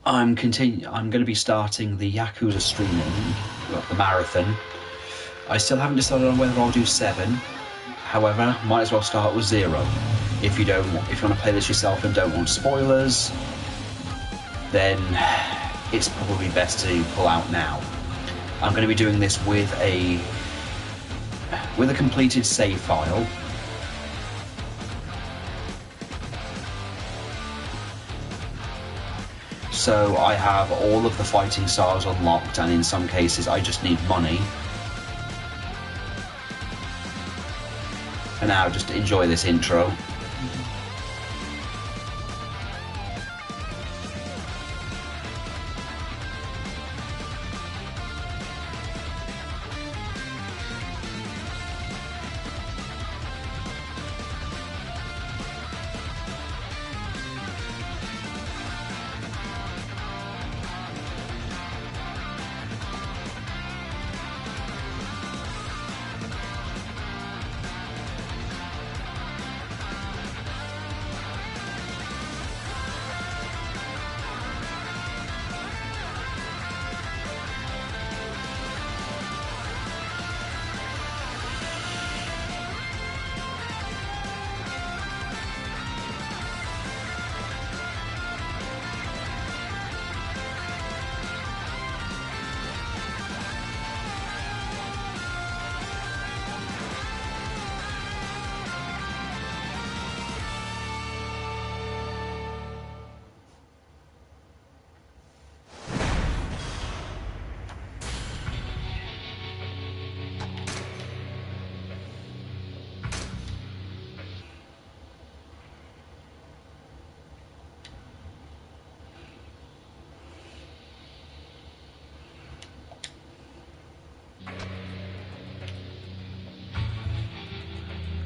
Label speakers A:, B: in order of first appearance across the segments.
A: I'm going to be starting the Yakuza streaming, the marathon. I still haven't decided on whether I'll do 7. However, might as well start with 0. If you want to play this yourself and don't want spoilers, then it's probably best to pull out now. I'm going to be doing this with a completed save file. So I have all of the fighting styles unlocked, and in some cases I just need money. And now just enjoy this intro.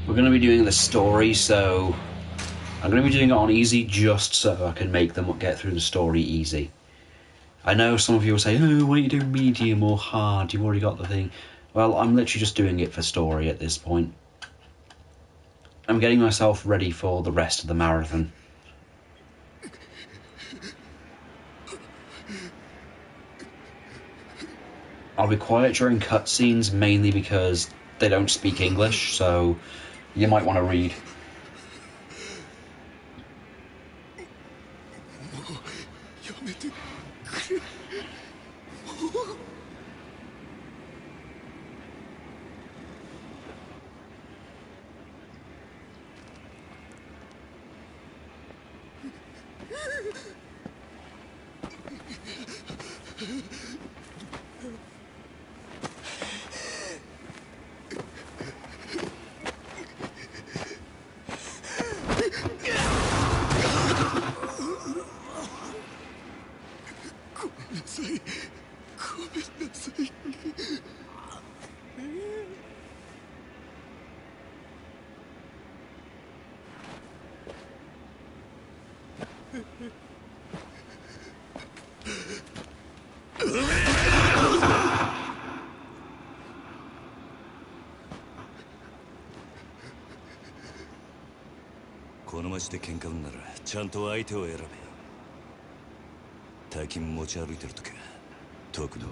A: We're going to be doing the story, so I'm going to be doing it on easy just so I can make them get through the story easy. I know some of you will say, oh, why don't you do medium or hard? You've already got the thing. Well, I'm literally just doing it for story at this point. I'm getting myself ready for the rest of the marathon. I'll be quiet during cutscenes, mainly because they don't speak English, so you might want to read.
B: この街で喧嘩売んならちゃんと相手を選べよ。大金持ち歩いてるときは特にな。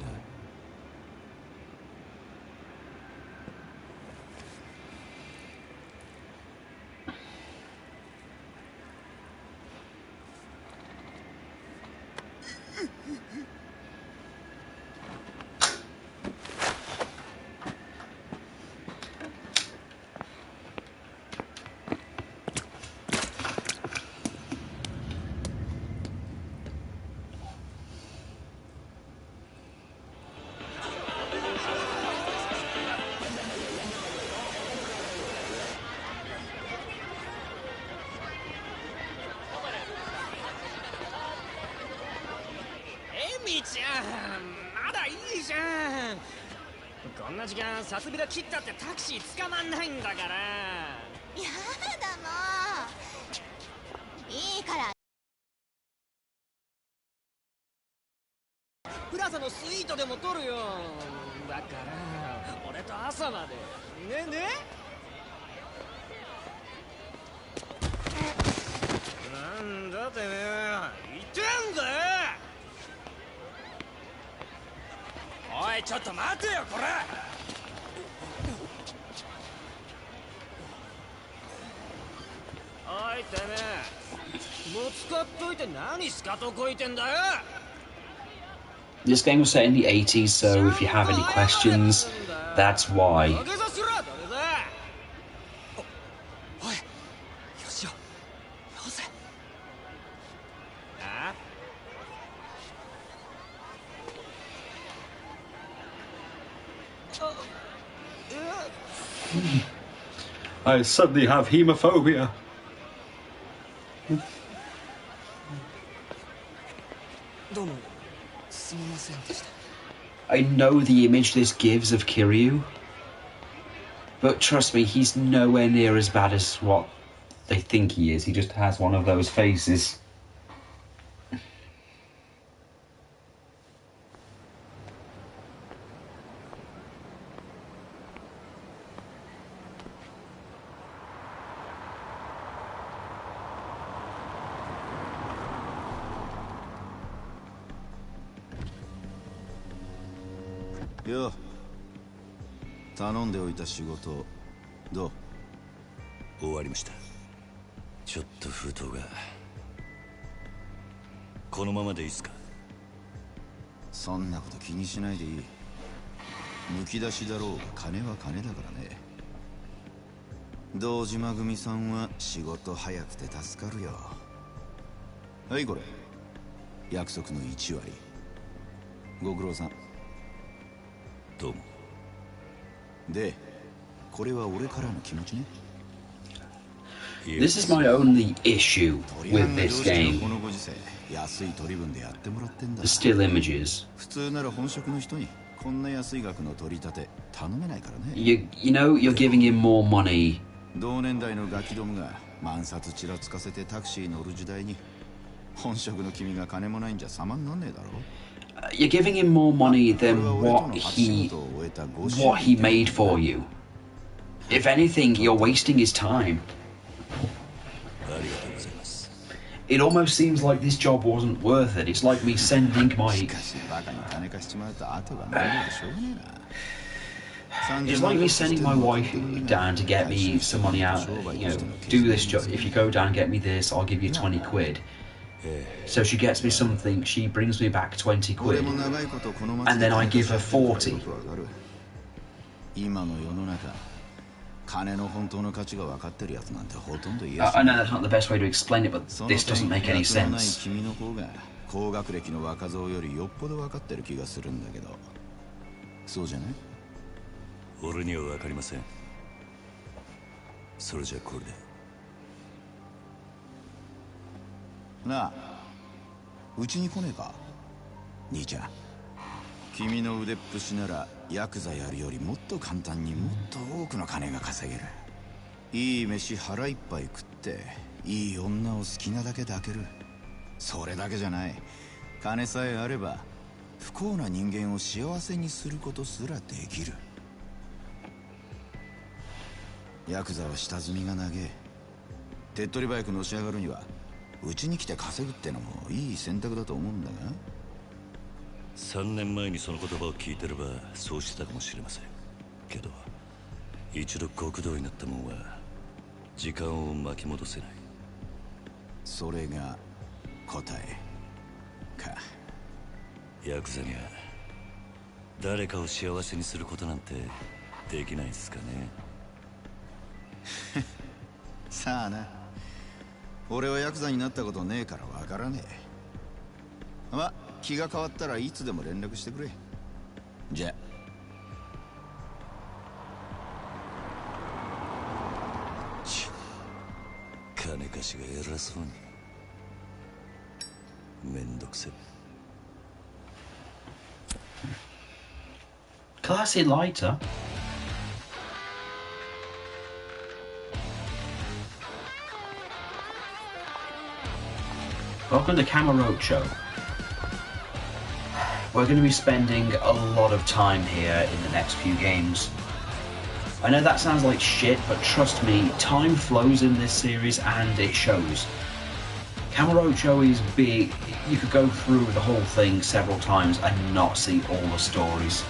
C: ちゃん、まだいいじゃん。こんな時間サスビラ切ったってタクシー捕まんないんだから。や
D: だもう。いいから。
C: プラザのスイートでも取るよ。だから俺と朝までねね。なんだてめえ言ってんだよ。ちょっと待てよこれ。おいてめえ、もう使っといて何スカとこいてんだよ。
A: This game was set in the 80s, so if you have any questions, that's why.
C: 土下座しろ土下座。おい、よしよ、よせ。あ
A: I suddenly have hemophobia.
C: どうもすみませんでした。
A: I know the image this gives of Kiryu, but trust me, he's nowhere near as bad as what they think he is. He just has one of those faces.
E: Yo, 頼んでおいた仕事どう？
B: 終わりました。ちょっと封筒が。このままでいいっすか？
E: そんなこと気にしないでいい。むき出しだろうが金は金だからね。堂島組さんは仕事早くて助かるよ。はいこれ約束の1割。ご苦労さん。
B: どうも。
E: で、これは俺からの気持ちね。
A: This is my only issue with this game.
E: このご時世、安い取り分でやってもらってんだ。
A: The still images.
E: 普通なら本職の人にこんな安い額の取り立て頼めないからね。
A: You know, you're giving him more money.
E: 同年代のガキどもが万札ちらつかせてタクシー乗る時代に本職の君が金もないんじゃ様になんねえだろ。
A: You're giving him more money than what he made for you. If anything, you're wasting his time.
B: ありがとうございます。
A: It almost seems like this job wasn't worth it. It's like me sending my...
E: しかしバカに金貸しちまうと後がないでしょうがねえな。
A: It's like me sending my wife down to get me some money out, you know, do this job. If you go down and get me this, I'll give you 20 quid. So she gets me something, she brings me back 20 quid, and then I give her 40.
E: 今の世の中、金の本当の価値が分かってるやつなんてほとんどい
A: I know that's not the best way to explain it, but this doesn't make any sense.
E: 君の方が高学歴の若造よりよっぽど分かってる気がするんだけど、そうじゃない？
B: 俺には分かりません。それじゃこれで。なあ、うちに来ねえか、兄ちゃん。君の腕っぷしならヤクザやるよりもっと簡単にもっと多くの金が稼げる。いい飯腹いっぱい食っていい女を好きなだけ抱ける。それだけじゃない、金さえあれば不幸な人間を幸せにすることすらできる。ヤクザは下積みが長え。手っ取り早くのし上がるにはうちに来て稼ぐってのもいい選択だと思うんだが。3年前にその言葉を聞いてればそうしてたかもしれませんけど、一度極道になったもんは時間を巻き戻せない。
E: それが答えか。
B: ヤクザには誰かを幸せにすることなんてできないですかね。
E: さあな、俺はヤクザになったことねえからわからねえ。ま、気が変わったらいつでも連絡してくれ。じゃあ。
B: 金貸しが偉そうに。めんどくせえ。
A: Classy lighter. Welcome to Camarocho. We're going to be spending a lot of time here in the next few games. I know that sounds like shit, but trust me, time flows in this series and it shows. Camarocho is big. You could go through the whole thing several times and not see all the stories.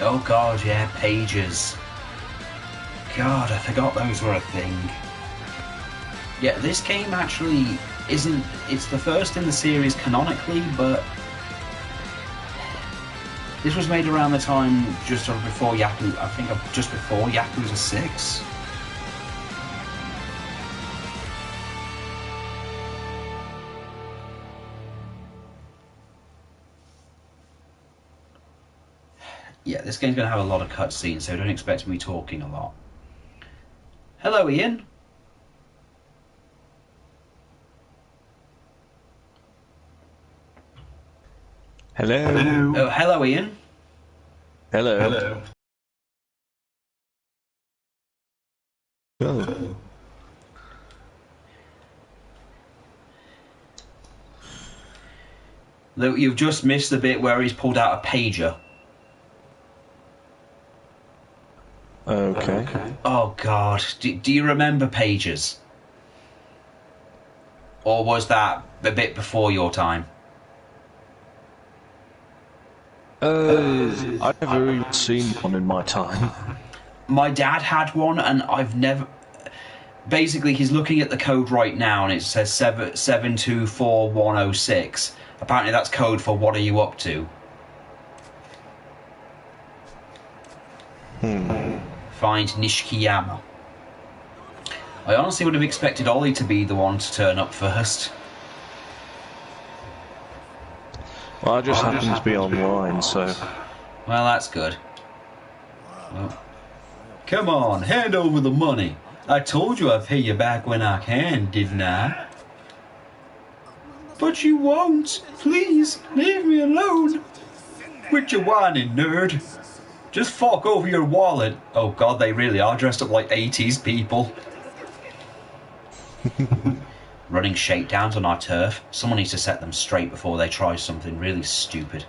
A: Oh god, yeah, pages. God, I forgot those were a thing. Yeah, this game actually isn't... It's the first in the series canonically, but... This was made around the time just sort of before Yakuza... I think just before Yakuza 6. Yeah, this game's going to have a lot of cutscenes, so don't expect me talking a lot. Hello, Ian.
F: Hello.
A: Oh, hello, Ian.
F: Hello. Hello. Oh.
A: Though you've just missed the bit where he's pulled out a pager.
F: Okay.
A: Oh, God. Do you remember pages? Or was that a bit before your time?
F: I've never even seen one in my time.
A: My dad had one, and I've never... Basically, he's looking at the code right now, and it says 724106. Apparently that's code for what are you up to? Find Nishikiyama. I honestly would have expected Ollie to be the one to turn up first.
F: Well, I just happen to be online, so...
A: Well, that's good. Well, come on, hand over the money. I told you I'd pay you back when I can, didn't I? But you won't. Please, leave me alone. Quit your whining, nerd. Just fork over your wallet. Oh god, they really are dressed up like 80s people. Running shakedowns on our turf. Someone needs to set them straight before they try something really stupid.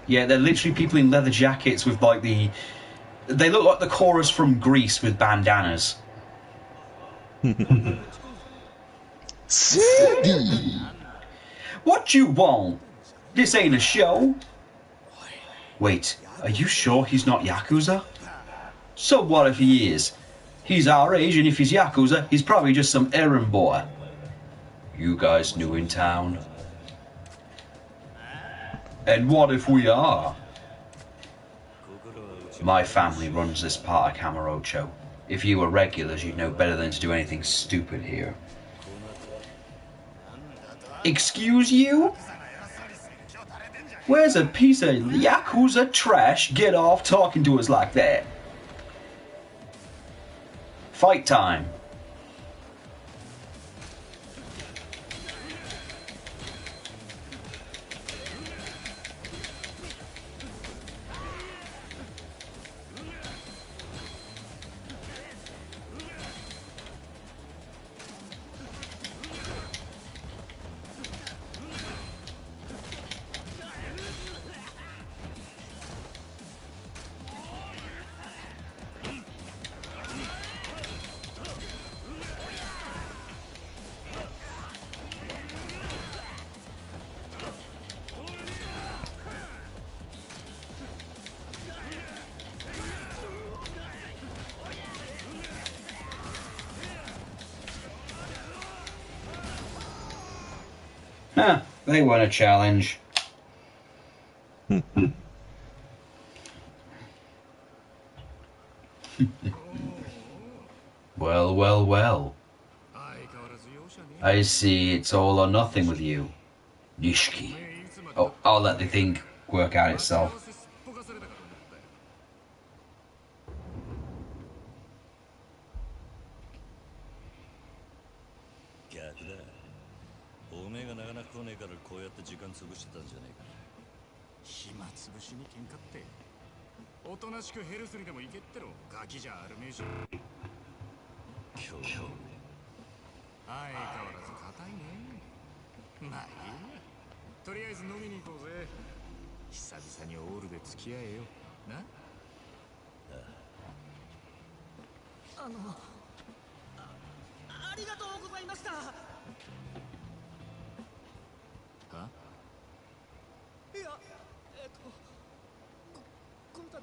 A: Yeah, they're literally people in leather jackets with like the... They look like the chorus from Grease with bandanas.
F: Cindy!
A: What you want? This ain't a show. Wait, are you sure he's not Yakuza? So what if he is? He's our age, and if he's Yakuza, he's probably just some errand boy. You guys new in town? And what if we are? My family runs this part of Kamurocho. If you were regulars, you'd know better than to do anything stupid here. Excuse you? Where's a piece of Yakuza trash get off talking to us like that? Fight time. Huh, they weren't a challenge. Well, well, well. I see it's all or nothing with you. Nishiki. Oh, I'll let the thing work out itself.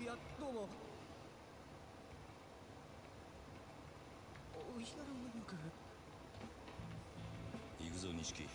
C: いやどうもお日柄もよく
B: 行くぞ錦。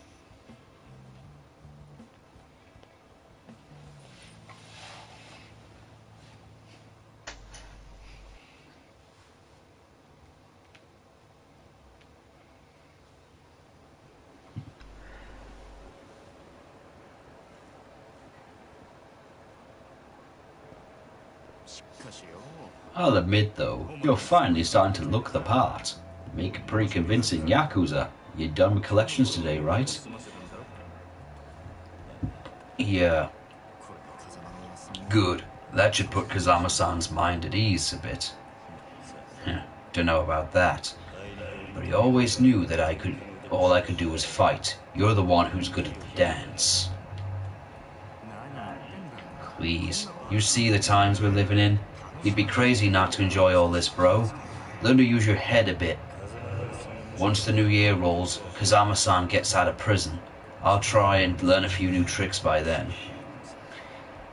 A: I'll admit though, you're finally starting to look the part. Make a pretty convincing Yakuza. You're done with collections today, right? Yeah. Good. That should put Kazama-san's mind at ease a bit. Don't know about that. But he always knew that all I could do was fight. You're the one who's good at the dance. Please, you see the times we're living in? You'd be crazy not to enjoy all this, bro. Learn to use your head a bit. Once the new year rolls, Kazama-san gets out of prison. I'll try and learn a few new tricks by then.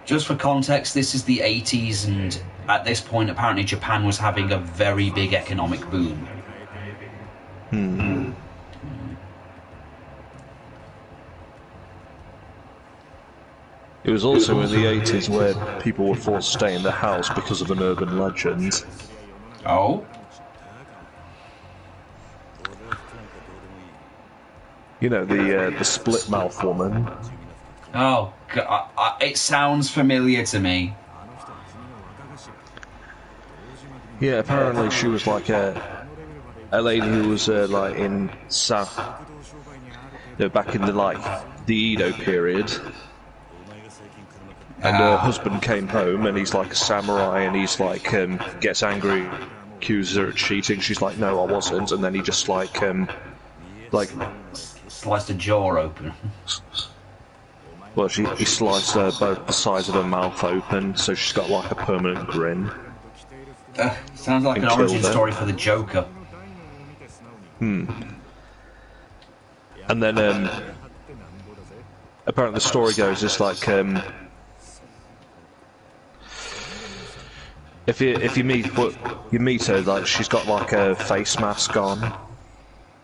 A: Just for context, this is the 80s, and at this point apparently Japan was having a very big economic boom.
F: It was also in the 80s where people were forced to stay in the house because of an urban legend.
A: Oh?
F: You know, the split-mouth woman.
A: Oh, God, it sounds familiar to me.
F: Yeah, apparently she was like a lady who was like in back in the Edo period. And her husband came home, and he's like a samurai, and he's like gets angry, accuses her of cheating. She's like, "No, I wasn't," and then he just like
A: sliced a jaw open.
F: Well, he sliced both the sides of her mouth open, so she's got like a permanent grin.
A: Sounds like an origin story for the Joker.
F: And then apparently the story goes it's like if you meet her, like she's got like a face mask on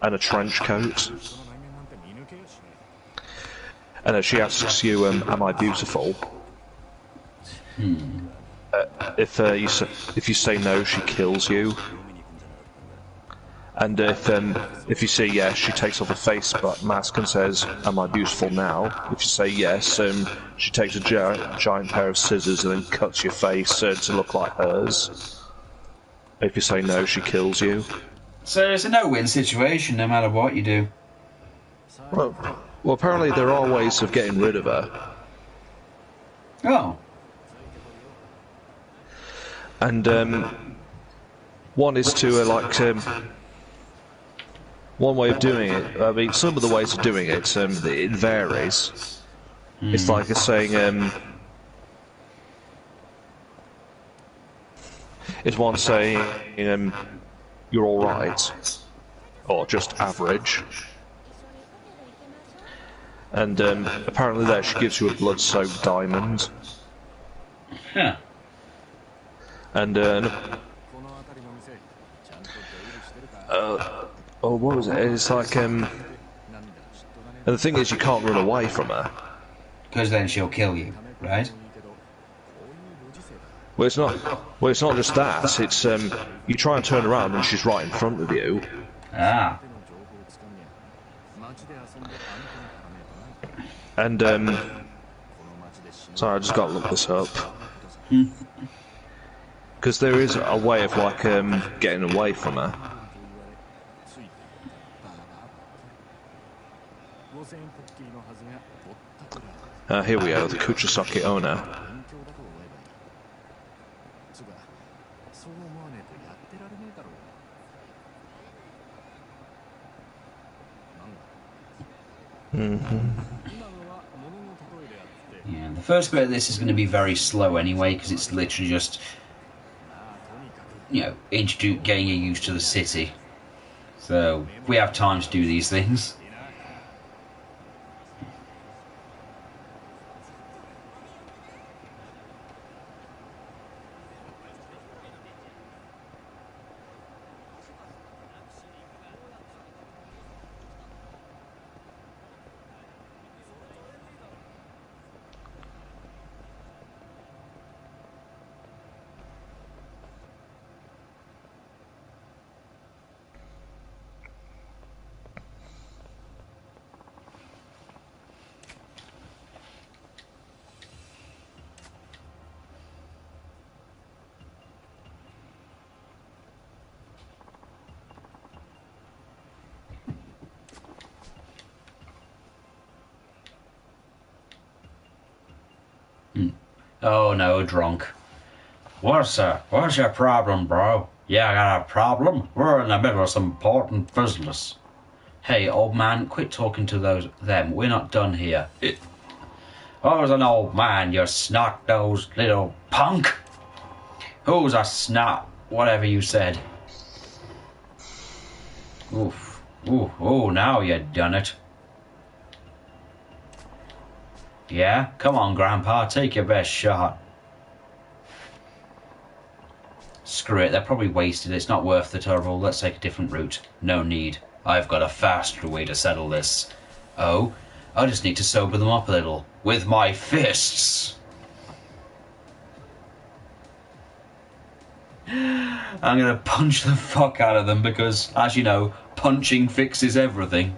F: and a trench coat, and she asks you, "Am I beautiful?" If you say no, she kills you. And if you say yes, she takes off a face mask and says, "Am I beautiful now?" If you say yes, she takes a giant pair of scissors and then cuts your face to look like hers. If you say no, she kills you.
A: So it's a no-win situation, no matter what you do.
F: Well, apparently there are ways of getting rid of her.
A: Oh.
F: And one is to one way of doing it. I mean, some of the ways of doing it, it varies. It's like it's saying, it's one saying, "You're all right," or just average. And apparently, there she gives you a blood-soaked diamond.
A: Yeah.
F: And oh, what was it? It's like and the thing is, you can't run away from her.
A: Because then she'll kill you, right?
F: Well, it's not just that. It's you try and turn around and she's right in front of you.
A: Ah.
F: And sorry, I just got to look this up. Because there is a way of like getting away from her. Here we are, the Kuchisake owner.
A: Yeah, the first bit of this is going to be very slow anyway, because it's literally just, getting you used to the city. So we have time to do these things. Oh no, drunk. What's your problem, bro? Yeah, I got a problem? We're in the middle of some important business. Hey, old man, quit talking to them. We're not done here. Who's an old man, you snot-nosed little punk? Who's a snot? Whatever you said. Oof. Ooh, now you done it. Yeah? Come on, Grandpa, take your best shot. Screw it, they're probably wasted. It's not worth the trouble. Let's take a different route. No need. I've got a faster way to settle this. Oh? I just need to sober them up a little. With my fists! I'm gonna punch the fuck out of them because, as you know, punching fixes everything.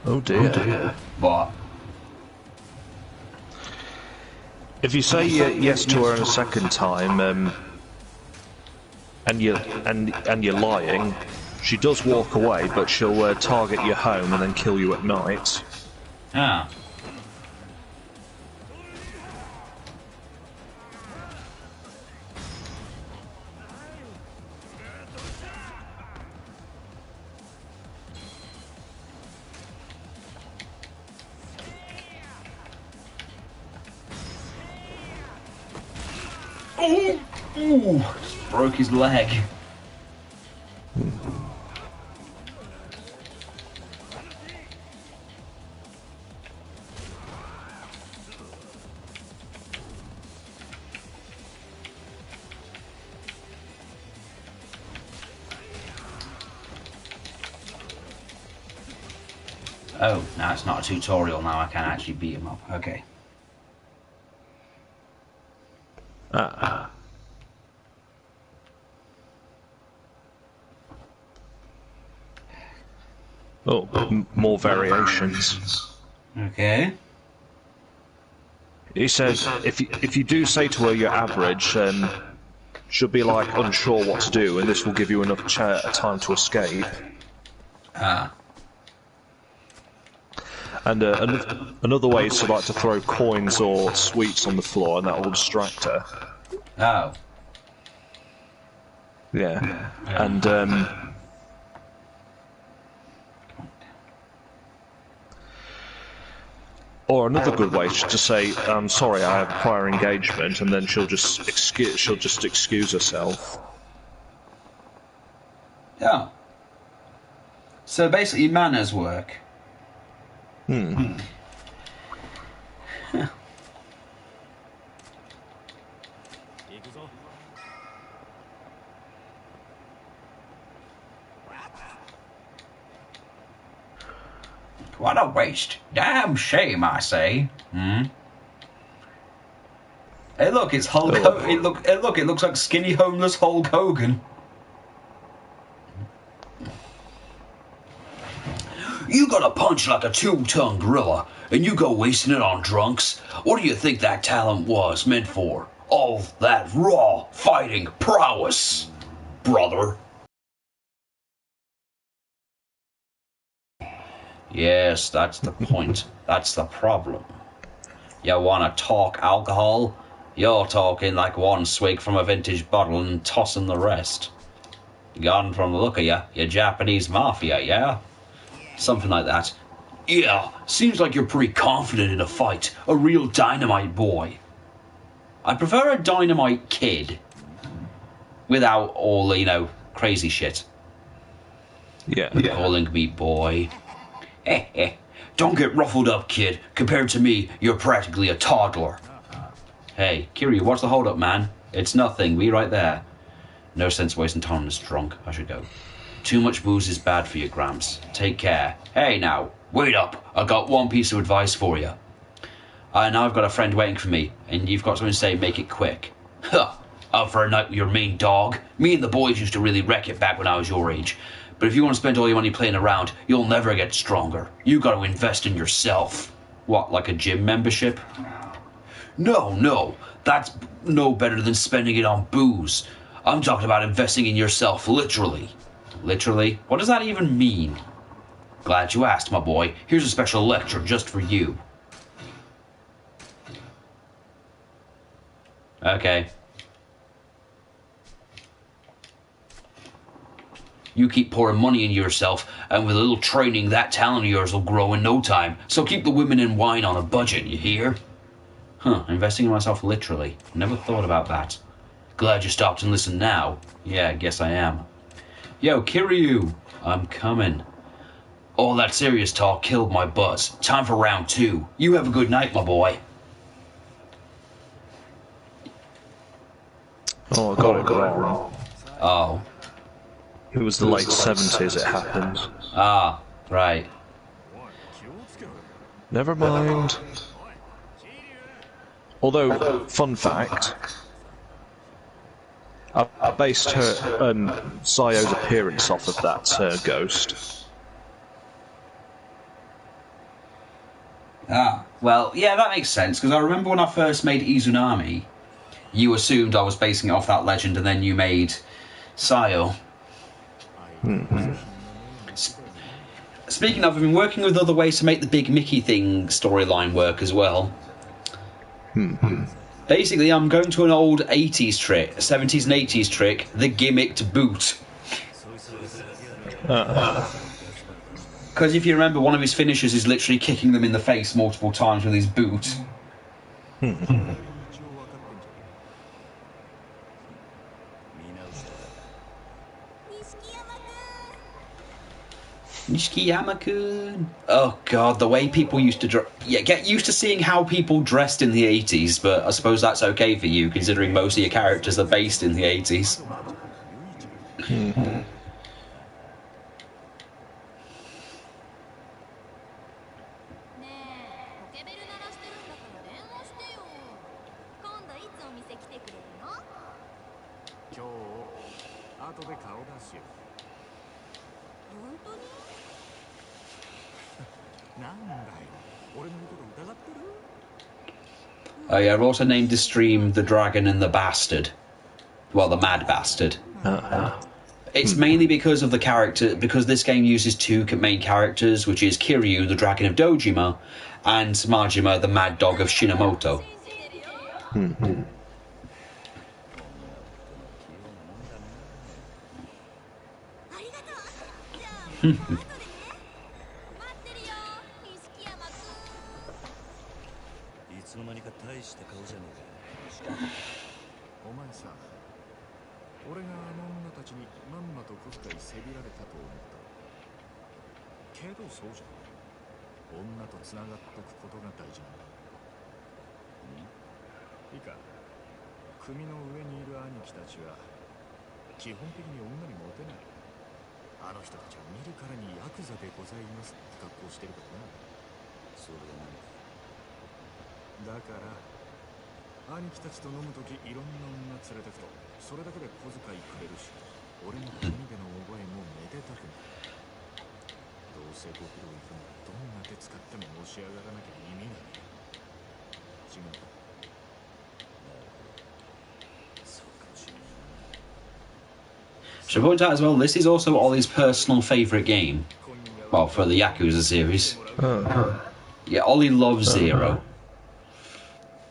F: Oh dear.
A: What?
F: If you say yes to her a second time, and you're lying, she does walk away, but she'll target your home and then kill you at night.
A: Ah. Ooh, broke his leg. Oh, now it's not a tutorial, now I can actually beat him up. Okay.
F: Oh, more variations.
A: Okay.
F: He says, if you do say to her you're average, she'll be like unsure what to do, and this will give you enough time to escape.
A: Ah.
F: And another way is to like to throw coins or sweets on the floor, and that will distract her.
A: Oh.
F: Yeah. And or another good way is to say, "I'm sorry, I have a prior engagement," and then she'll just excuse herself.
A: Yeah. So basically, manners work. What a waste. Damn shame, I say. Hey, look, it's Hulk Hogan. It looks like skinny, homeless Hulk Hogan. You got a punch like a two-tongued gorilla, and you go wasting it on drunks? What do you think that talent was meant for? All that raw fighting prowess, brother. Yes, that's the point. That's the problem. You want to talk alcohol? You're talking like one swig from a vintage bottle and tossing the rest. Gone from the look of you, you're Japanese mafia, yeah? Something like that. Yeah, seems like you're pretty confident in a fight. A real dynamite boy. I prefer a dynamite kid. Without all the, crazy shit.
F: Yeah.
A: Calling me boy. Don't get ruffled up, kid. Compared to me, you're practically a toddler. Hey, Kiryu, what's the hold up, man? It's nothing. Be right there. No sense wasting time on this drunk. I should go. Too much booze is bad for you, Gramps. Take care. Hey, now, wait up. I got one piece of advice for you. Now I've got a friend waiting for me, and you've got something to say, make it quick. Huh. Out for a night with your mean dog? Me and the boys used to really wreck it back when I was your age. But if you want to spend all your money playing around, you'll never get stronger. You got to invest in yourself. What, like a gym membership? No, that's no better than spending it on booze. I'm talking about investing in yourself, literally. Literally? What does that even mean? Glad you asked, my boy. Here's a special lecture just for you. Okay. You keep pouring money into yourself, and with a little training, that talent of yours will grow in no time. So keep the women and wine on a budget, you hear? Huh, investing in myself literally. Never thought about that. Glad you stopped and listened now. Yeah, I guess I am. Yo, Kiryu! I'm coming. All that serious talk killed my buzz. Time for round 2. You have a good night, my boy.
F: Oh, I got it wrong.
A: Oh.
F: It was the late 70s it happened.
A: Ah, right.
F: Never mind. Although, fun fact, I based her Sayo's appearance off of that ghost.
A: Ah, well, yeah, that makes sense, because I remember when I first made Izunami, you assumed I was basing it off that legend, and then you made Sayo. Speaking of, I've been working with other ways to make the Big Mickey thing storyline work as well. Basically, I'm going to an old 80s trick, 70s and 80s trick, the gimmicked boot. Because if you remember, one of his finishes is literally kicking them in the face multiple times with his boot. Nishikiyama-kun. Oh god, the way people used to get used to seeing how people dressed in the 80s, but I suppose that's okay for you, considering most of your characters are based in the 80s. Oh yeah, I've also named this stream The Dragon and the Bastard. Well, the Mad Bastard. It's mainly because of the character, because this game uses 2 main characters, which is Kiryu, the Dragon of Dojima, and Majima, the Mad Dog of Shinamoto. Should I point out as well, this is also Ollie's personal favourite game. Well, for the Yakuza series. Yeah, Ollie loves Zero.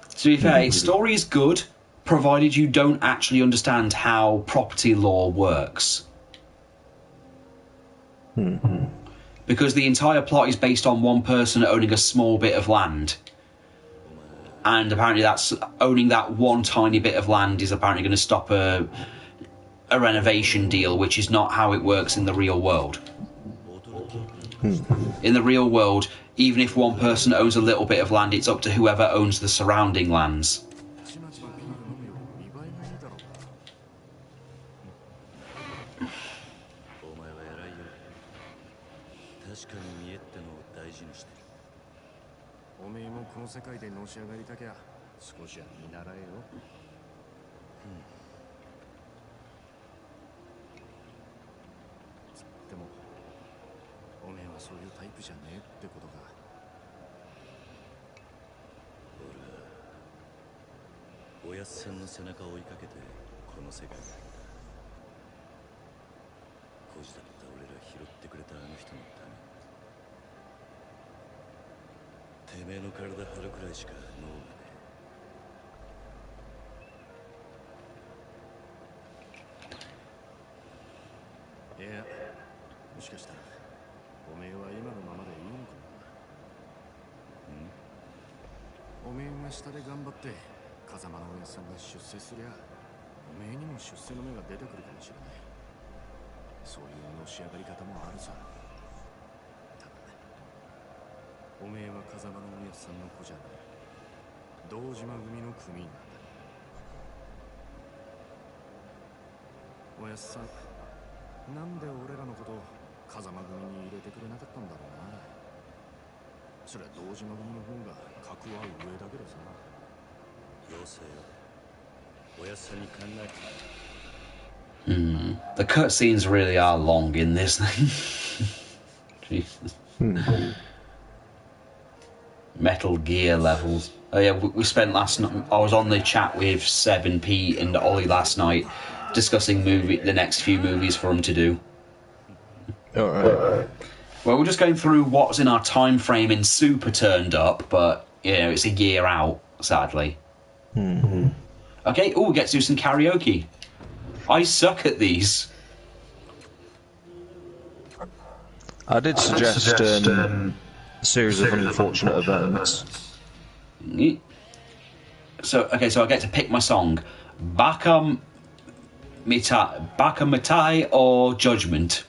A: To be fair, its story is good, provided you don't actually understand how property law works. Because the entire plot is based on one person owning a small bit of land. And apparently that's owning that one tiny bit of land is apparently going to stop a renovation deal, which is not how it works in the real world. In the real world, even if one person owns a little bit of land, it's up to whoever owns the surrounding lands.
G: おやすさんの背中を追いかけてこの世界に孤児だった俺ら拾ってくれたあの人のためにてめえの体張るくらいしか脳がねえ。いや、もしかしたらおめえは今のままでいいのかもな。おめえが下で頑張って風間のおやさんが出世すりゃおめえにも出世の芽が出てくるかもしれない。そういうのし上がり方もあるさ。ただおめえは風間のおやさんの子じゃない。堂島組の組員なんだ。おやさん、なんで俺らのこと風間組に入れてくれなかったんだろうな。そりゃ堂島組の方が格は上だけどさ。妖精よ、おやさんに考えて。
A: The cutscenes really are long in this thing. Jesus. Metal Gear levels. Oh yeah, we spent last night. I was on the chat with Seb and Pete and Ollie last night, discussing the next few movies for him to do.
F: Alright.
A: Well, we're just going through what's in our time frame in Super turned up, but you know it's a year out, sadly. Okay. Oh, we get to do some karaoke. I suck at these.
F: I did suggest a series of unfortunate events.
A: So I get to pick my song. Baka Mitai or Judgment.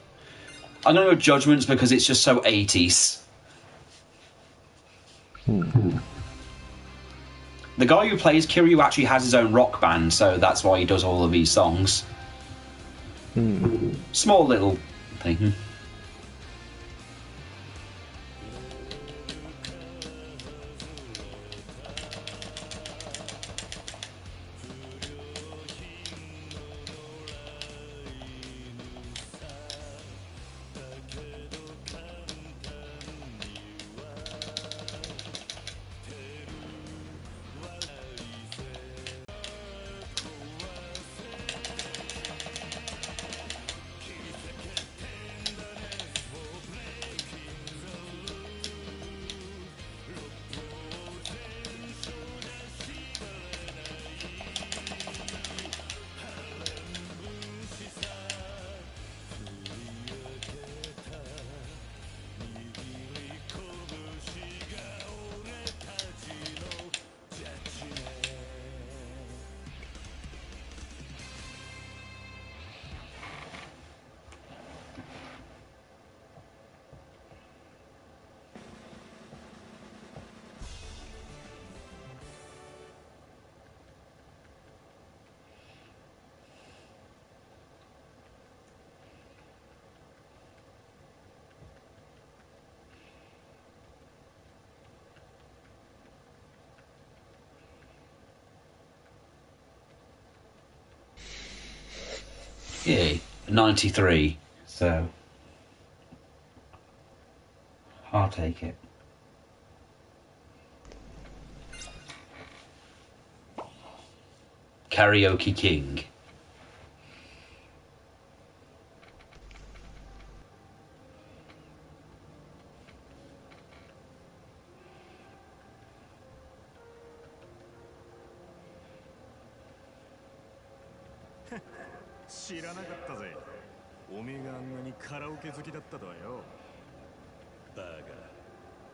A: I'm going to go Judgments because it's just so 80s. The guy who plays Kiryu actually has his own rock band, so that's why he does all of these songs. Small little thing. Yeah, 93. So I'll take it. Karaoke King.
G: 知らなかったぜ。おめえがあんなにカラオケ好きだったとはよ。バカ。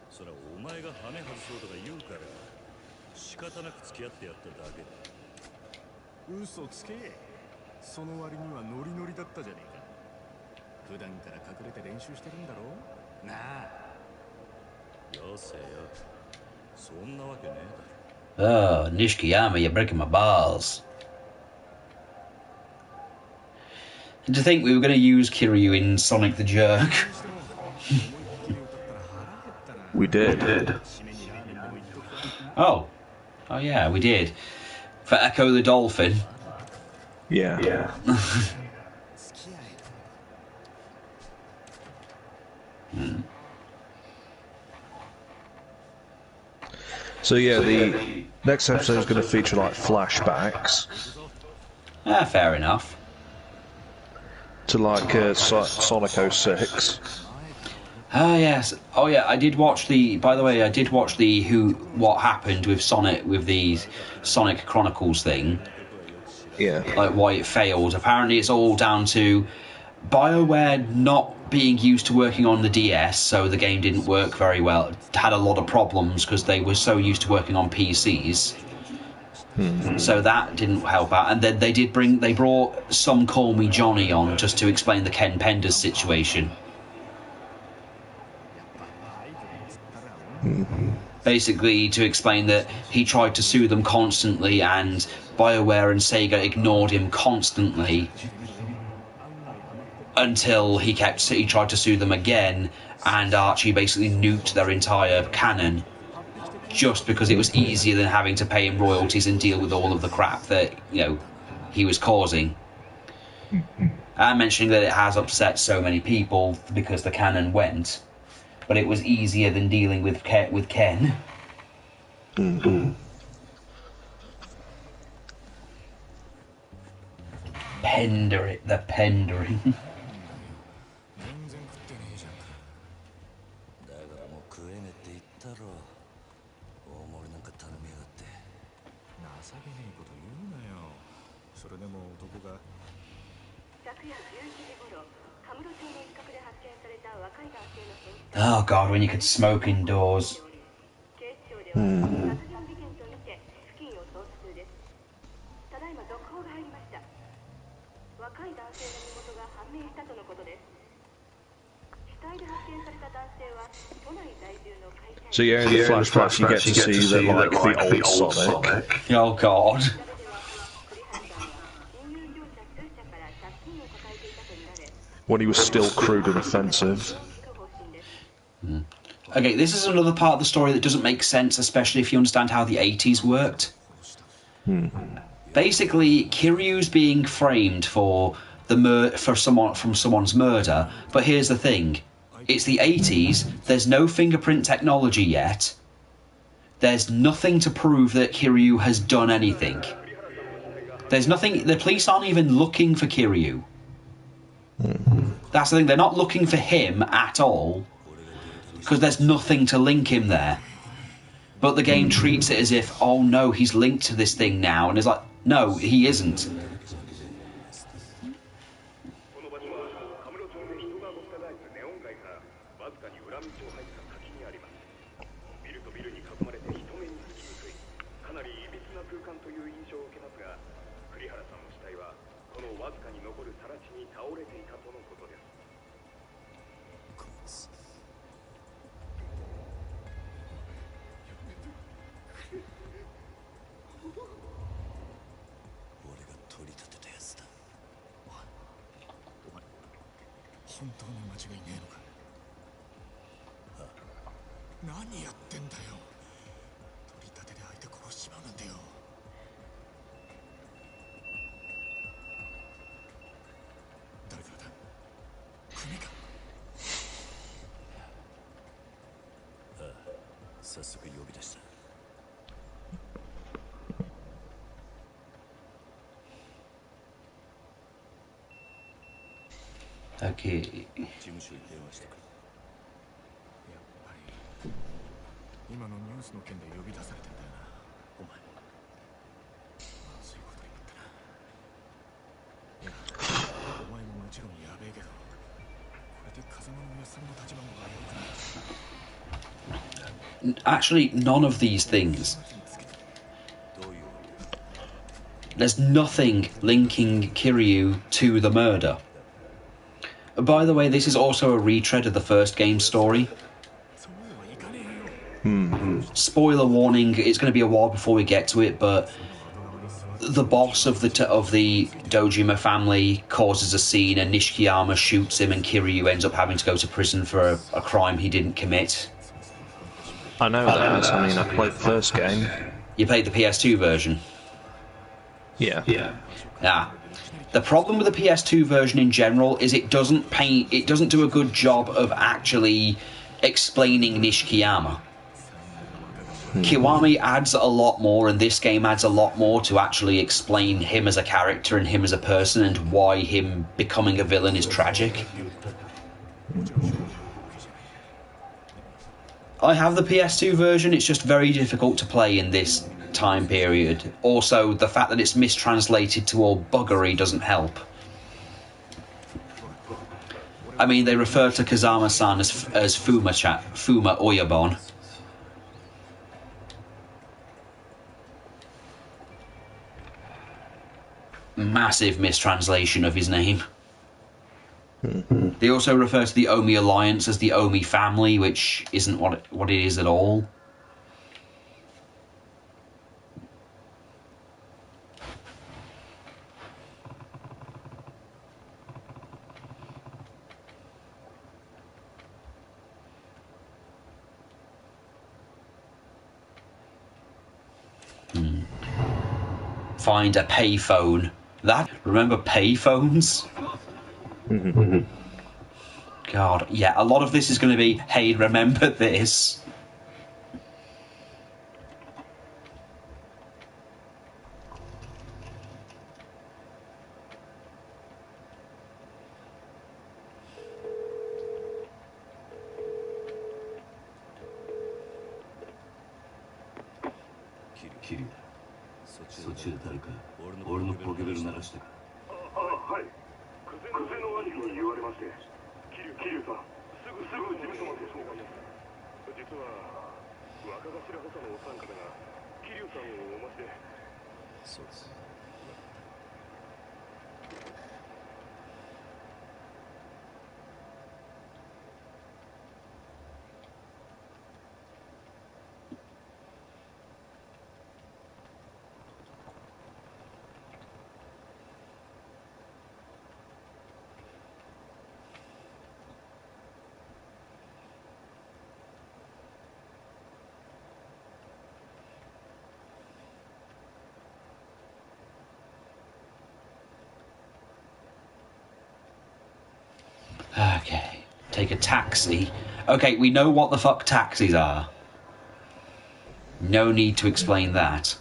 G: それはお前がハメ外そうとか言うから仕方なく付き合ってやっただけだ。嘘つけ。その割にはノリノリだったじゃねえか。普段から隠れて練習してるんだろなあ。よせよ。そんなわけねえだろ。
A: Oh, Nishikiyama, you're breaking my balls. To think we were going to use Kiryu in Sonic the Jerk.
F: We did.
A: Oh yeah, we did. For Echo the Dolphin.
F: Yeah. So yeah, Next episode is going to feature like flashbacks
A: Yeah, fair enough.
F: to like Sonic 06.
A: Ah, yes. Oh, yeah. I did watch the. By the way, I did watch the what happened with Sonic with the Sonic Chronicles thing.
F: Yeah.
A: Like why it failed. Apparently, it's all down to BioWare not being used to working on the DS, so the game didn't work very well. It had a lot of problems because they were so used to working on PCs. So that didn't help out. And then they brought Some Call Me Johnny on just to explain the Ken Penders situation. Basically to explain that he tried to sue them constantly and BioWare and Sega ignored him constantly until he tried to sue them again, and Archie basically nuked their entire canon just because it was easier than having to pay him royalties and deal with all of the crap that, you know, he was causing. I'm mentioning that it has upset so many people because the canon went, but it was easier than dealing with Ken.
F: Mm-hmm.
A: The pendering.
G: だからもう食えねえって言ったろ。大盛りなんか頼みやがって。情けねえこと言うなよ。それでも男が。
H: 昨夜11時頃、カムロ町の一角で発見された若い男性の変死体。
A: Oh god, when you could smoke indoors.
H: 警視庁では殺人事件とみて付近を捜査中です。ただいま続報が入りました。若い男性の身元が判明したとのことです。
F: So yeah, in the flashbacks you get to see that like the old Sonic.
A: Oh god.
F: When he was still crude and offensive.
A: Okay, this is another part of the story that doesn't make sense, especially if you understand how the 80s worked. Basically, Kiryu's being framed for someone's murder, but here's the thing. It's the 80s, there's no fingerprint technology yet. There's nothing to prove that Kiryu has done anything. There's nothing, the police aren't even looking for Kiryu. That's the thing, they're not looking for him at all, because there's nothing to link him there. But the game treats it as if, oh no, he's linked to this thing now, and it's like, no, he isn't. Okay.
G: 今のニュースの件で呼び出されてんだよな、お前。まずいことになったな。いや、お前ももちろんやべえけど、これで風間のおやさんの立場も悪くなる。
A: Actually, none of these things. There's nothing linking Kiryu to the murder. By the way, this is also a retread of the first game's story. Spoiler warning, it's going to be a while before we get to it, but the boss of the Dojima family causes a scene and Nishikiyama shoots him and Kiryu ends up having to go to prison for a crime he didn't commit.
F: I know that. I mean, I played the first game.
A: You played the PS2 version?
F: Yeah.
A: Yeah. The problem with the PS2 version in general is it doesn't do a good job of actually explaining Nishikiyama. Kiwami adds a lot more, and this game adds a lot more to actually explain him as a character and him as a person and why him becoming a villain is tragic. I have the PS2 version, it's just very difficult to play in this time period. Also, the fact that it's mistranslated to all buggery doesn't help. I mean, they refer to Kazama-san as Fuma Oyabon. Massive mistranslation of his name. They also refer to the Omi Alliance as the Omi family, which isn't what it is at all. Find a payphone. Remember payphones? God, yeah, a lot of this is going to be, hey, remember this? Okay, take a taxi. Okay, we know what the fuck taxis are. No need to explain that.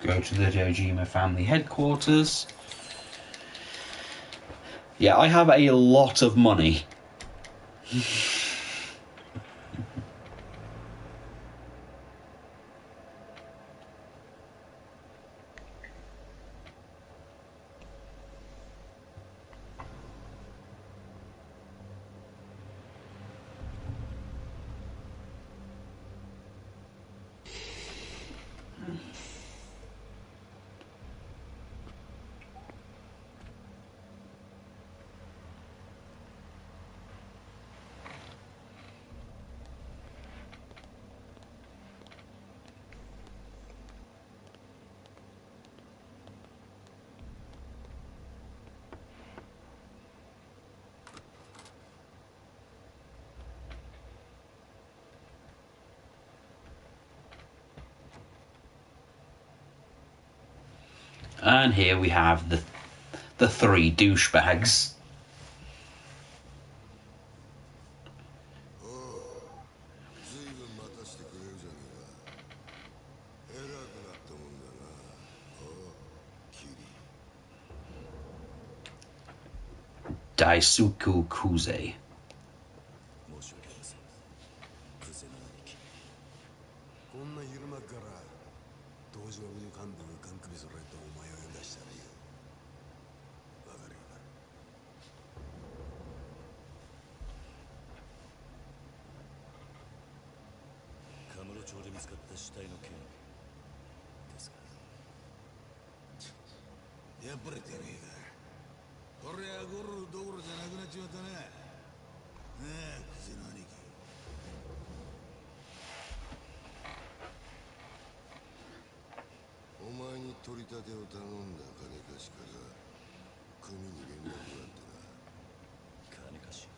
A: Go to the Dojima family headquarters. Yeah, I have a lot of money. And here we have the three douchebags. Daisuke Kuze.
I: 立てを頼んだ金貸しから組に連絡があってな。
G: 金貸し。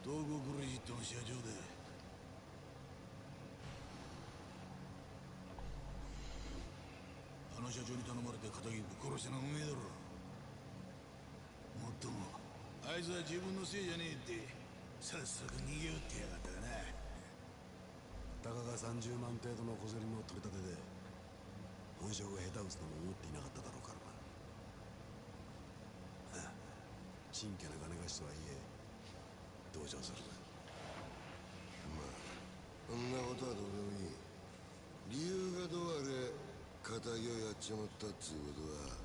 I: 東郷クレジットの社長で、あの社長に頼まれて片桐ぶっ殺したのはおめえだろ。もっともあいつは自分のせいじゃねえってさっさと逃げよってやがったがな。たかが30万程度の小競りの取り立てで本性が下手打つとも思っていなかっただろうからな。真剣な金貸しとはいえ同情するぜ。まあそんなことはどうでもいい。理由がどうあれ仇をやっちまったっつうことは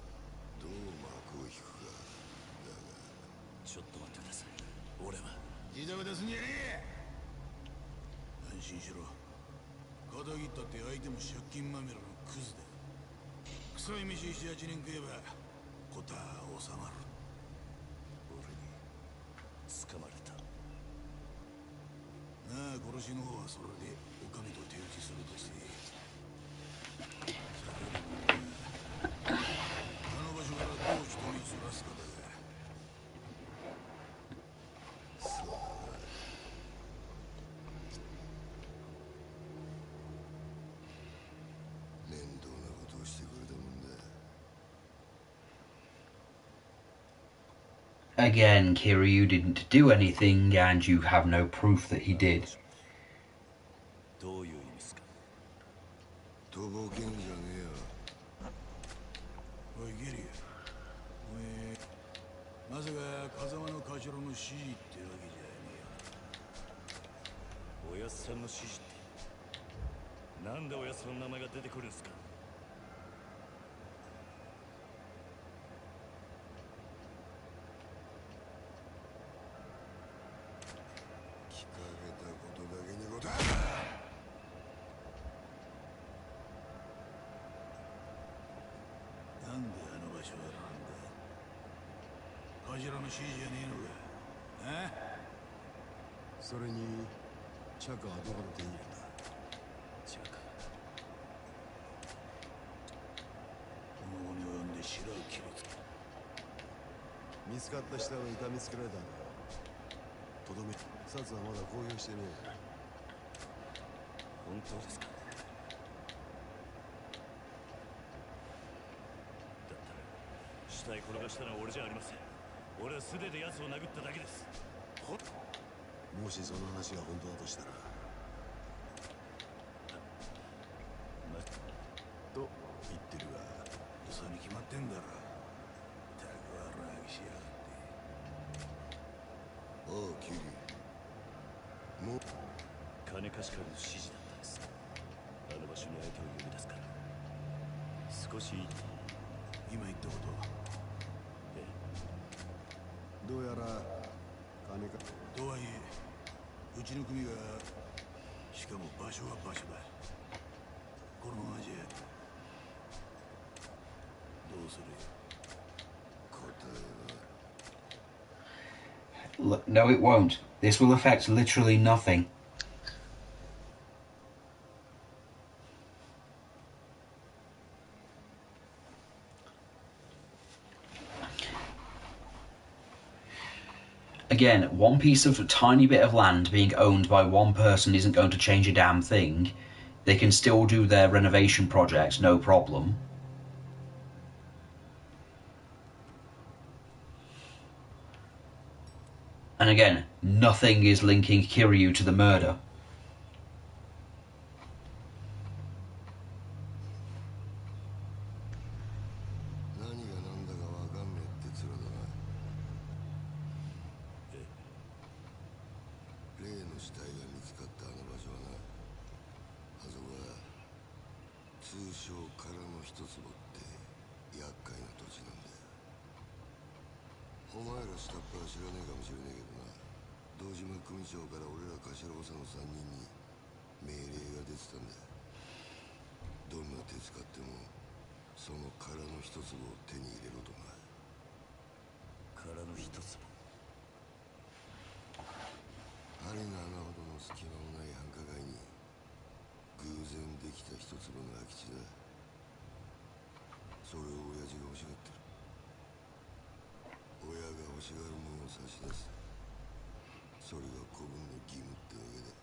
I: どう幕を引くかだが。
G: ちょっと待ってください。俺は
I: ジタバタすんじゃねえ。安心しろ。仇切ったって相手も借金まみれのクズだ。臭い飯7、8年食えば事は収まる。
G: 俺に捕まれた。
I: なあ殺しの方はそれでお上と手打ちするとして、あの場所からどう人にずらすかだが。そうだな。面倒なことをしてくれたもんだ。
A: Again, Kiryu didn't do anything, and you have no proof that he did.
G: どういう意味ですか。
I: とぼけんじゃねえよ。おいゲリア、お前まさか風間の頭の指示ってわけじゃね
G: おやっさんの指示って、なんでおやっさんの名前が出てくるんですか。
I: 聞かれたことだけに答えろ。なんであの場所がなんだ。頭の指示じゃねえのか。あ？それにチャカはどこで手に入れた。
G: チャカ。
I: この鬼を呼んで白を切りつけ。見つかった下は痛みつけられたんだ。とどめ札はまだ公表してねえ。
G: 本当ですか。だったら死体転がしたのは俺じゃありません。俺は素手で奴を殴っただけです。
I: もしその話が本当だとしたらと言ってるが嘘に決まってんだろ。たくわらぎしやがって。おうキリもう
G: 金貸しからの指示だったんです。あの場所に相手を呼び出すから少し
I: 今言ったことは。
G: ええ。
I: どうやら金かとはいえうちの組がしかも場所は場所だ。このままじゃどうするよ。答えは
A: No, it won't. This will affect literally nothing. Again, one piece of tiny bit of land being owned by one person isn't going to change a damn thing. They can still do their renovation project, no problem. And again, nothing is linking Kiryu to the murder.
I: 何が何だかわかんねえって面だな。例の死体が見つかったあの場所はな、あそこは通称空の一坪って厄介な土地なんだよ。お前ら下っ端は知らねえかもしれねえけどな、堂島組長から俺ら頭補佐の3人に命令が出てたんだ。どんな手使ってもその空の一坪を手に入れろとな。
G: 空の一坪。
I: 針の穴ほどの隙間もない繁華街に偶然できた一坪の空き地だ。それを親父が欲しがってる。親が欲しがるものを差し出す。それが子分の義務ってわけだ。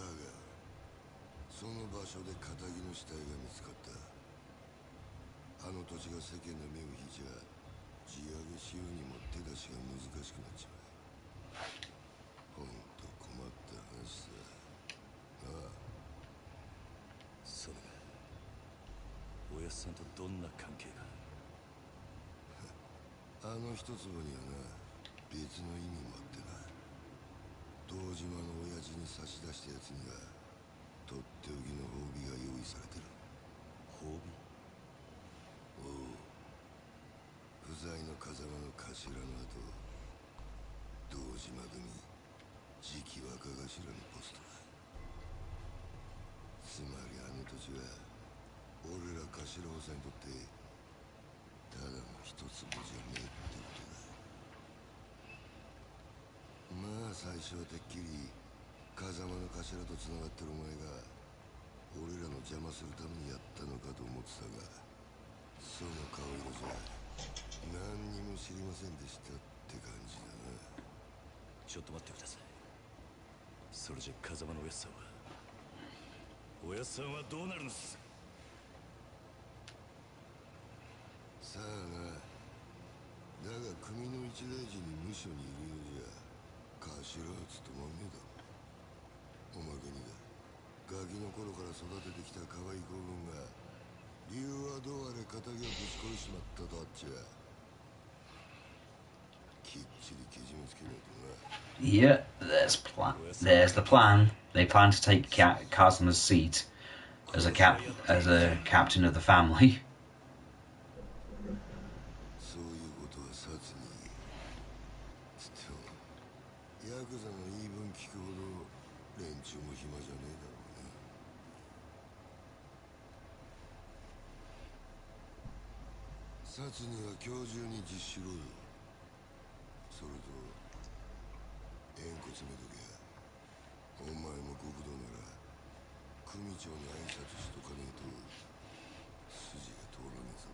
I: だがその場所で仇の死体が見つかった。あの土地が世間の目を引いちゃ地上げしようにも手出しが難しくなっちまう。ほんと困った話さ。ああ。
G: それがおやっさんとどんな関係が？
I: あの一坪にはな、別の意味もあってな。堂島の親父に差し出したやつにはとっておきの褒美が用意されてる。
G: 褒美？
I: おう。不在の風間の頭の後、堂島組次期若頭のポストだ。つまりあの土地は俺ら頭補佐にとってただの一坪じゃねえってことだ。まあ最初はてっきり風間の頭とつながってるお前が俺らの邪魔するためにやったのかと思ってたが、その顔色じゃ何にも知りませんでしたって感じだな。
G: ちょっと待ってください。それじゃ風間のおやっさんはどうなるんです？
I: さあな。だが組の一大事に無所にいるようじゃ頭は務まんねえだろ。おまけにだ、ガキの頃から育ててきた可愛い子分が理由はどうあれ仇をぶち殺しちまったとあっちゃきっちりけじめつけないとな。
A: Yeah, there's the plan. They plan to take Kazuma's seat as a captain of the family.
I: そういうことは殺につってもヤクザの言い分聞くほど連中も暇じゃねえだろうね。殺には今日中に実施しろよ。それと縁故詰めとけ。お前も極道なら組長に挨拶しとかねえと筋が通らねえぞ。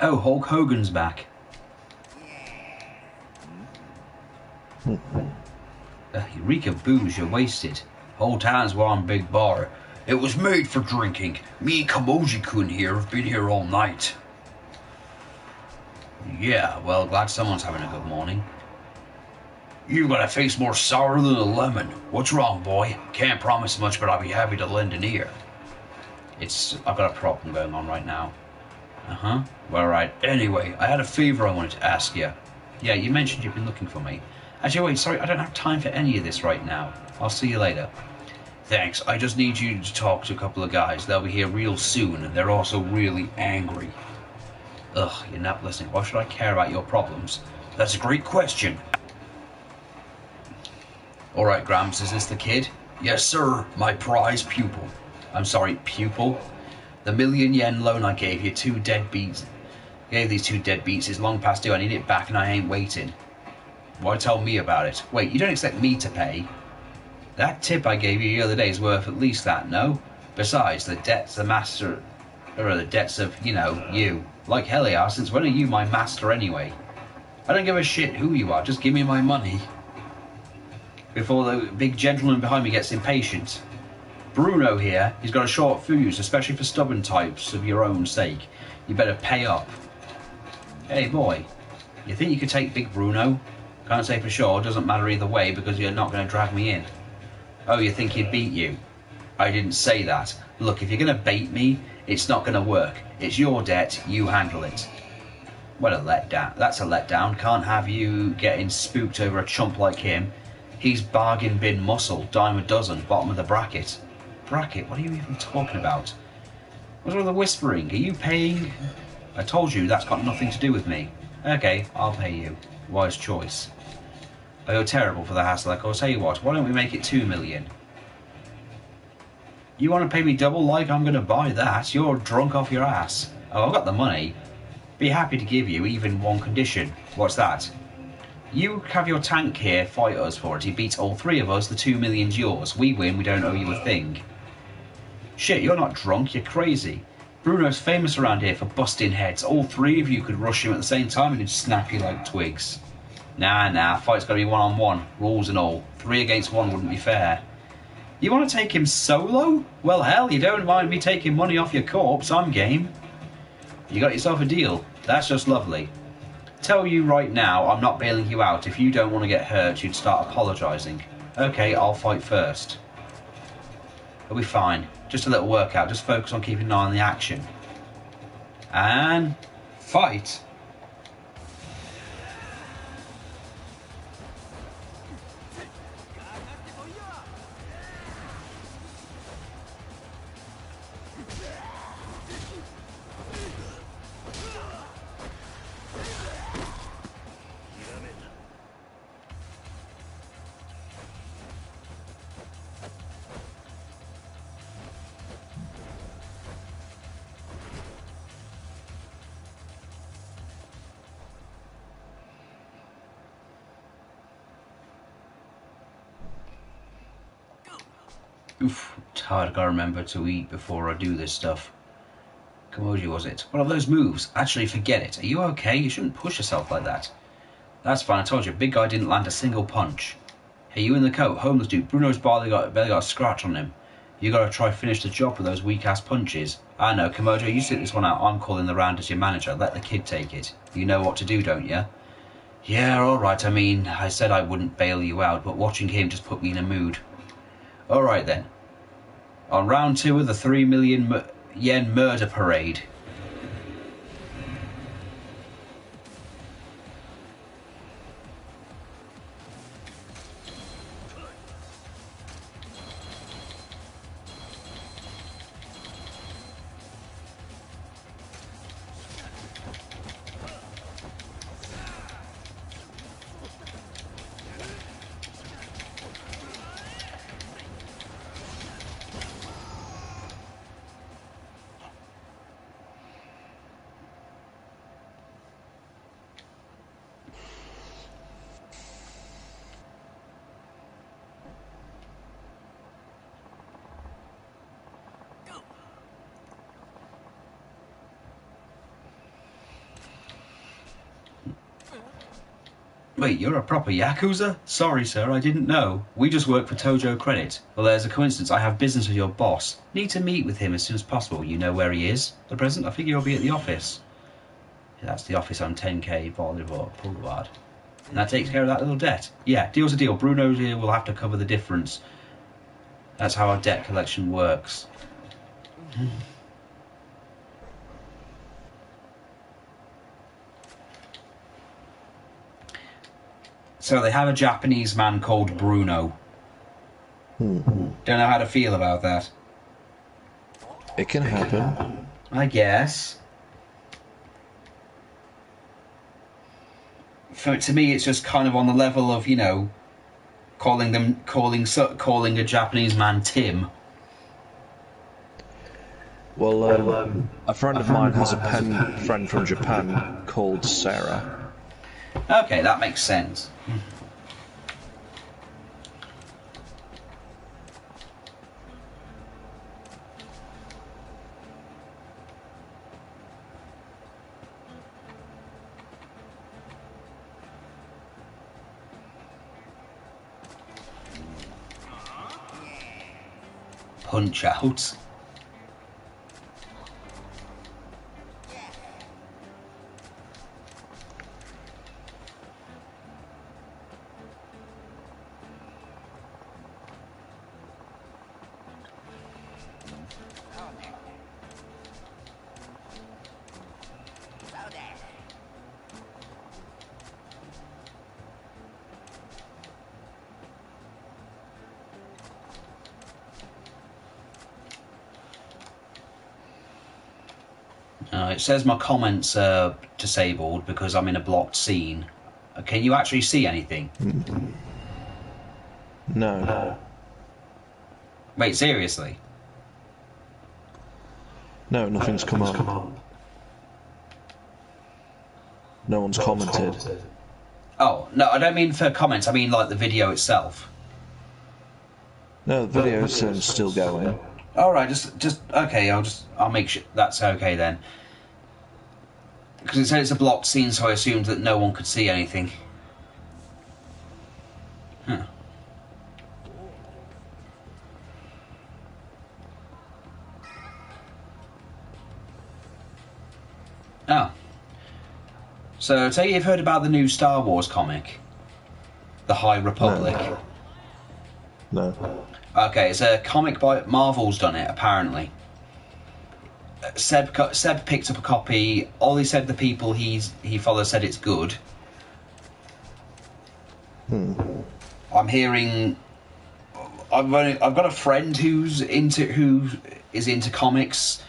A: Oh, Hulk Hogan's back. Eureka booze, you're wasted. Whole town's one big bar. It was made for drinking. Me and Kamoji-kun here have been here all night. Yeah, well, glad someone's having a good morning. You got a face more sour than a lemon. What's wrong, boy? Can't promise much, but I'll be happy to lend an ear. I've got a problem going on right now. Uh-huh. Well, right. Anyway, I had a favor I wanted to ask you. Yeah, you mentioned you've been looking for me. Actually, wait, sorry, I don't have time for any of this right now. I'll see you later. Thanks, I just need you to talk to a couple of guys. They'll be here real soon, and they're also really angry. Ugh, you're not listening. Why should I care about your problems? That's a great question. Alright, Gramps, is this the kid? Yes, sir, my prize pupil. I'm sorry, pupil? The $1,000,000 loan I gave you, gave these two deadbeats is long past due. I need it back and I ain't waiting. Why tell me about it? Wait, you don't expect me to pay? That tip I gave you the other day is worth at least that, no? Besides, the debts of, you. Like hell they are, since when are you my master anyway? I don't give a shit who you are, just give me my money. Before the big gentleman behind me gets impatient. Bruno here, he's got a short fuse, especially for stubborn types of your own sake. You better pay up. Hey boy, you think you could take Big Bruno? Can't say for sure, doesn't matter either way because you're not going to drag me in. Oh, you think he'd beat you? I didn't say that. Look, if you're going to bait me, it's not going to work. It's your debt, you handle it. What a letdown. That's a letdown. Can't have you getting spooked over a chump like him. He's bargain bin muscle, dime a dozen, bottom of the bracket. Bracket? What are you even talking about? What's all the whispering? Are you paying? I told you that's got nothing to do with me. Okay, I'll pay you. Wise choice. Oh, you're terrible for the hassle. I'll tell you what, why don't we make it 2 million? You want to pay me double? Like I'm going to buy that? You're drunk off your ass. Oh, I've got the money. Be happy to give you even one condition. What's that? You have your tank here fight us for it. He beats all three of us, the 2 million's yours. We win, we don't owe you a thing. Shit, you're not drunk, you're crazy. Bruno's famous around here for busting heads. All three of you could rush him at the same time and he'd snap you like twigs. Nah, fight's gotta be one-on-one, rules and all. 3 against 1 wouldn't be fair. You want to take him solo? Well, hell, you don't mind me taking money off your corpse, I'm game. You got yourself a deal. That's just lovely. Tell you right now, I'm not bailing you out. If you don't want to get hurt, you'd start apologising. Okay, I'll fight first. It'll be fine. Just a little workout. Just focus on keeping an eye on the action. And... fight! Oof, tired. I gotta remember to eat before I do this stuff. Kamoji, was it? What are those moves? Actually, forget it. Are you okay? You shouldn't push yourself like that. That's fine. I told you, big guy didn't land a single punch. Hey, you in the coat, homeless dude. Bruno's barely got a scratch on him. You gotta try finish the job with those weak-ass punches. I know, Kamoji, you sit this one out. I'm calling the round as your manager. Let the kid take it. You know what to do, don't you? Yeah, alright. I mean, I said I wouldn't bail you out, but watching him just put me in a mood. Alright then. On round 2 of the 3 million yen murder parade. Wait, you're a proper Yakuza? Sorry, sir, I didn't know. We just work for Tojo Credit. Well, there's a coincidence. I have business with your boss. Need to meet with him as soon as possible. You know where he is? At present, I figure he'll be at the office. Yeah, that's the office on 10K Boulevard. And that takes care of that little debt. Yeah, deal's a deal. Bruno here will have to cover the difference. That's how our debt collection works. So they have a Japanese man called Bruno. Don't know how to feel about that.
F: It can happen.
A: I guess. To me, it's just kind of on the level of, you know, calling a Japanese man Tim.
F: Well, a friend of mine has a pen friend from Japan called Sarah.
A: Okay, that makes sense. Punch out. It says my comments are disabled because I'm in a blocked scene. Can you actually see anything?
F: No.
A: Wait, seriously?
F: No, nothing's come up. No one's commented.
A: Oh, no, I don't mean for comments, I mean like the video itself.
F: No, the video's still going.
A: Alright, just okay, I'll make sure that's okay then. Because it said it's a blocked scene, so I assumed that no one could see anything. Huh. Oh. So, tell you you've heard about the new Star Wars comic? The High Republic?
F: No.
A: Okay, it's a comic by... Marvel's done it, apparently. Seb picked up a copy. Ollie said the people he follows said it's good. I'm hearing... I've got a friend who is into comics.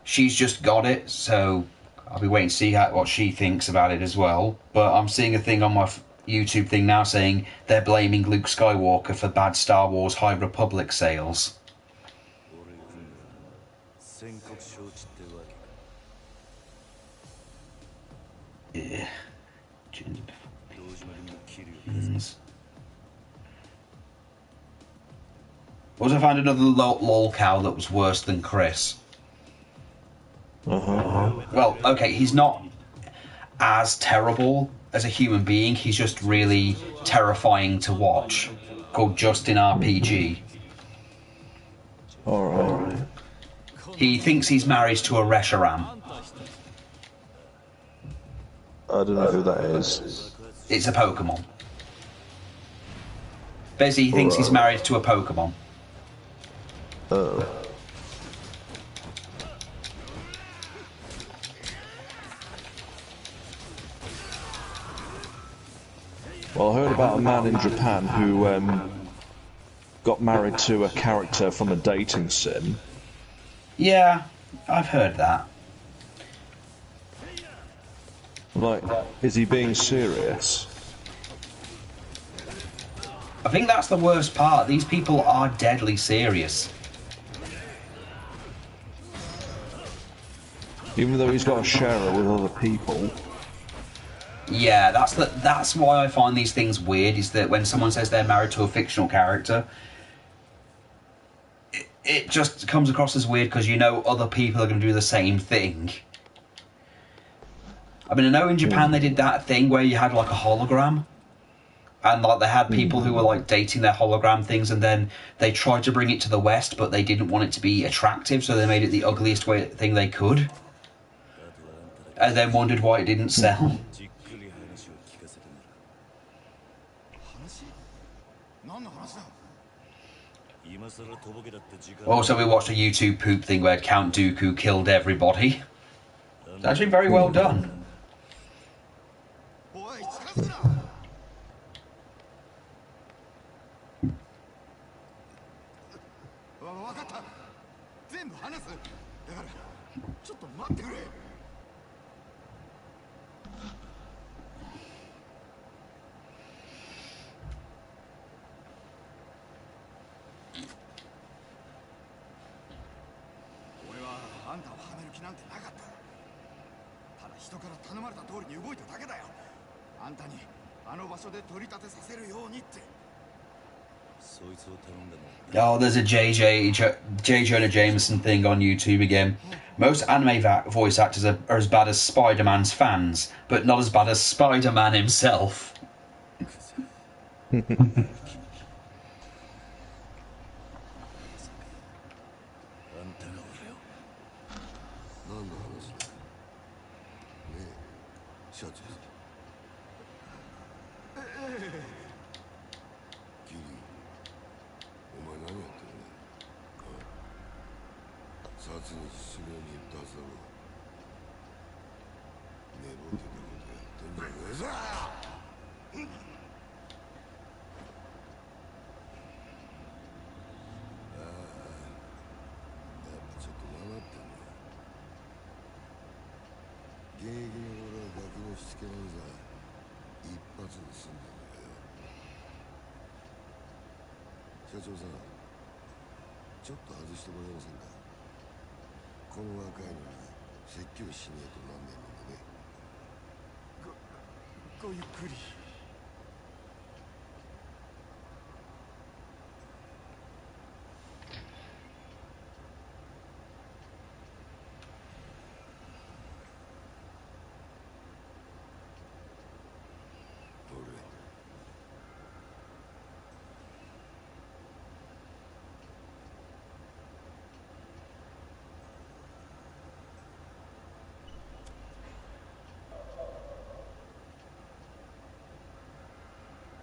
A: She's just got it, so I'll be waiting to see what she thinks about it as well. But I'm seeing a thing on my YouTube thing now saying they're blaming Luke Skywalker for bad Star Wars High Republic sales. Yeah. Also found another lol cow that was worse than Chris. Well, okay, he's not as terrible as a human being, he's just really terrifying to watch. Called Justin RPG.
F: Alright.
A: He thinks he's married to a Reshiram.
F: I don't know who that is.
A: It's a Pokemon. Basically, he thinks he's married to a Pokemon.
F: Oh. Well, I heard about a man in Japan who got married to a character from a dating sim.
A: Yeah, I've heard that.
F: Like, is he being serious?
A: I think that's the worst part. These people are deadly serious.
F: Even though he's got to share it with other people.
A: Yeah, that's why I find these things weird, is that when someone says they're married to a fictional character, it just comes across as weird because you know other people are going to do the same thing. I mean, I know in Japan they did that thing where you had like a hologram, and like they had people who were like dating their hologram things, and then they tried to bring it to the West, but they didn't want it to be attractive, so they made it the ugliest thing they could, and then wondered why it didn't sell. Also, we watched a YouTube poop thing where Count Dooku killed everybody. It's actually very well done. Oh, there's a J. Jonah Jameson thing on YouTube again. Most anime voice actors are as bad as Spider-Man's fans, but not as bad as Spider-Man himself.
I: 社長さん、ちょっと外してもらえませんか。この若いのに説教しねえとなんねえのでね。
G: ごゆっくり。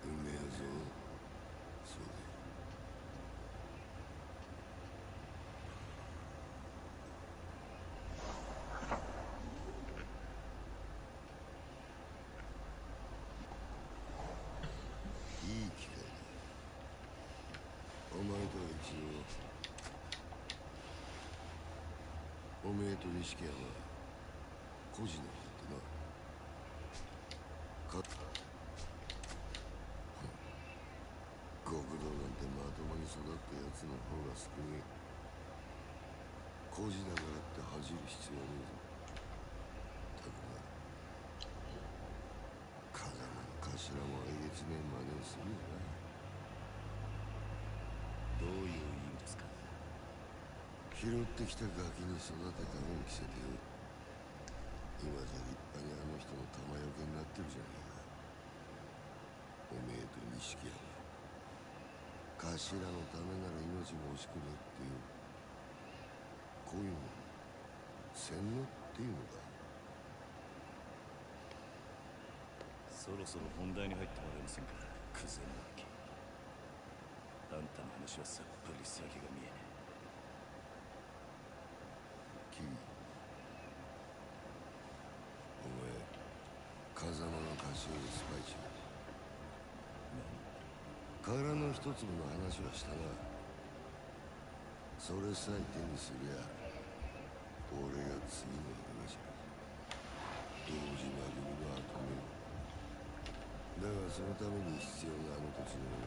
I: うめえぞ。そうだ。いい機会だ。お前とは一応、おめえと錦山は孤児なんだってな。極道なんてまともに育ったやつの方が少ねえ。孤児だからって恥じる必要はねえぞ。ただな、風間の頭もえげつねえ真似をするよな。
G: どういう意味ですか。
I: 拾ってきたガキに育てた恩着せてよ。今じゃ立派にあの人の玉よけになってるじゃねえか。おめえと錦山、頭のためなら命も惜しくねえっていう、こういうの洗脳っていうのか。
G: そろそろ本題に入ってもらえませんか、クゼのガキ。あんたの話はさっぱり先が見えね
I: 君、お前風間の頭でスパイ中。殻の一粒の話はしたな。それさえ手にすりゃ俺が次の話だ。堂島組の後目だがそのために必要なあの土地の
G: あ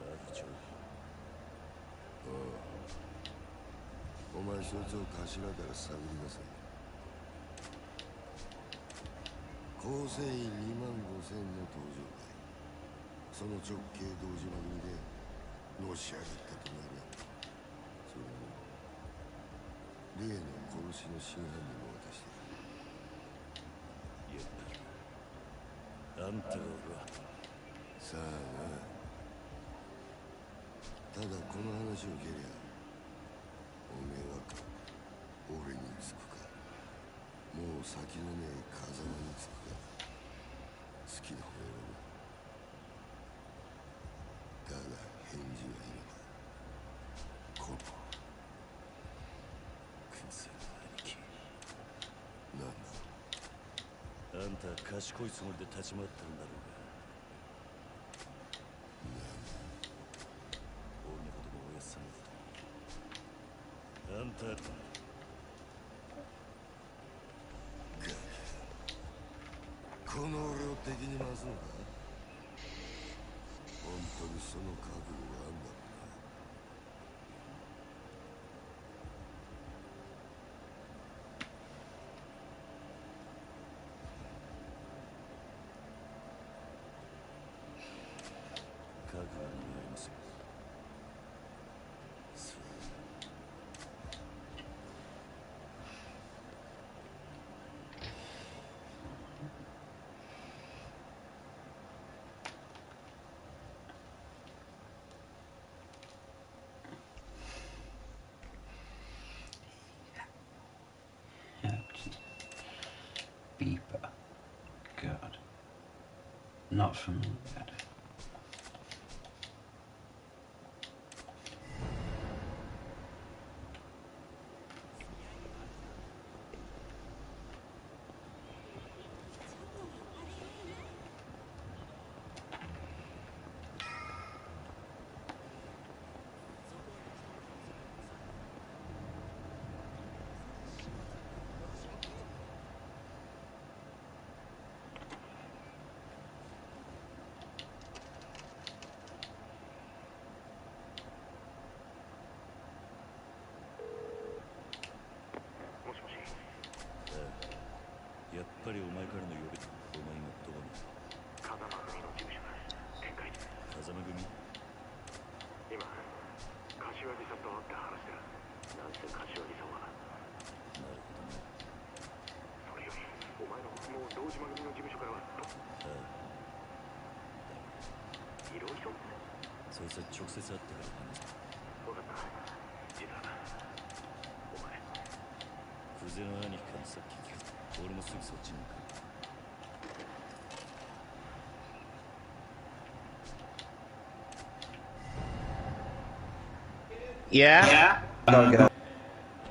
G: る情報。
I: ああ、お前そいつを頭から探りなさい。構成員2万5千の搭乗外、その直系堂島組でのし上がったとなりゃ、それを例の殺しの真犯人も渡して
G: やっぱりあんたが俺は。
I: さあな。ただこの話を蹴りゃ、おめえは俺につくか、もう先のねえ風間につくか、好きな方選ぶ。だが返事は今だ。この
G: クゼの兄貴。
I: なんだ。
G: あんたは賢いつもりで立ち回ってるんだろうが。俺のこともおやっさんのことも。あんたは
I: この俺を敵に回すのか。本当にその覚悟があんだろ
G: 覚悟になりますよ。そう。
A: Beeper. God. Not familiar.
G: そいつは直接会ってから話す。分かった。いいな。お前クゼの兄貴からさっき聞く。俺もすぐそっちに行く。
F: Yeah? Gotta get.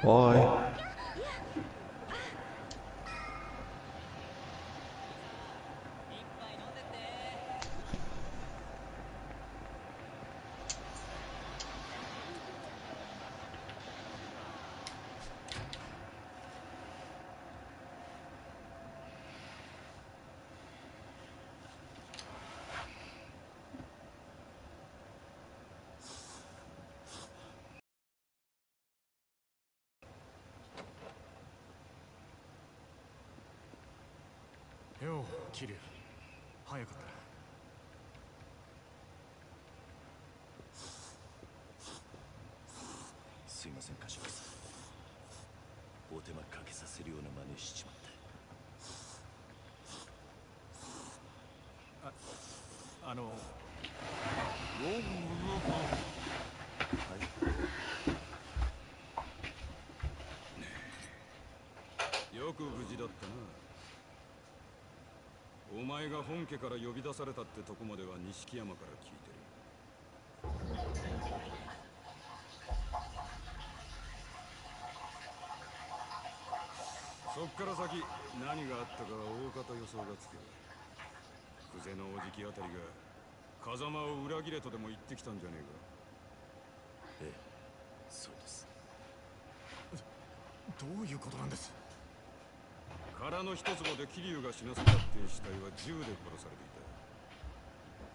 F: Why?
J: よう、キリュウ。早かったな。
G: すいません、柏木さん。お手間かけさせるような真似しちまった。
K: よく無事だったな。お前が本家から呼び出されたってとこまでは錦山から聞いてる。そっから先何があったかは大方予想がつく。久世のおじきあたりが風間を裏切れとでも言ってきたんじゃねえか。
G: ええ、そうです。
J: どういうことなんです？
K: 殻の一坪で桐生が死なせたって死体は銃で殺されていた。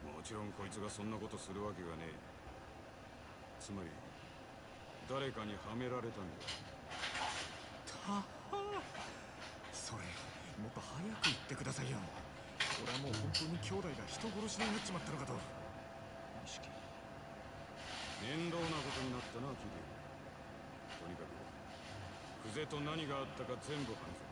K: もちろんこいつがそんなことするわけがねえ。つまり誰かにはめられたんだ。
J: それもっと早く言ってくださいよ。俺はもう本当に兄弟が人殺しになっちまったのかと。
K: 錦、面倒なことになったな、桐生。とにかく久世と何があったか全部話せ。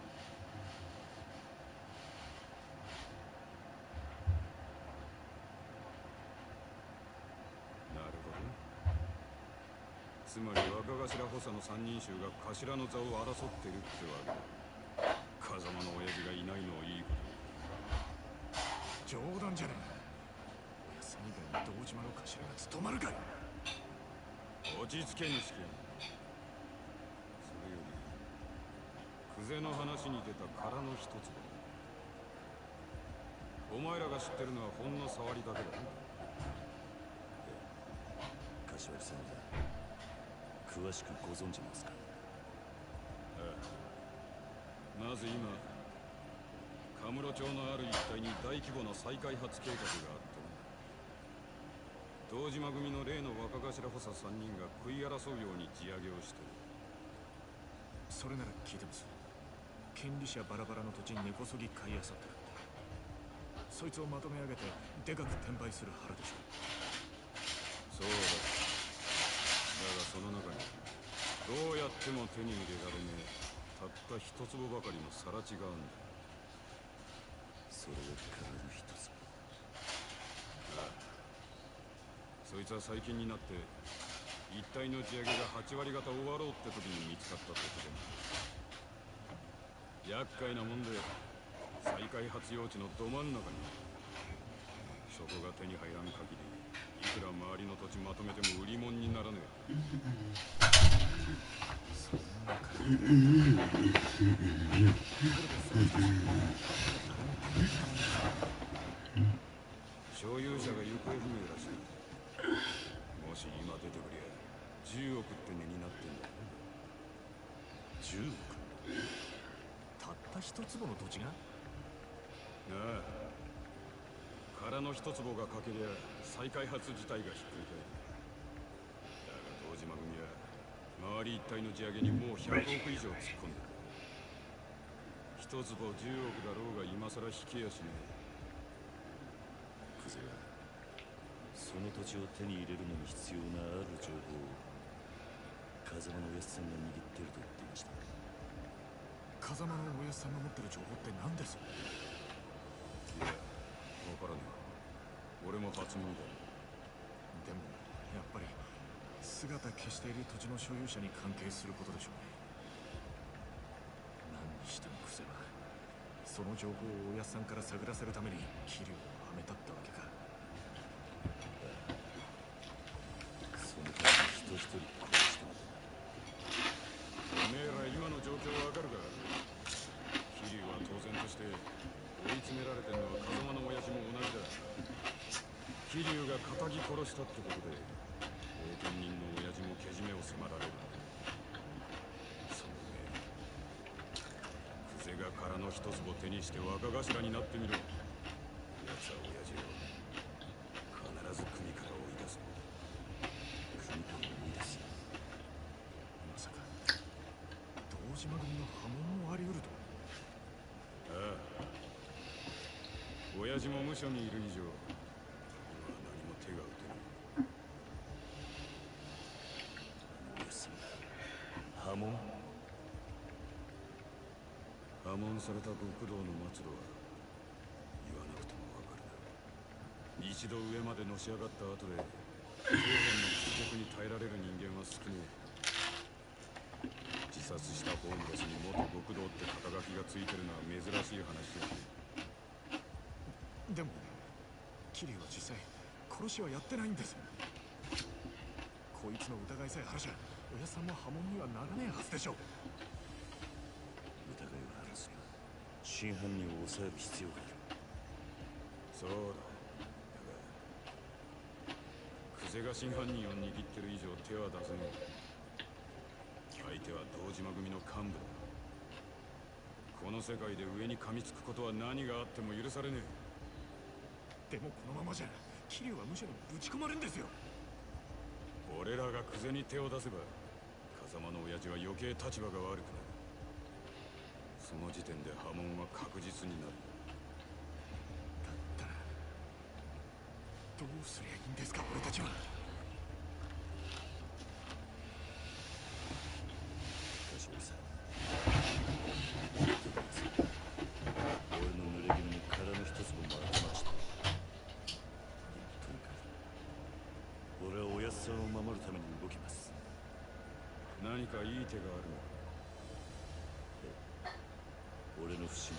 K: つまり若頭補佐の三人衆が頭の座を争ってるってわけだ。風間の親父がいないのをいいことに。
J: 冗談じゃねえ。お休み以外に堂島の頭が務まるかい。
K: 落ち着け錦山。それより久世の話に出た殻の一つだ。お前らが知ってるのはほんの触りだけだ。
G: 柏木さんは詳しくご存知なんですか？
K: ああ、まず今カムロ町のある一帯に大規模な再開発計画があってな。堂島組の例の若頭補佐3人が食い争うように地上げをしてる。
J: それなら聞いてます。権利者バラバラの土地に根こそぎ買い漁ってるって。そいつをまとめ上げてでかく転売する腹でしょ。
K: そうだ。だがその中にどうやっても手に入れられねえたった一坪ばかりの更地があんだ。
G: それが殻の一つ。
K: ああ、そいつは最近になって一帯の地上げが8割方終わろうって時に見つかった土地で、厄介なもんで再開発用地のど真ん中に。そこが手に入らん限りいくら周りの土地まとめても売り物にならねえ。
J: そんな
K: 所有者が行方不明らしい。もし今出てくりゃ10億って値になってんだよ。
G: 10億？
J: たった一坪の土地が？
K: ああ、殻の一坪が欠けりゃ再開発自体がひっくり返る。だが堂島組は周り一帯の地上げにもう100億以上突っ込んでる。一坪10億だろうが今さら引けやしねえ。
G: 久世はその土地を手に入れるのに必要なある情報を風間のおやつさんが握っていると言っていました。
J: 風間のおやつさんが持ってる情報って何です？
K: いや、わからねえ。俺も初耳だ。
J: でも姿消している土地の所有者に関係することでしょうね。何にしてもクゼはその情報をおやっさんから探らせるために桐生をはめたったわけか。
K: そのために人一人殺してまで。おめえら今の状況わかるか？桐生は当然として追い詰められてんのは風間の親父も同じだ。桐生が仇殺したってことで王権人の親父もけじめを迫られる。その上久世が殻の一つを手にして若頭になってみろ。奴は親父を必ず国から追い出す。国から追い出す。
J: まさか堂島組の波紋もあり得ると。
K: ああ、親父も無所にいる以上今は何も手が打てない。波紋？破門された極道の末路は言わなくてもわかるな。一度上までのし上がった後で底辺の屈辱に耐えられる人間は少ねえ。自殺したホームレスに元極道って肩書きがついてるのは珍しい話じゃね
J: え。でも桐生は実際殺しはやってないんです。こいつの疑いさえ晴らしゃ親さんも波紋にはならねえはずでしょう。
K: 疑いを晴らすには真犯人を抑える必要がある。そうだ。だが久世が真犯人を握ってる以上手は出せねえ。相手は堂島組の幹部だ。この世界で上に噛みつくことは何があっても許されね
J: え。でもこのままじゃ桐生は無所にぶち込まれんですよ。
K: 俺らが久世に手を出せば風間の親父は余計立場が悪くなる。その時点で波紋は確実になる。
J: だったらどうすりゃいいんですか俺たちは。
K: 柏木さん、俺の濡れ衣に殻の一つもまらせました。とにかく俺はおやっさんを守るために動きます。何かいい手があるのか？俺の不審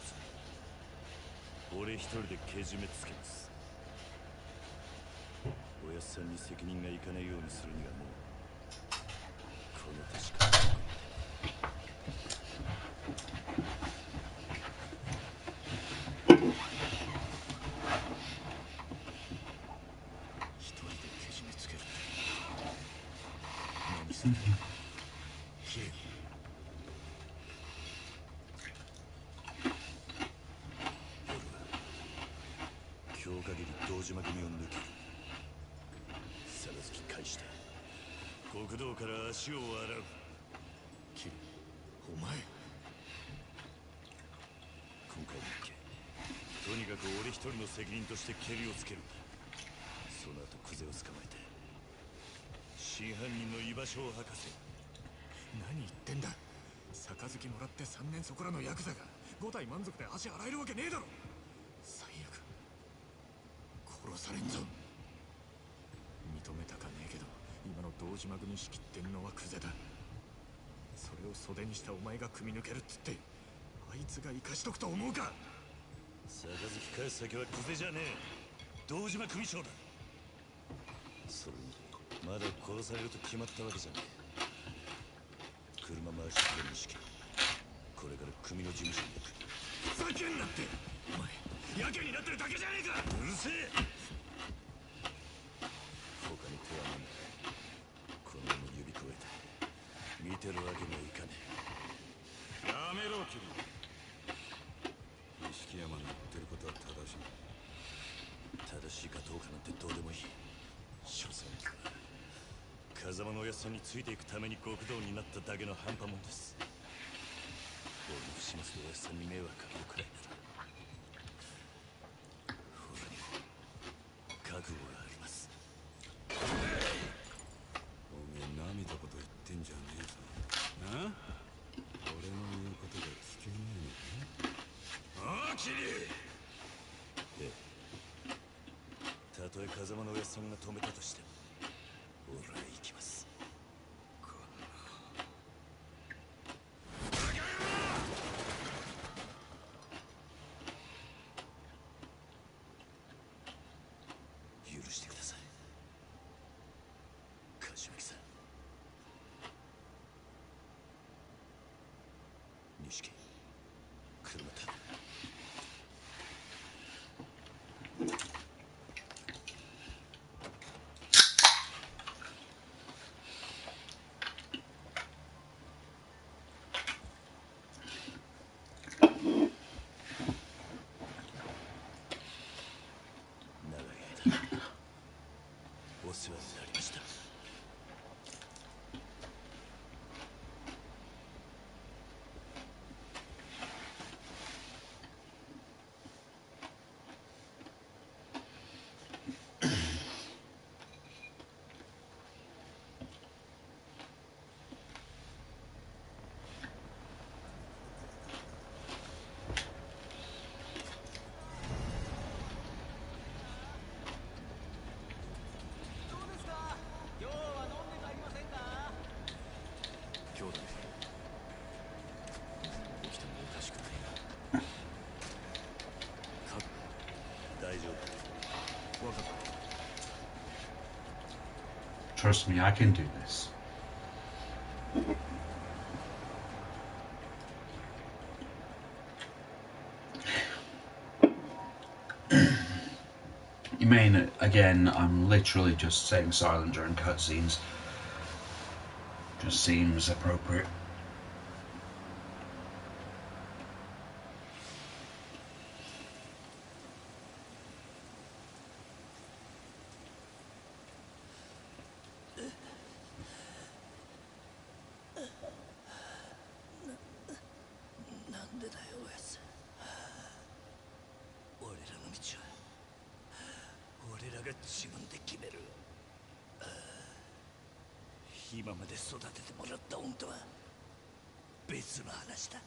K: 物俺一人でけじめつけます。おやっさんに責任がいかないようにするにはもうこの手しかない。
J: 一人でけじめつけるって何する？桐生
K: 今日限り堂島組を抜ける。杯返して極道から足を洗う。
J: 桐生、お前
K: 今回の件とにかく俺一人の責任としてケリをつけるんだ。その後クゼを捕まえて真犯人の居場所を吐かせ。
J: 何言ってんだ。杯もらって3年そこらのヤクザが5体満足で足洗えるわけねえだろ。最悪殺されんぞ。認めたかねえけど今の堂島組仕切ってんのはクゼだ。それを袖にしたお前が組み抜けるっつってあいつが生かしとくと思うか。
K: 杯返す先はクゼじゃねえ、堂島組長だ。それにまだ殺されると決まったわけじゃねえ。車回しでにしけこれから組の事務所に行く。
J: ふざけんなって。お前やけになってるだけじゃねえか。
K: うるせえ。他に手はない。このまま指くわえて見てるわけにはいかねえ。やめろキリ。錦山の言ってることは正しい。正しいかどうかなんてどうでもいい。所詮風間のおやっさんについていくために極道になっただけの半端もんです。俺の不始末でおやっさんに迷惑かけるくらいなら俺にも覚悟があります。おめえなめたこと言ってんじゃねえぞ。な俺の言うことが聞けねえのか。ああキリ。ええ、たとえ風間のおやっさんが止めたとしても俺は行きます。
J: 柏木さん。錦、車だ。長い間お世話になりました。兄弟、何が起きてもおかしくないが。大丈夫。分かった。
A: Trust me, I can do this. You mean, again, I'm literally just staying silent during cutscenes. Just seems appropriate.
J: 今まで育ててもらった恩とは別の話だ。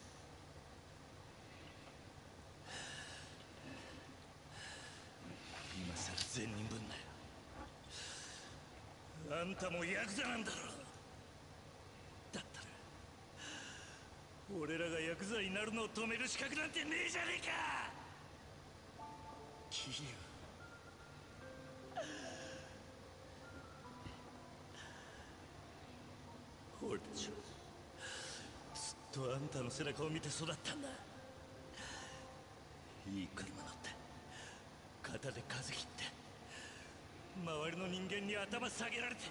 J: 今さら善人ぶんなよ。あんたもヤクザなんだろ。だったら俺らがヤクザになるのを止める資格なんてねえじゃねえか。キリュウ、俺たちはずっとあんたの背中を見て育ったんだ。いい車乗って肩で風切って周りの人間に頭下げられて、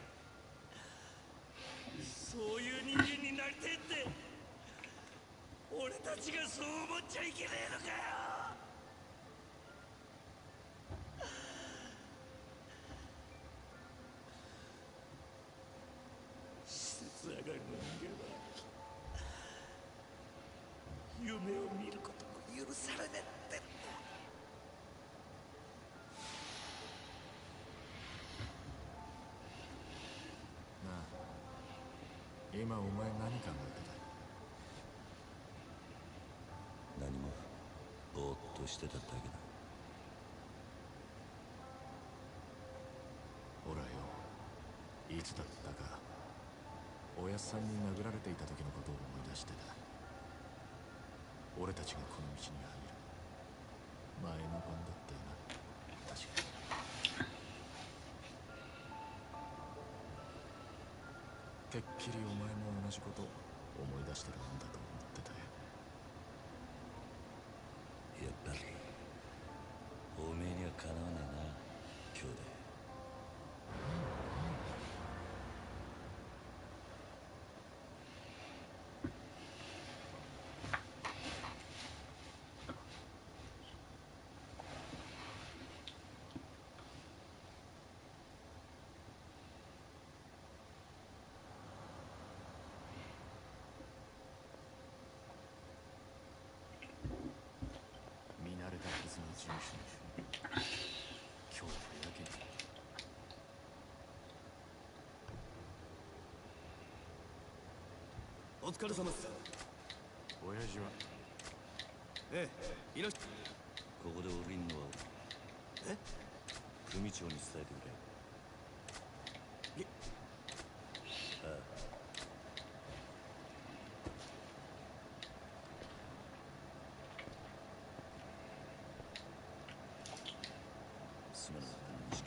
J: そういう人間になりてえって俺たちがそう思っちゃいけねえのかよ。施設上がりの人間は夢を見ることも許されねえって。なあ、今お前何考えてた？何も、ぼーっとしてただけだ。俺はよ、いつだったかおやっさんに殴られていた時のことを思い出してた。俺たちがこの道に入る前の晩だったよな、確か。てっきりお前も同じことを思い出してるもんだと思ってたよ。やっぱりおめえにはかなわねえな、兄弟。見慣れたはずの事務所に兄弟だけに。お疲れ様です。親父は？ええ、いらっしゃい。ここで降りんのはえ？組長に伝えてくれ。ああ。すまなかったな、錦。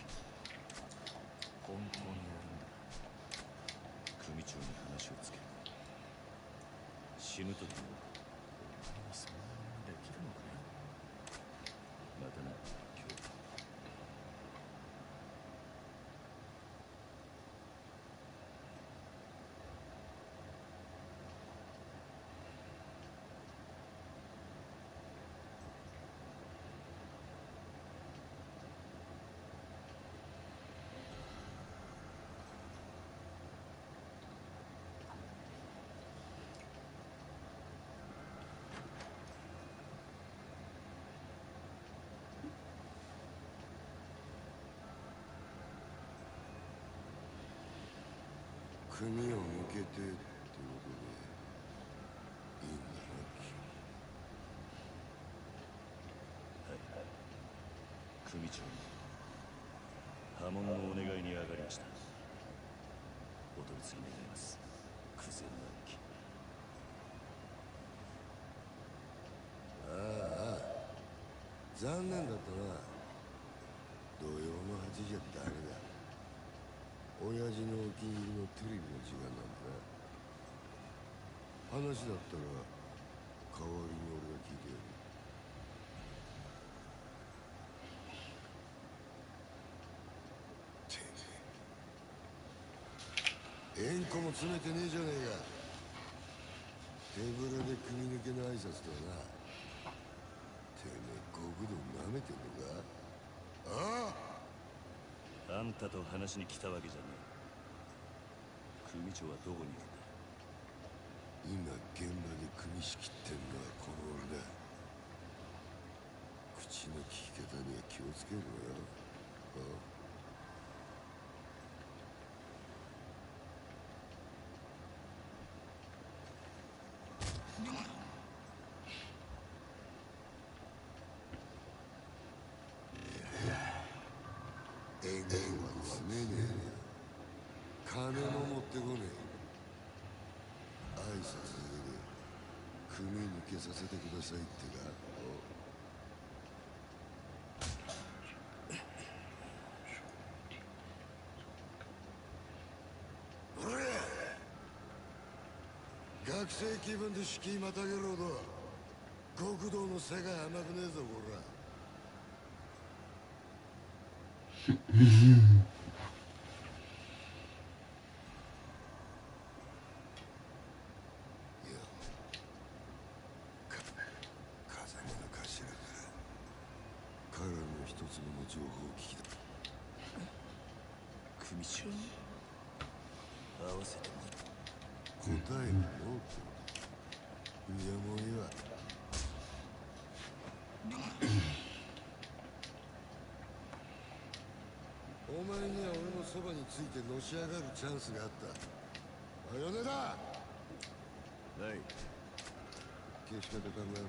J: 本当にやるんだ。
G: 長に話をつける。死ぬ時もお前にそんなものできるのかな。またな、今日。
I: 組を抜けてってことでいいんだな、
G: はい。組長、破門のお願いに上がりました。お取り次ぎ願います。クゼの兄貴。
I: ああ、残念だったな。土曜の8時はダメだ。親父のお気に入りのテレビの時間なんだな。話だったら代わりに俺が聞いてやる。てめえ、縁故も詰めてねえじゃねえか。手ぶらで組抜けの挨拶とはな。てめえ、極道舐めてんのか。あ
G: あんたと話しに来たわけじゃねえ。組長はどこにいるんだ。
I: 今現場で組仕切ってんのはこの俺だ。口の利き方には気をつけろよ。援護は詰めねえよ。金も持ってこねえ。挨拶だけで組抜けさせてくださいってか。おれ、学生気分で敷居またげるほど極道の世界甘くねえぞこら。風間の頭から彼らの一粒の情報を聞き出す。
G: 組長に合わせてもらう。
I: 答えがノート。いやもういいわ。お前には俺のそばについてのし上がるチャンスがあった。米田。
G: はい。
I: 消し方考えろ。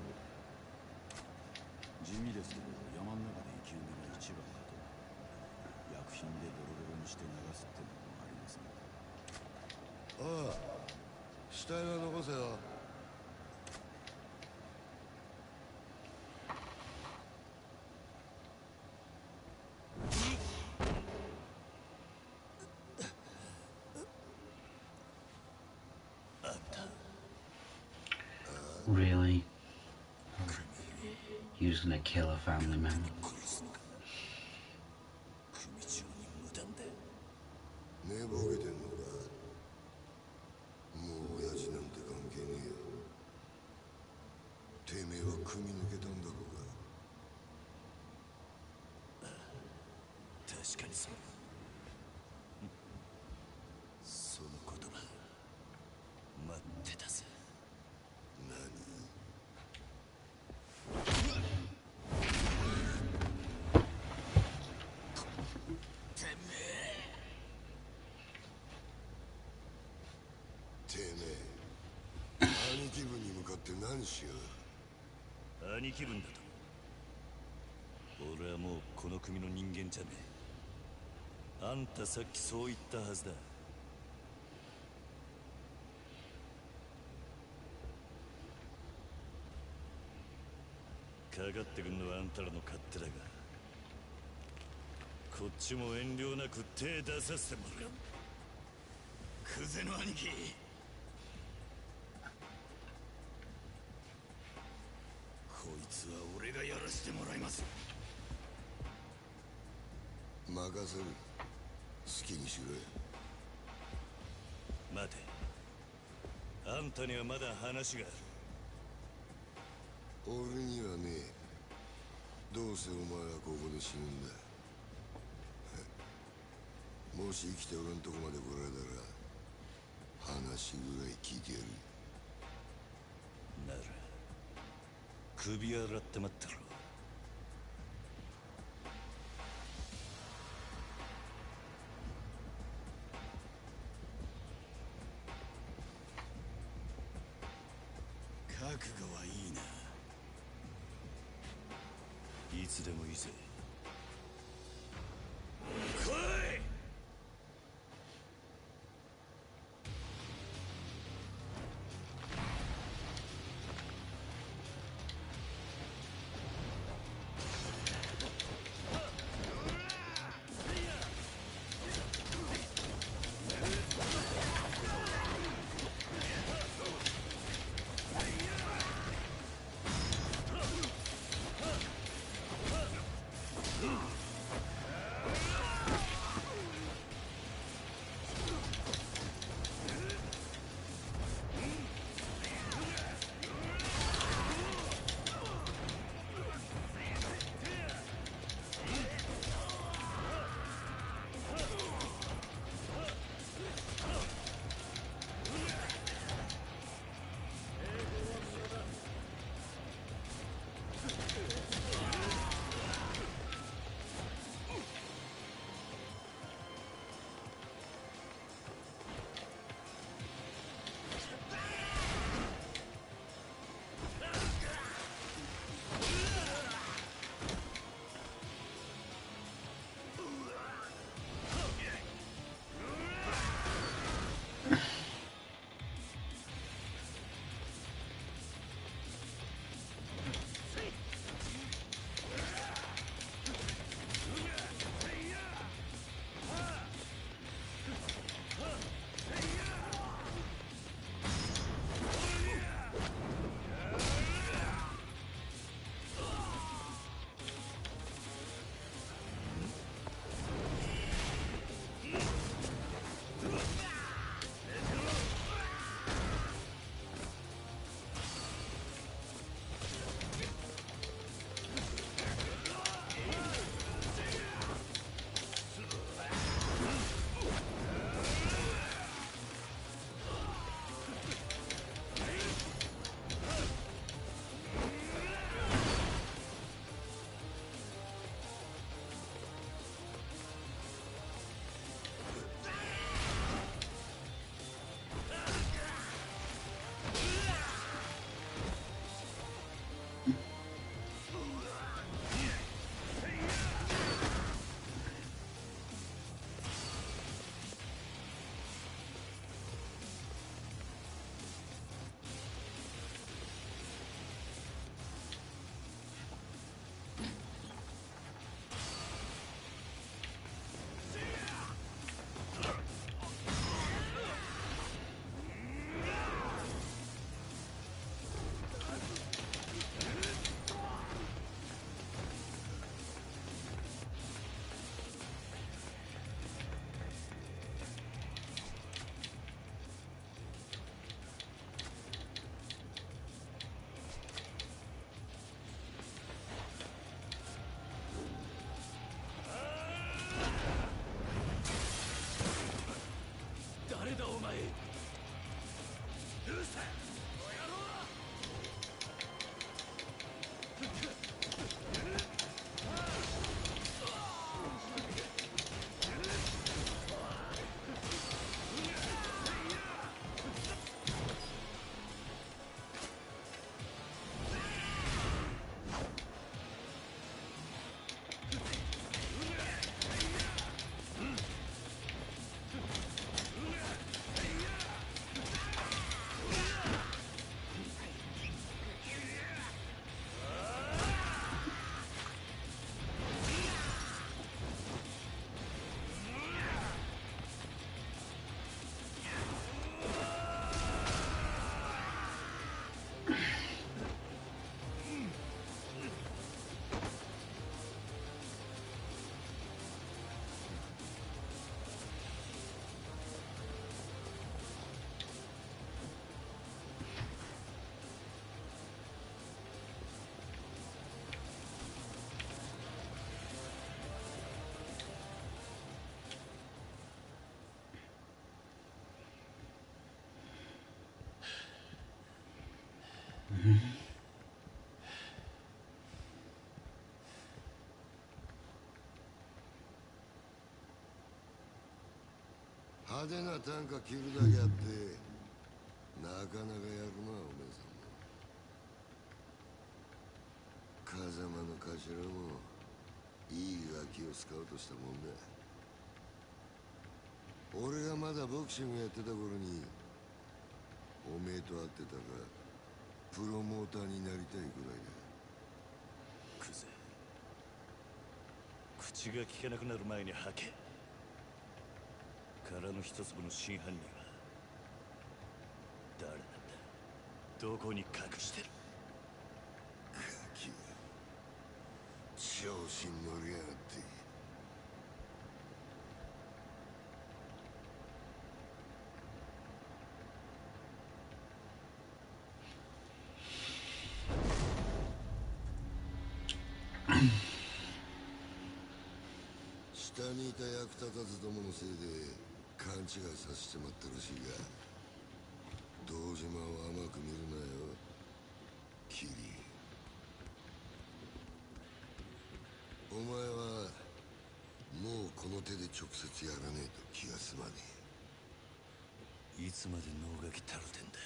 B: 地味ですけど山の中で生きるのが一番かと。薬品でドロドロにして流すってのもありますね。
I: ああ、死体は残せよ。
A: Really? He was gonna kill a family member.
G: 組長に無断で。
I: 寝ぼけてんのか。もう親父なんて関係ねえよ。てめえは組み抜けたんだろうが。
G: 確かにそう。その言葉待ってたぜ。
I: 何。てめえ、兄貴分に向かって何しやがる。
G: 兄貴分だと。俺はもうこの組の人間じゃねえ。あんたさっきそう言ったはずだ。かかってくんのはあんたらの勝手だが、こっちも遠慮なく手出させてもらう。
E: クゼの兄貴。こいつは俺がやらせてもらいます。
I: 任せる。好きにしろよ。
G: 待て、あんたにはまだ話がある。
I: 俺にはねえ。どうせお前はここで死ぬんだ。もし生きて俺んとこまで来られたら話ぐらい聞いてやる。
G: なら首洗って待ってろ。
E: 覚悟はいいな。
G: いつでもいいぜ。
E: 来い。
I: 派手な短歌切るだけあってなかなかやるなおめえさんも。風間の頭もいいガキをスカウトしたもんだ。俺がまだボクシングやってた頃におめえと会ってたがプロモーターになりたいぐらいだ。
G: クゼ、口が聞けなくなる前に吐け。殻の一粒の真犯人は誰なんだ？どこに隠してる？
I: ガキが調子に乗りやがって。下にいた役立たずどものせいで勘違いさせてまったらしいが、堂島を甘く見るなよキリ。お前はもうこの手で直接やらねえと気が済まね
G: いつまで能書きたるてんだ。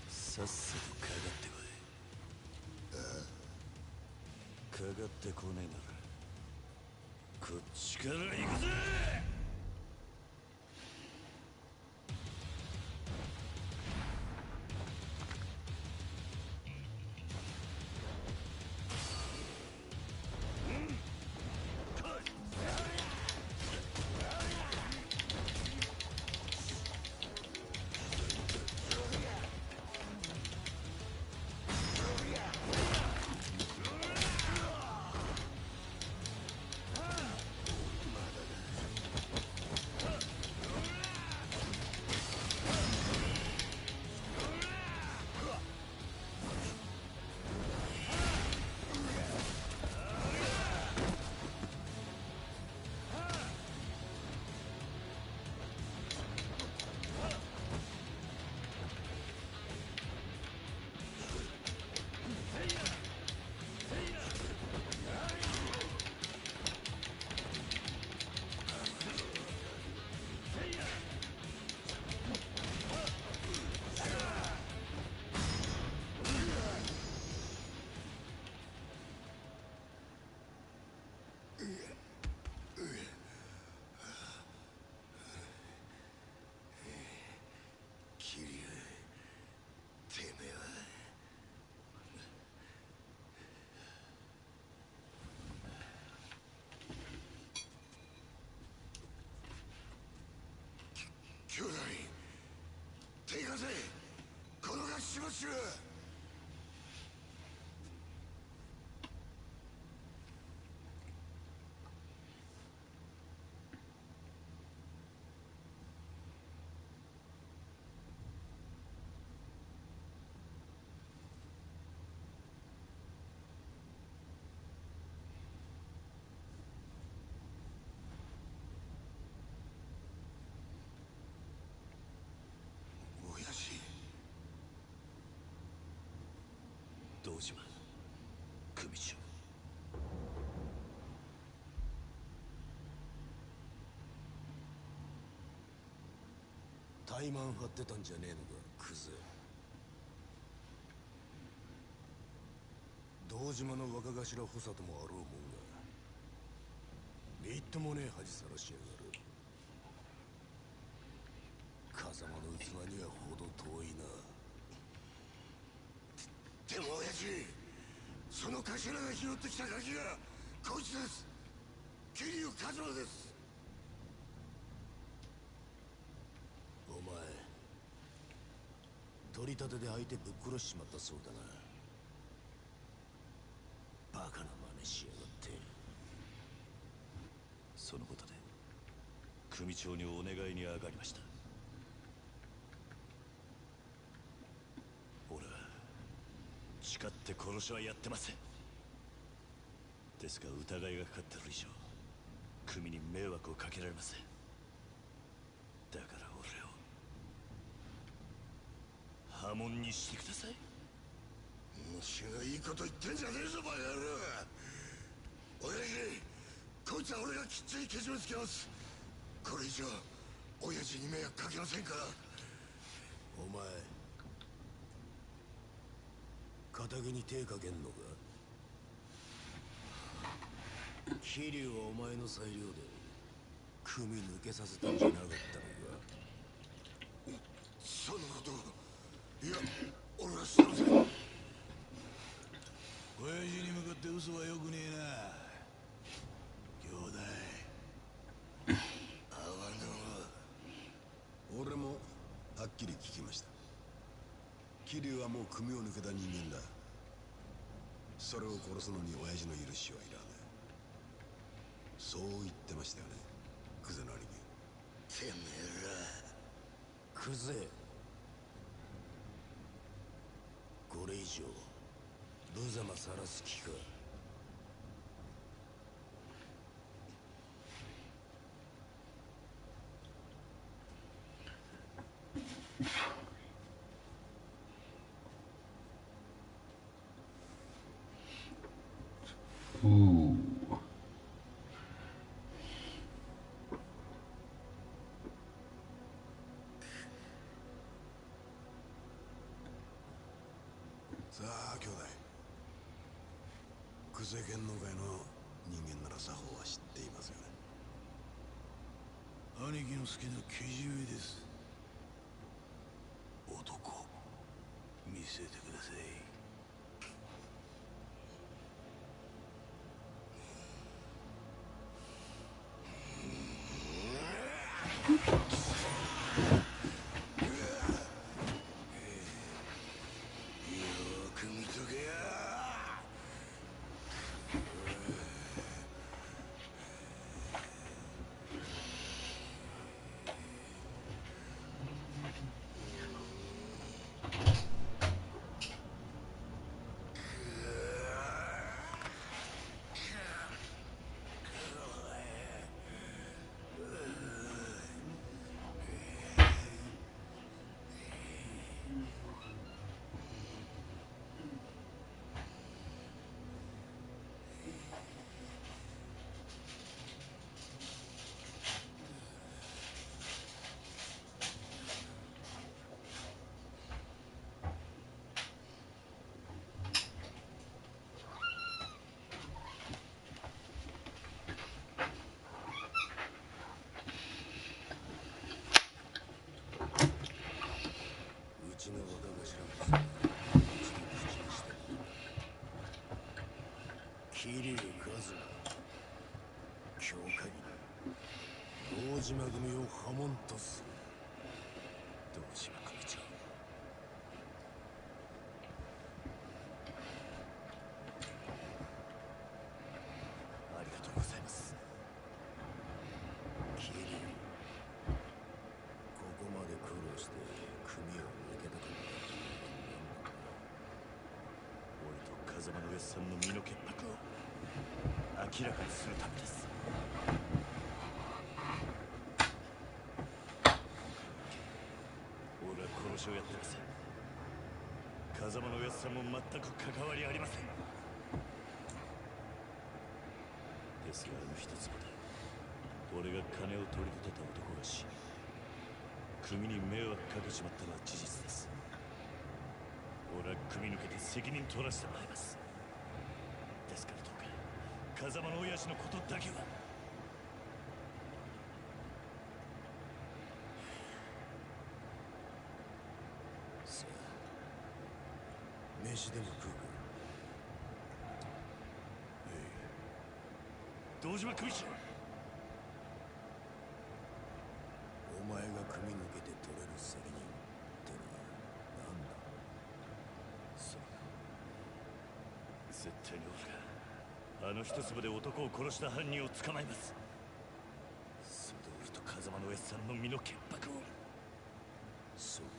G: さっさとかかってこい。
I: え。ああ、
G: かかってこねえならこっちから行くぜ。
I: キリュウ、てめえは。兄弟手貸せ、このガキしまっしろ。
G: 堂島組長。
J: 怠慢張ってたんじゃねえのかクズ。堂島の若頭補佐ともあろうもんがみっともねえ恥さらしやがる。風間の器にはほど遠いな。
I: でも親父、その頭が拾ってきたガキがこいつです。桐生一馬です。
J: お前取り立てで相手ぶっ殺しちまったそうだな。バカな真似しやがって。
G: そのことで組長にお願いに上がりました。俺は誓って殺しはやってません。ですが疑いがかかってる以上組に迷惑をかけられません。だから俺を破門にしてください。
I: 虫がいいこと言ってんじゃねえぞバカ野郎。親父、こいつは俺がきっちりけじめつけます。これ以上親父に迷惑かけませんから。
J: お前肩毛に手かけんのか？桐生はお前の裁量で組抜けさせたんじゃなかったのか？
I: そんなこと、いや俺はしてません。親父に向かって嘘はよくねえな。兄弟合わぬ。俺もはっきり聞きました。桐生はもう組を抜けた人間だ。それを殺すのに親父の許しはいらない。そう言ってましたよね、クゼの兄貴。てめえら
J: クゼ、これ以上無様さらす気か？
I: さあ兄弟、クゼ剣能界の人間なら作法は知っていますよね。兄貴の好きなけじめです。男見せてください。
J: 桐生一馬、教会に堂島組を破門とする。堂島組長、ありがとうございます。桐生、ここまで苦労して組を抜けたかった俺と風間の上さんの身の潔白を明らかにするためです。俺は殺しをやってません。風間の上さんも全く関わりありません。ですが一つまで俺が金を取り立てた男が死に組に迷惑かけちまったのは事実です。俺は組抜けて責任取らせてもらいます。ですからどうか風間の親父のことだけは。さあ飯でも食うか。堂島組長、お前が組抜けて取れる責任ってのは何だ？そう、絶対に俺があの一粒で男を殺した犯人を捕まえます。それで俺と風間の上さんの身の潔白を。そうだ、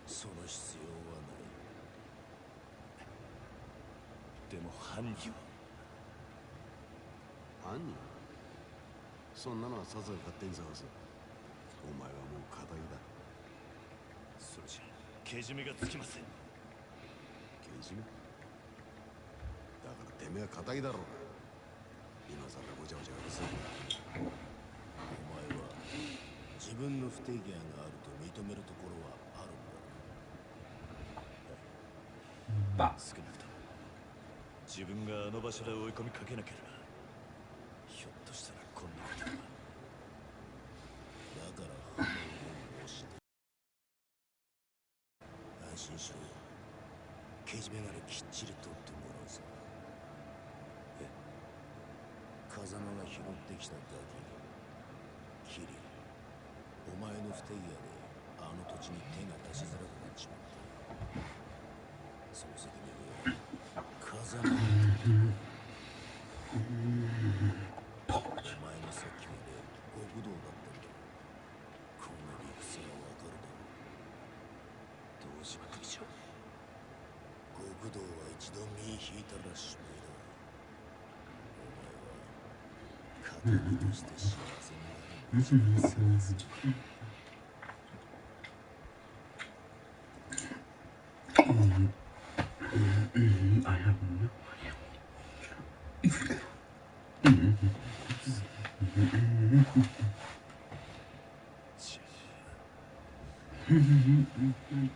J: その必要はない。でも犯人は
I: 犯人？そんなのはさぞ勝手に探す。お前はもう仇だ。
J: それじゃけじめがつきません。
I: けじめ？だからてめえは仇だろうが。今さらごちゃごちゃうるせえな。お前は自分の不手際があると認めるところはあるんだ。
G: 少なくとも自分があの場所で追い込みかけなければ、ひょっとしたらこんなことは。
I: だから反応を申して。安心しろ。ケジメガネきっちり取ってもらうさ。風間が拾ってきたガキ。キリ、お前の不手際であの土地に手が出しづらくなっちまった。その責任は風間に取ってもらう。お前のさっきまで極道だったんだ。この理屈はわかるだろう。堂島組長、極道は一度身引いたらしまいだ。お前は仇として幸せになる道に進む。
A: I have no idea.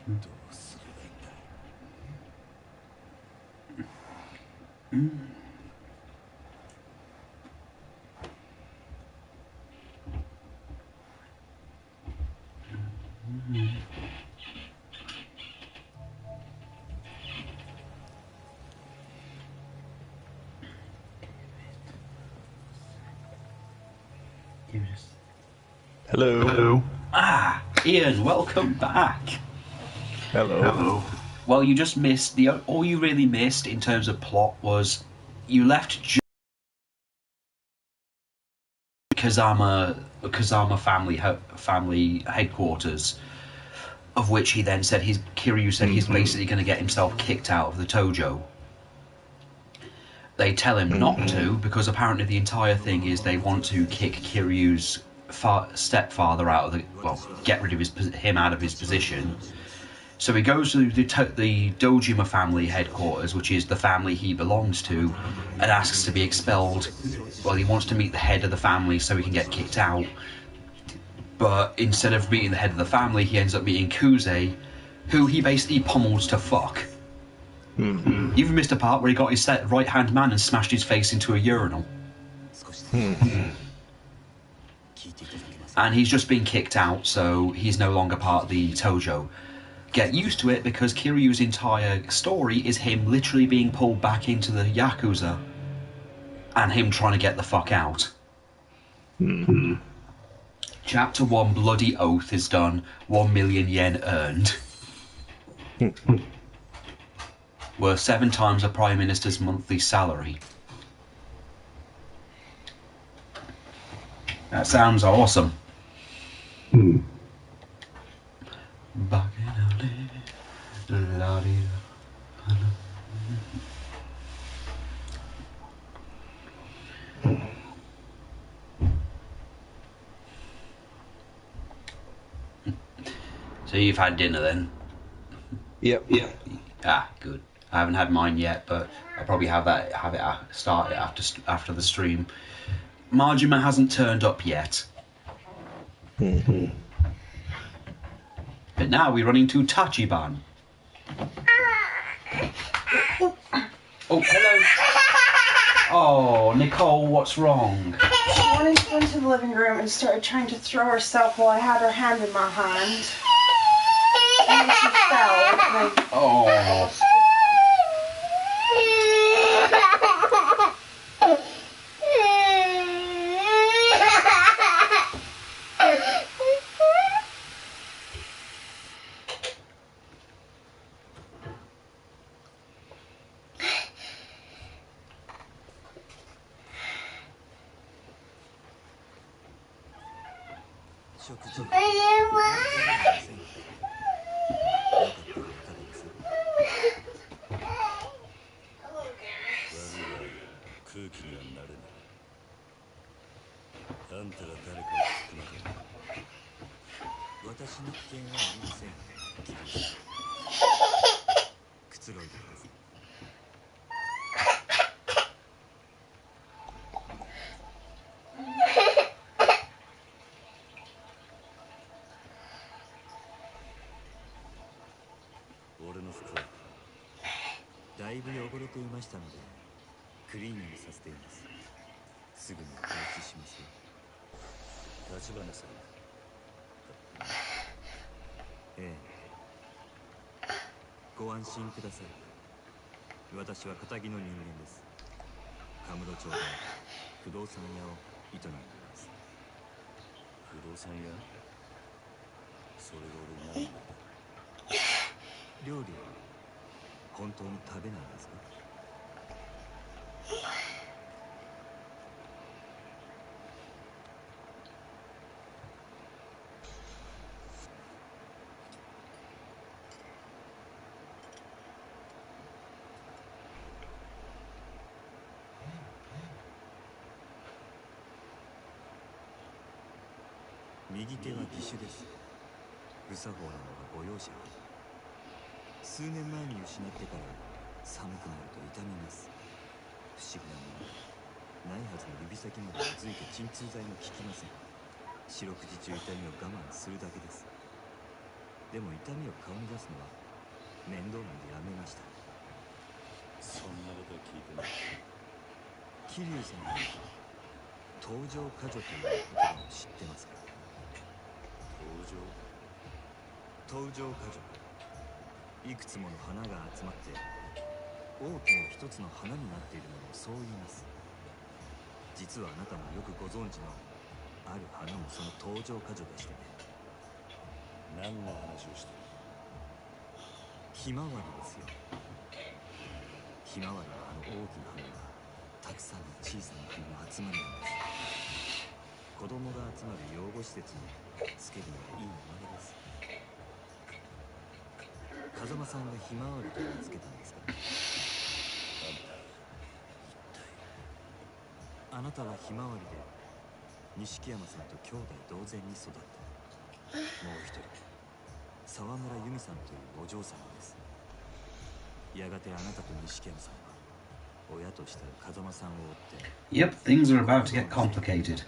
I: どうすればいいんだ。
F: Hello.
A: Ah, Ian, welcome back.
F: Hello.
A: Well, you just missed all you really missed in terms of plot was you left Kazama family headquarters, of which he then said Kiryu said he's basically going to get himself kicked out of the Tojo. They tell him not to because apparently the entire thing is they want to kick Kiryu's stepfather out of get rid of him out of his position. So he goes to the Dojima family headquarters, which is the family he belongs to, and asks to be expelled. Well, he wants to meet the head of the family so he can get kicked out. But instead of meeting the head of the family, he ends up meeting Kuze, who he basically pummels to fuck. You even missed a part where he got his right-hand man and smashed his face into a urinal. And he's just been kicked out, so he's no longer part of the Tojo. Get used to it, because Kiryu's entire story is him literally being pulled back into the Yakuza and him trying to get the fuck out. Chapter 1 Bloody Oath is done. 1 million yen earned. Worth 7 times a Prime Minister's monthly salary. That sounds awesome. So you've had dinner then?
F: Yep.
A: Ah, good. I haven't had mine yet, but I'll probably start it after the stream. Marjima hasn't turned up yet. But now we run into Tachiban. Oh, hello. Oh, Nicole, what's wrong?
L: She wanted to go into the living room and started trying to throw herself while I had her hand in my hand. And then she fell.
A: Oh.
M: いぶ汚れていましたのでクリーニングさせています。すぐにお返ししますよ。立花さん。ええ、ご安心ください。私は堅気の人間です。カムロ町で不動産屋を営んでいます。不動産屋？それが俺に何だ？料理は本当に食べないんですか？右手は義手です。不作法なのがご容赦を。数年前に失ってから寒くなると痛みます。不思議なもの、ないはずの指先までついて鎮痛剤も効きません。四六時中痛みを我慢するだけです。でも痛みを顔に出すのは面倒なんでやめました。そんなことは聞いてない。桐生さんは登場過剰という言葉を知ってますか？登場過剰。いくつもの花が集まって大きな一つの花になっているのをそう言います。実はあなたもよくご存知のある花もその登場過剰でしてね。何の話をしてる？ひまわりですよ。ひまわりはあの大きな花がたくさんの小さな花の集まりなんです。子供が集まる養護施設につけるのがいい名前です。風間さんがひまわりと名付けたんですか？あなたはひまわりで錦山さんと兄弟同然に育った。もう一人沢村由美さんというお嬢様です。やがてあなたと錦山さんは親としての風間さんを追って。
A: Yep, things are about to get complicated.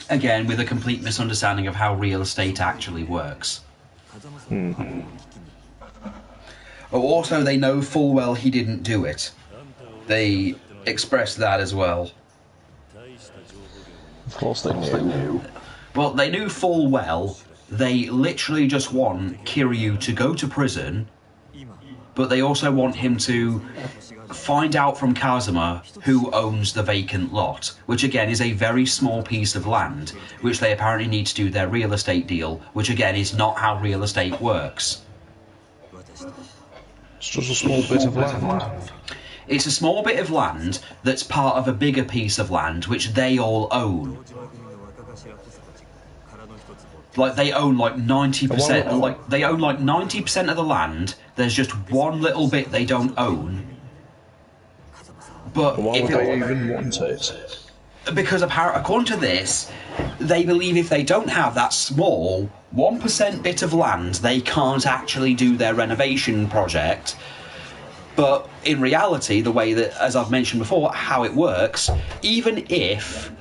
A: Again, with a complete misunderstanding of how real estate actually works. Oh, also, they know full well he didn't do it. They expressed that as well.
F: Of course they knew.
A: Well, they knew full well they literally just want Kiryu to go to prison, but they also want him to find out from Kazuma who owns the vacant lot, which again is a very small piece of land, which they apparently need to do their real estate deal, which again is not how real estate works.
F: It's just a small bit of land.
A: It's a small bit of land that's part of a bigger piece of land which they all own. Like they own like 90%. Like they own like 90% of the land. There's just one little bit they don't own. But
F: why would they even want it?
A: Because according to this, they believe if they don't have that small 1% bit of land, they can't actually do their renovation project. But in reality, the way that, as I've mentioned before, how it works, even if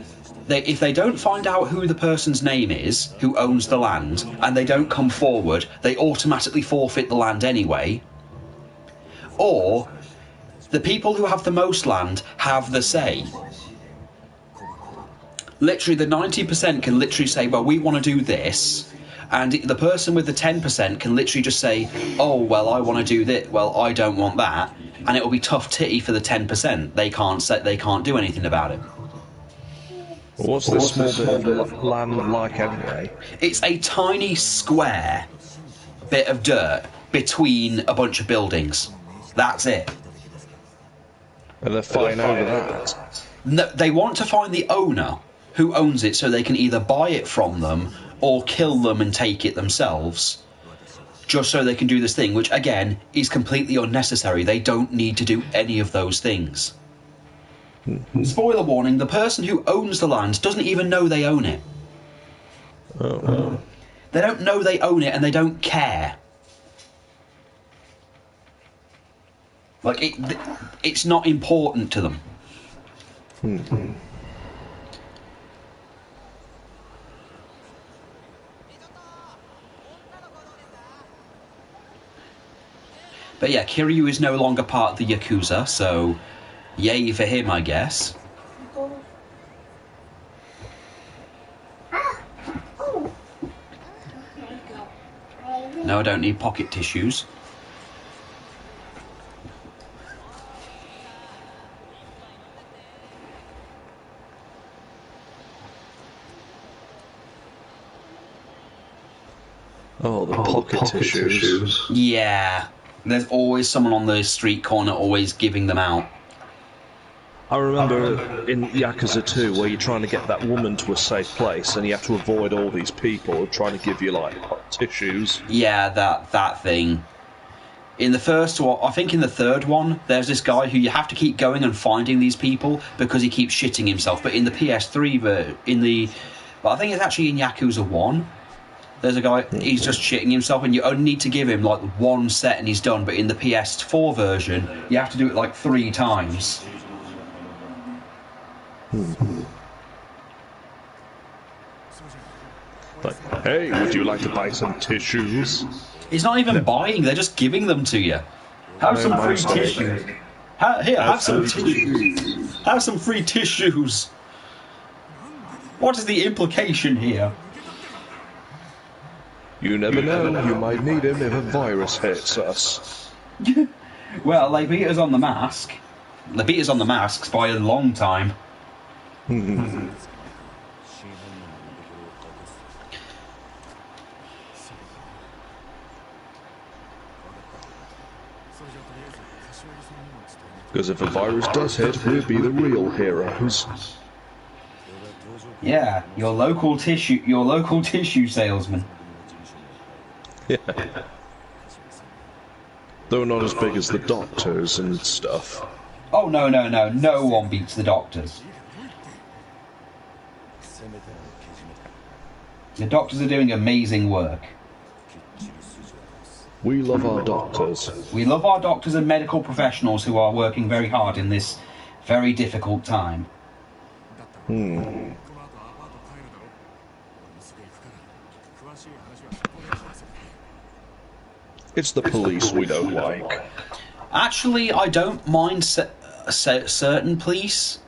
A: they don't find out who the person's name is, who owns the land, and they don't come forward, they automatically forfeit the land anyway. Or the people who have the most land have the say. Literally, the 90% can literally say, well, we want to do this. And the person with the 10% can literally just say, oh, well, I want to do this. Well, I don't want that. And it will be tough titty for the 10%. They can't do anything about it.
F: What's this small bit of land like anyway?
A: It's a tiny square bit of dirt between a bunch of buildings. That's it.
F: And they're fighting over that?
A: No, they want to find the owner who owns it so they can either buy it from them or kill them and take it themselves, just so they can do this thing, which again is completely unnecessary. They don't need to do any of those things. Spoiler warning, the person who owns the land doesn't even know they own it. They don't know they own it and they don't care. Like, it's not important to them. But yeah, Kiryu is no longer part of the Yakuza, so yay for him, I guess. No, I don't need pocket tissues.
F: Oh, the pocket tissues.
A: Yeah. There's always someone on the street corner always giving them out.
F: I remember in Yakuza 2 where you're trying to get that woman to a safe place and you have to avoid all these people trying to give you, like, tissues.
A: Yeah, that thing. In the first one, I think in the third one, there's this guy who you have to keep going and finding these people because he keeps shitting himself. But in the PS3 but I think it's actually in Yakuza 1, there's a guy, he's just shitting himself and you only need to give him like one set and he's done. But in the PS4 version, you have to do it like 3 times.
F: Like, hey, would you like to buy some tissues?
A: He's not even buying, they're just giving them to you. Have some free tissues. Here, have some tissues. Have some free tissues. What is the implication here?
F: You never know, you might need him if a virus hits us.
A: Well, they beat us on the mask. They beat us on the masks by a long time.
F: Because if a virus does hit, we'll be the real heroes.
A: Yeah, your local tissue salesman.
F: Yeah. Though not as big as the doctors and stuff.
A: Oh, no, no one beats the doctors. The doctors are doing amazing work.
F: We love our doctors.
A: We love our doctors and medical professionals who are working very hard in this very difficult time.
F: It's the police we don't like.
A: Actually, I don't mind certain police.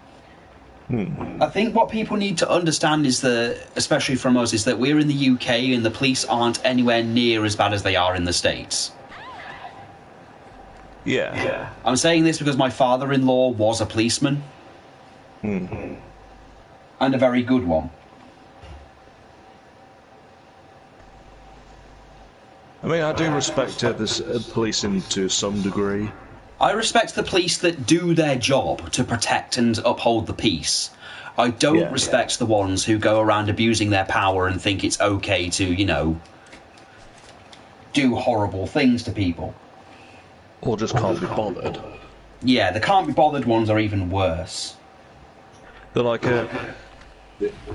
A: I think what people need to understand is that, especially from us, is that we're in the UK and the police aren't anywhere near as bad as they are in the States.
F: Yeah.
A: I'm saying this because my father-in-law was a policeman. And a very good one.
F: I mean, I do respect this policing to some degree.
A: I respect the police that do their job to protect and uphold the peace. I don't respect the ones who go around abusing their power and think it's okay to, you know, do horrible things to people.
F: Or just can't be bothered.
A: Yeah, the can't be bothered ones are even worse.
F: They're like,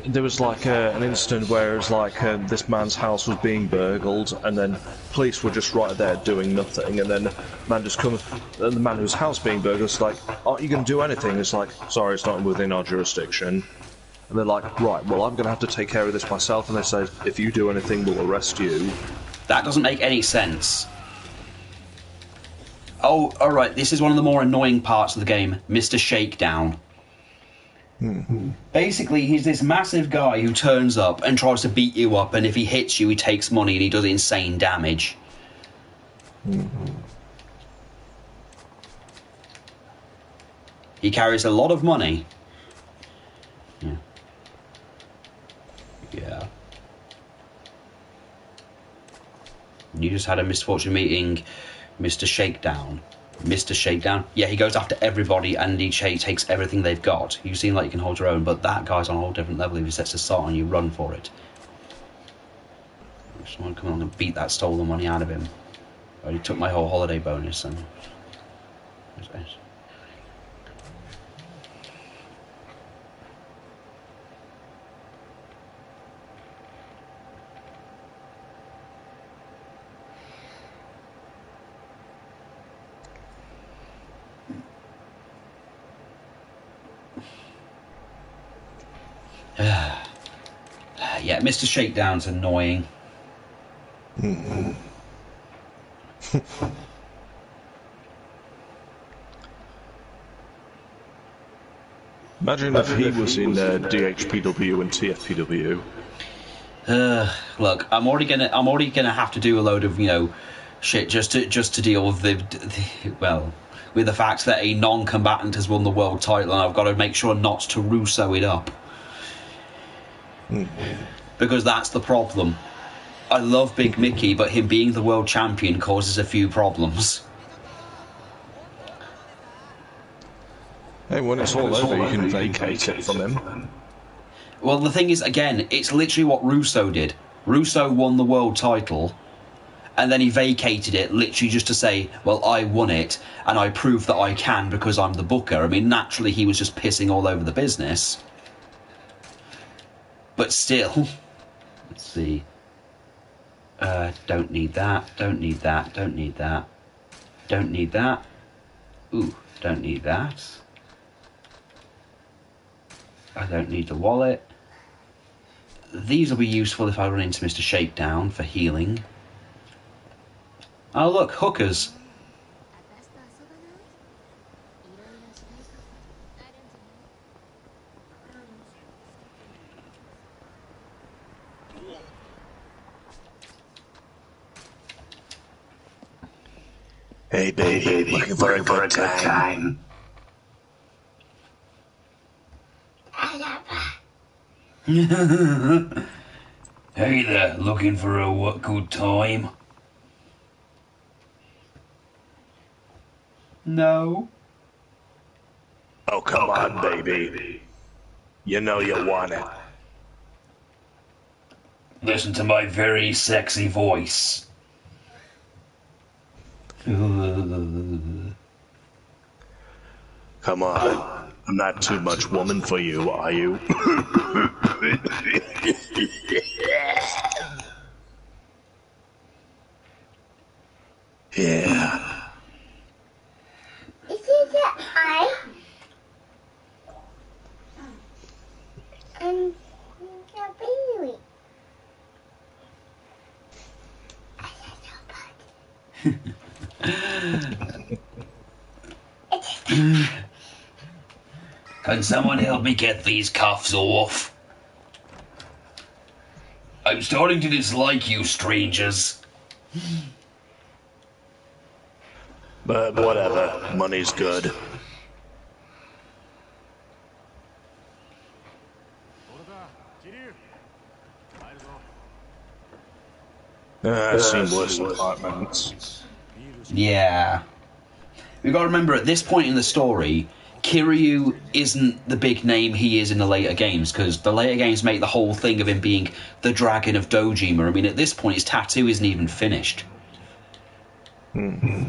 F: there was like an incident where it was like this man's house was being burgled, and then police were just right there doing nothing, and then the man whose house being burgled is like, aren't you going to do anything? It's like, sorry, it's not within our jurisdiction. And they're like, right, well, I'm going to have to take care of this myself. And they said, if you do anything, we'll arrest you.
A: That doesn't make any sense. Oh, alright, this is one of the more annoying parts of the game, Mr. Shakedown. Basically, he's this massive guy who turns up and tries to beat you up, and if he hits you, he takes money and he does insane damage. He carries a lot of money. Yeah. You just had a misfortune meeting Mr. Shakedown. Mr. Shakedown? Yeah, he goes after everybody and he takes everything they've got. You seem like you can hold your own, but that guy's on a whole different level. If he sets a sight on you, run for it. Someone come along and beat that stolen money out of him. Oh, he took my whole holiday bonus and... Yeah, Mr. Shakedown's annoying.
F: Imagine if he was in DHPW and TFPW.
A: Look, I'm already gonna have to do a load of shit just to deal with with the fact that a non-combatant has won the world title, and I've got to make sure not to Russo it up. Because that's the problem. I love Big Mickey, but him being the world champion causes a few problems.
F: Hey, when it's all over, you can vacate it from him.
A: Well, the thing is, again, it's literally what Russo did. Russo won the world title, and then he vacated it, literally just to say, well, I won it, and I proved that I can because I'm the booker. I mean, naturally, he was just pissing all over the business. But still. Let's see. Don't need that, don't need that, don't need that. Don't need that. Ooh, don't need that. I don't need the wallet. These will be useful if I run into Mr. Shakedown for healing. Oh look, hookers.
F: Hey baby, looking for a good time.
A: Hey there, looking for a what good time? No.
F: Oh, come on, baby. You know you want it.
A: Listen to my very sexy voice.
F: Come on. I'm not too much woman for you, are you? Yeah.
D: Is it that I? And the baby.
A: Can someone help me get these cuffs off? I'm starting to dislike you, strangers.
F: But whatever, money's good. I've seen worse apartments.
A: Yeah. We've got to remember, at this point in the story, Kiryu isn't the big name he is in the later games, because the later games make the whole thing of him being the Dragon of Dojima. I mean, at this point, his tattoo isn't even finished.
F: Mm-hmm.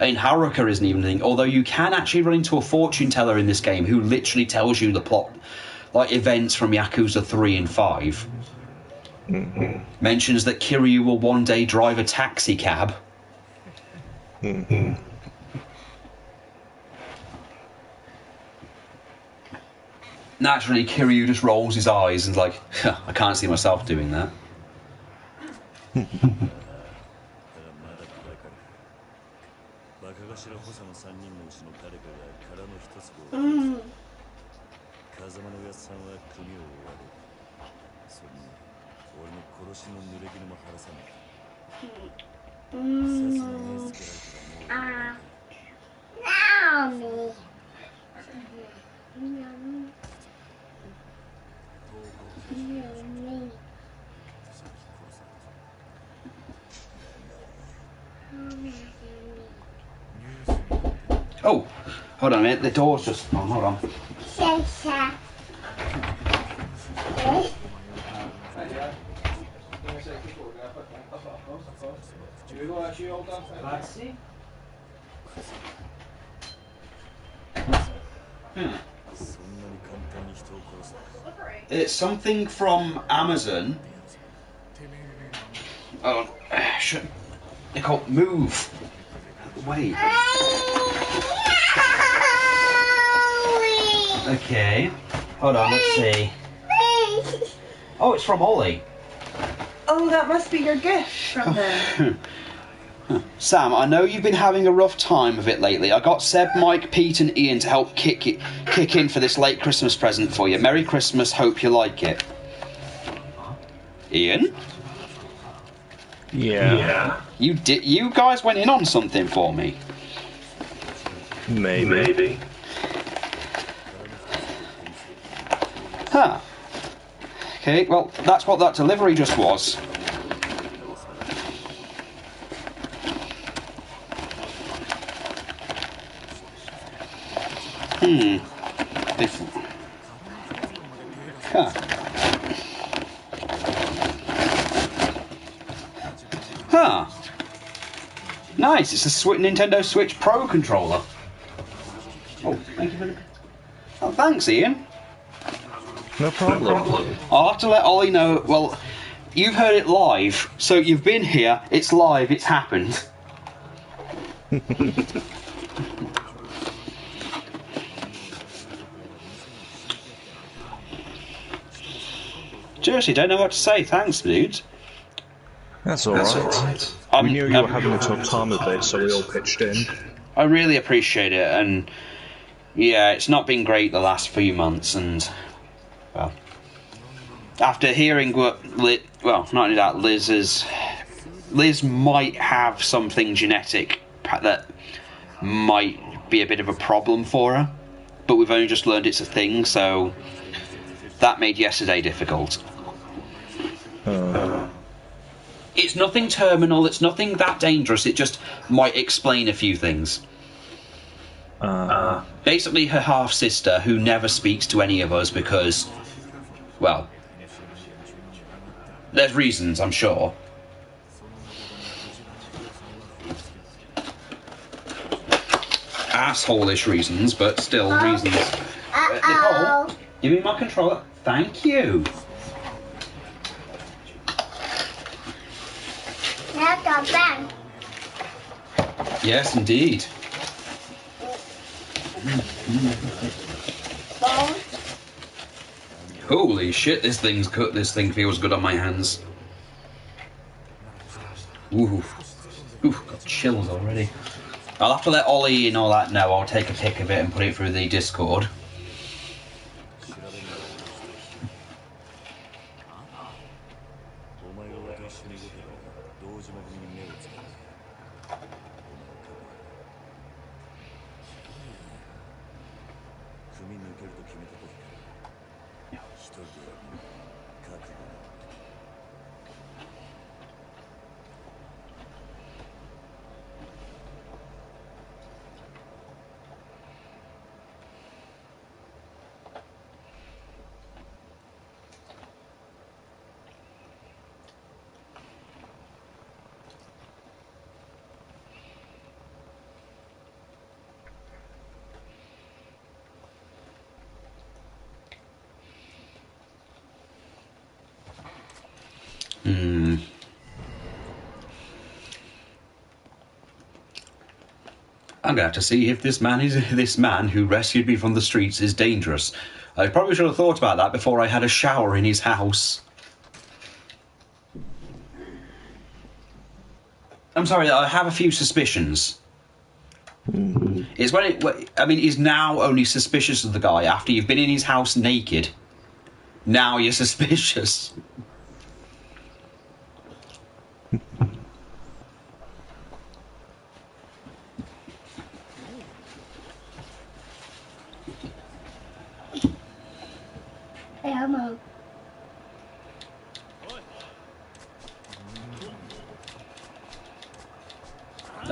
A: I mean, Haruka isn't even a thing, although you can actually run into a fortune teller in this game who literally tells you the plot, like events from Yakuza 3 and 5.
F: Mm-hmm.
A: Mentions that Kiryu will one day drive a taxi cab.
F: Mm-hmm.
A: Naturally, Kiryu just rolls his eyes and's like, I can't see myself doing that. Oh, hold on a minute, the door's just... Oh, hold on. It's something from Amazon. Oh, shit. Nicole, move. Wait. Okay. Hold on, let's see. Oh, it's from Ollie.
L: Oh, that must be your gift from them.
A: Sam, I know you've been having a rough time of it lately. I got Seb, Mike, Pete and Ian to help kick in for this late Christmas present for you. Merry Christmas, hope you like it. Ian?
F: Yeah.
A: You guys went in on something for me.
F: Maybe.
A: Huh. Okay, well, that's what that delivery just was. Huh. Huh. Nice, it's a Nintendo Switch Pro controller. Oh, thank you for the... Oh, thanks, Ian.
F: No problem.
A: I'll have to let Ollie know. Well, you've heard it live, so you've been here, it's live, it's happened. Seriously, don't know what to say. Thanks, dude.
F: That's alright. We knew you were having a tough time of it, so we all pitched in.
A: I really appreciate it, and yeah, it's not been great the last few months, and well, after hearing what well, not only that, Liz might have something genetic that might be a bit of a problem for her, but we've only just learned it's a thing, so that made yesterday difficult. It's nothing terminal, it's nothing that dangerous, it just might explain a few things. Basically, her half-sister, who never speaks to any of us because, well, there's reasons, I'm sure. Asshole-ish reasons, but still reasons. Nicole, give me my controller. Thank you. Yes, indeed. Holy shit! This thing feels good on my hands. Ooh, got chills already. I'll have to let Ollie and all that know. I'll take a pic of it and put it through the Discord. I'm gonna have to see if this man who rescued me from the streets is dangerous. I probably should have thought about that before I had a shower in his house. I'm sorry, I have a few suspicions. It's he's now only suspicious of the guy after you've been in his house naked. Now you're suspicious.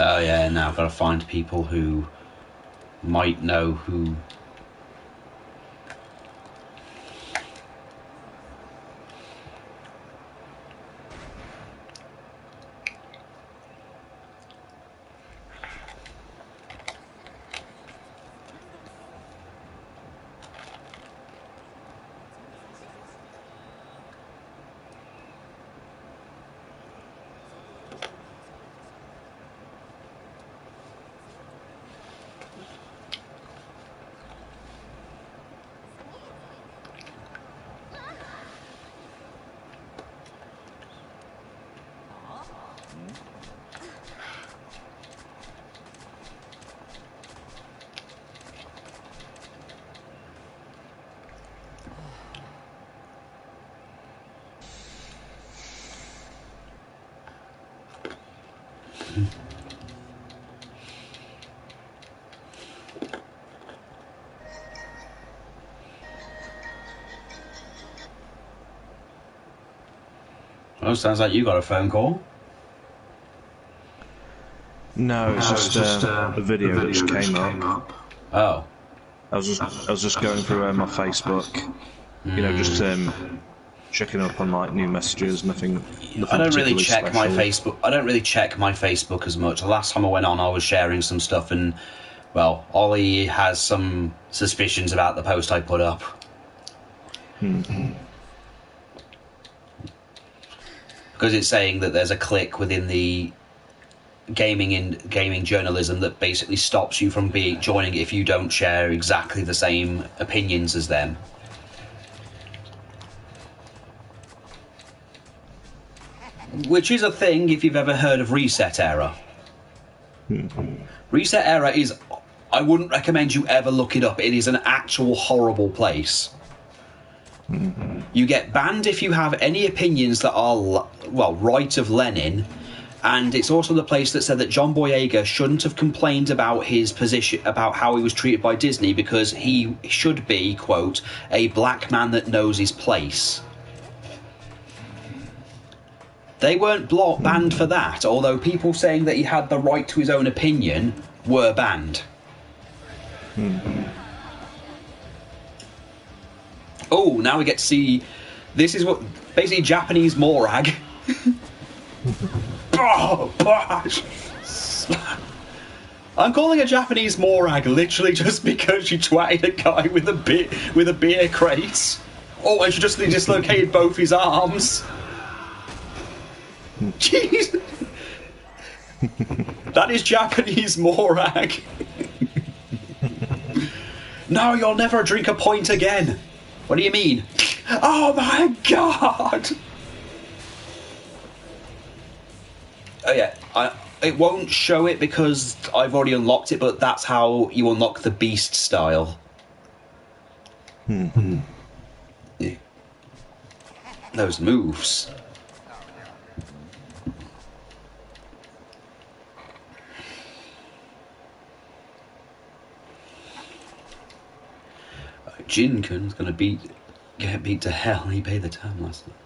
A: Oh yeah, now I've got to find people who might know who... Oh, sounds like you got a phone call.
F: No, it's just a video that just came up.
A: Oh.
F: I was just going through my Facebook. You know, just checking up on like new messages. Nothing
A: I don't really
F: particularly
A: check
F: special.
A: my Facebook. I don't really check my Facebook as much. The last time I went on, I was sharing some stuff, and well, Ollie has some suspicions about the post I put up. Because it's saying that there's a clique within the gaming journalism that basically stops you from joining if you don't share exactly the same opinions as them. Which is a thing if you've ever heard of reset error. Reset error is... I wouldn't recommend you ever look it up. It is an actual horrible place. You get banned if you have any opinions that are, well, right of Lenin. And it's also the place that said that John Boyega shouldn't have complained about his position, about how he was treated by Disney, because he should be, quote, a black man that knows his place. They weren't banned for that, although people saying that he had the right to his own opinion were banned. Oh, now we get to see... This is what... Basically, Japanese Morag. I'm calling a Japanese Morag literally just because she twatted a guy with a beer crate. Oh, and she just dislocated both his arms. Jeez. That is Japanese Morag. No, you'll never drink a point again. What do you mean? Oh my god! Oh yeah, it won't show it because I've already unlocked it, but that's how you unlock the beast style. Those moves. Jin-kun's gonna get beat to hell. He paid the time last night.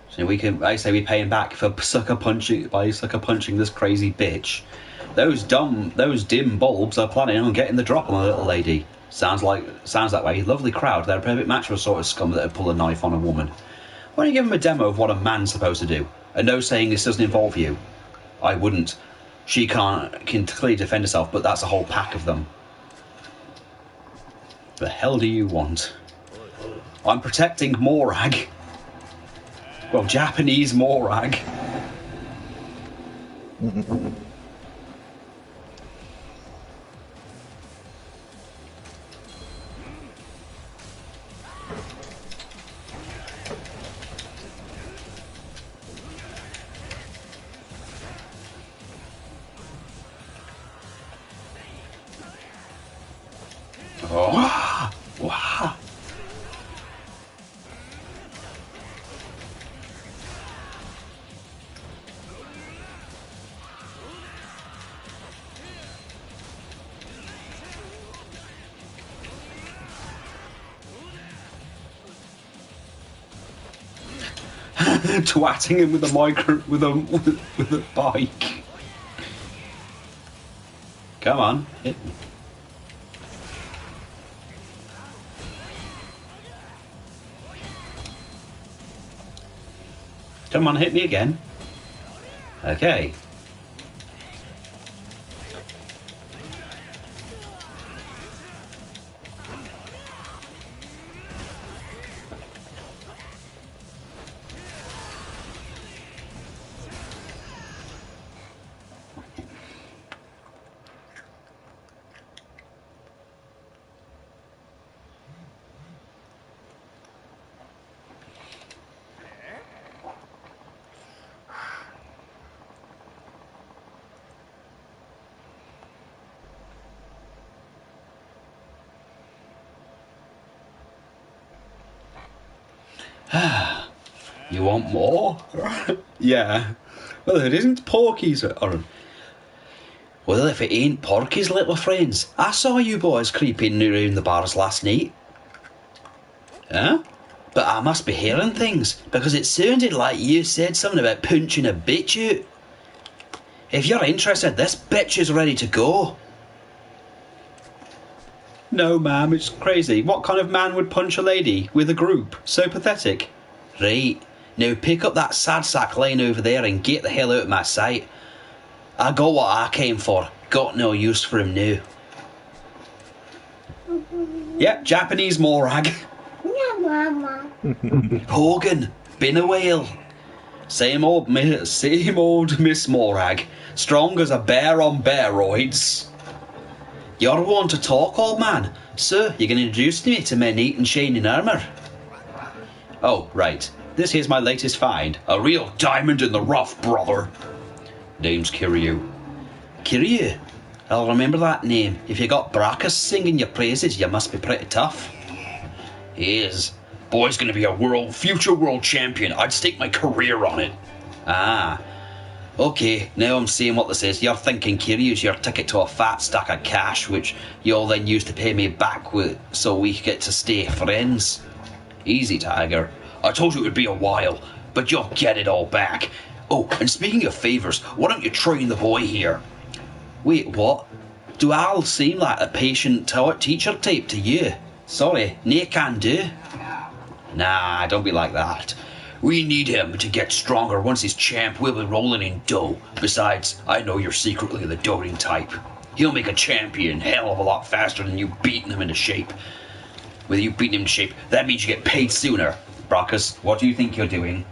A: So I say we pay him back for sucker punching this crazy bitch. Those dim bulbs are planning on getting the drop on the little lady. Sounds that way. Lovely crowd. They're a perfect match for a sort of scum that would pull a knife on a woman. Why don't you give him a demo of what a man's supposed to do? And no saying this doesn't involve you. I wouldn't. She can clearly defend herself, but that's a whole pack of them. The hell do you want? I'm protecting Morag. Well, Japanese Morag. Oh. Wow. Twatting him with a bike. Come on, hit me. Come on, hit me again. Okay. You want more? Yeah. Well, it isn't Porky's, or... Well, if it ain't Porky's little friends. I saw you boys creeping around the bars last night. Huh? But I must be hearing things, because it sounded like you said something about punching a bitch out. If you're interested, this bitch is ready to go. No, ma'am, it's crazy. What kind of man would punch a lady with a group? So pathetic. Right. Now pick up that sad sack line over there and get the hell out of my sight. I got what I came for. Got no use for him now. Yep, Japanese morag.
D: Yeah, Mama.
A: Hogan, been a while. Same old Miss Morag. Strong as a bear on bearoids. You're one to talk, old man. So, you can introduce me to my knight in shining armour. Oh, right. This here's my latest find. A real diamond in the rough, brother. Name's Kiryu. Kiryu? I'll remember that name. If you got Brackus singing your praises, you must be pretty tough. He is. Boy's gonna be a future world champion. I'd stake my career on it. Ah. Okay, now I'm seeing what this is. You're thinking Kiryu's your ticket to a fat stack of cash, which you'll then use to pay me back with, so we get to stay friends. Easy, Tiger. I told you it would be a while, but you'll get it all back. Oh, and speaking of favours, why don't you train the boy here? Wait, what? Do I seem like a patient teacher type to you? Sorry, nae can do. Nah, don't be like that. We need him to get stronger. Once he's champ, we'll be rolling in dough. Besides, I know you're secretly the doting type. He'll make a champion hell of a lot faster than you beating him into shape. With you beating him into shape, that means you get paid sooner. Brackus, what do you think you're doing?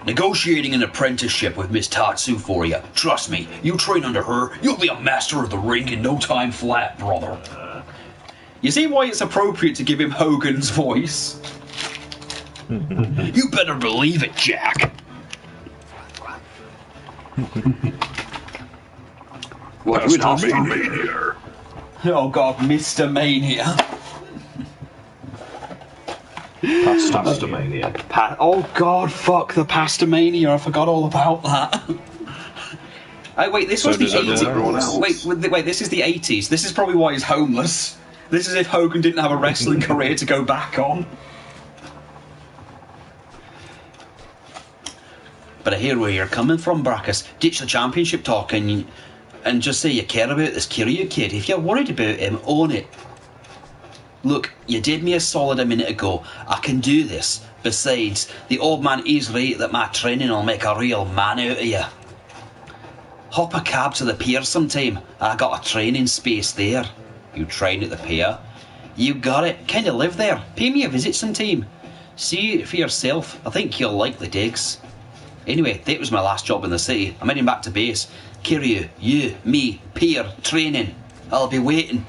A: Negotiating an apprenticeship with Miss Tatsu for you. Trust me, you train under her, you'll be a master of the ring in no time flat, brother. You see why it's appropriate to give him Hogan's voice? You better believe it, Jack. What, Mr. Mania? Oh God, Mr. Mania.
F: Pastamania.
A: Oh God, fuck the Pastamania. I forgot all about that. Oh wait, this was the 80s. Wait, this is the 80s. This is probably why he's homeless. This is if Hogan didn't have a wrestling career to go back on. But I hear where you're coming from, Brackus. Ditch the championship talk and just say you care about this Kiryu kid. If you're worried about him, own it. Look, you did me a solid a minute ago. I can do this. Besides, the old man is right that my training will make a real man out of you. Hop a cab to the pier sometime. I got a training space there. You train at the pier? You got it. Kinda live there. Pay me a visit sometime. See it for yourself. I think you'll like the digs. Anyway, that was my last job in the city. I'm heading back to base. Kiryu, you, me, pier, training. I'll be waiting.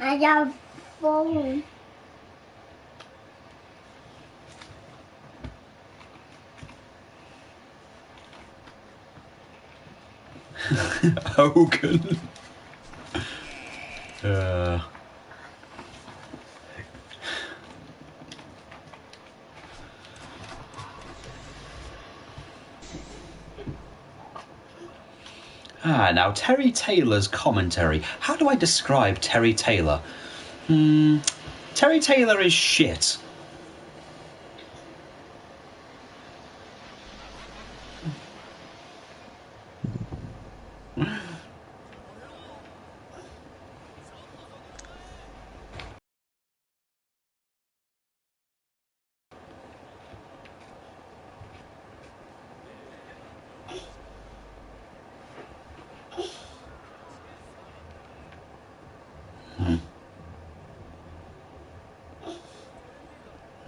D: I got phone.
A: Hogan. Now Terry Taylor's commentary. How do I describe Terry Taylor? Terry Taylor is shit.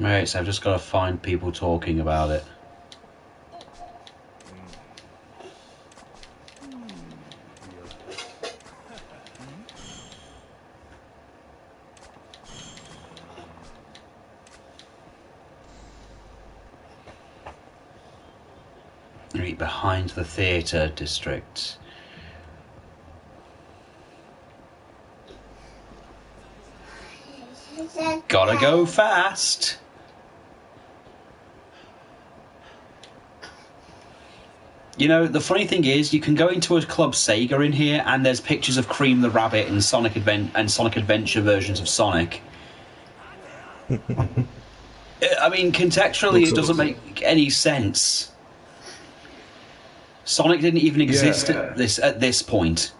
A: Right, so I've just got to find people talking about it. Right behind the theatre district. Gotta go fast. You know, the funny thing is, you can go into a Club Sega in here, and there's pictures of Cream the Rabbit and Sonic Adventure versions of Sonic. I mean, contextually, it doesn't make any sense. Sonic didn't even exist at this point.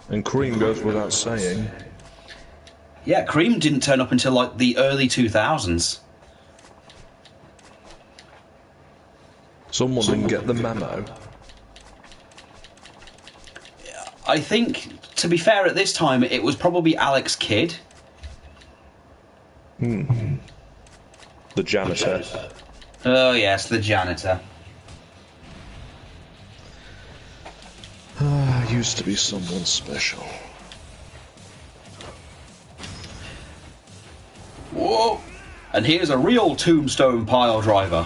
F: And Cream goes without saying.
A: Yeah, Cream didn't turn up until like the early 2000s.
F: Someone didn't get the memo.
A: I think, to be fair, at this time, it was probably Alex Kidd.
F: The janitor.
A: Oh, yes, the janitor.
F: Used to be someone special.
A: Whoa! And here's a real tombstone pile driver.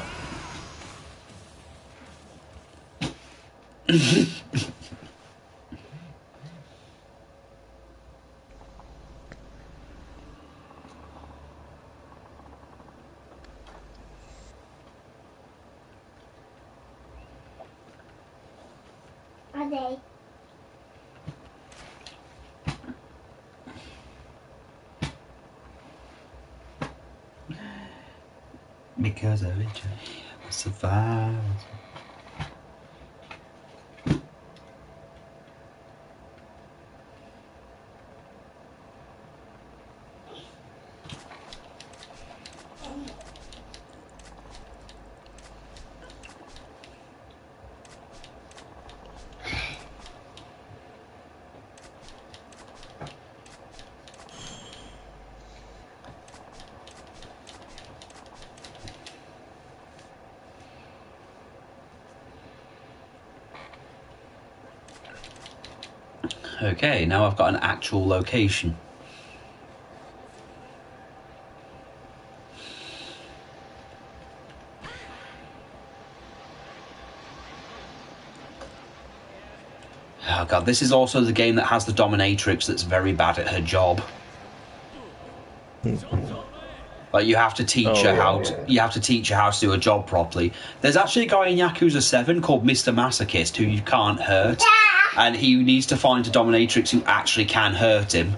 D: Are they?
A: Because of it, I survived. Okay, now I've got an actual location. Oh god, this is also the game that has the dominatrix that's very bad at her job. Like you have to teach her how to do a job properly. There's actually a guy in Yakuza 7 called Mr. Masochist who you can't hurt, and he needs to find a dominatrix who actually can hurt him.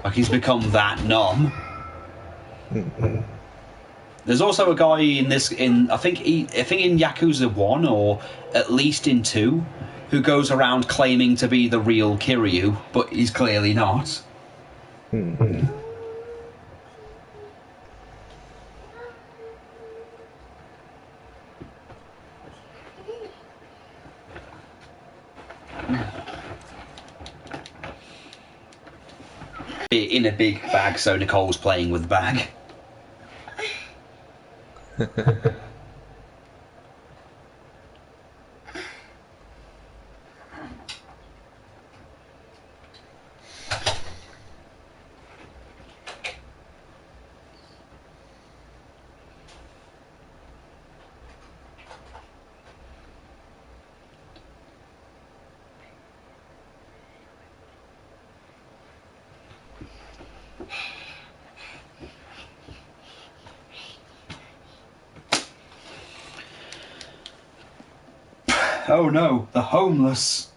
A: Like he's become that numb. There's also a guy I think in Yakuza 1 or at least in 2 who goes around claiming to be the real Kiryu, but he's clearly not. In a big bag, so Nicole's playing with the bag. Oh no, the homeless.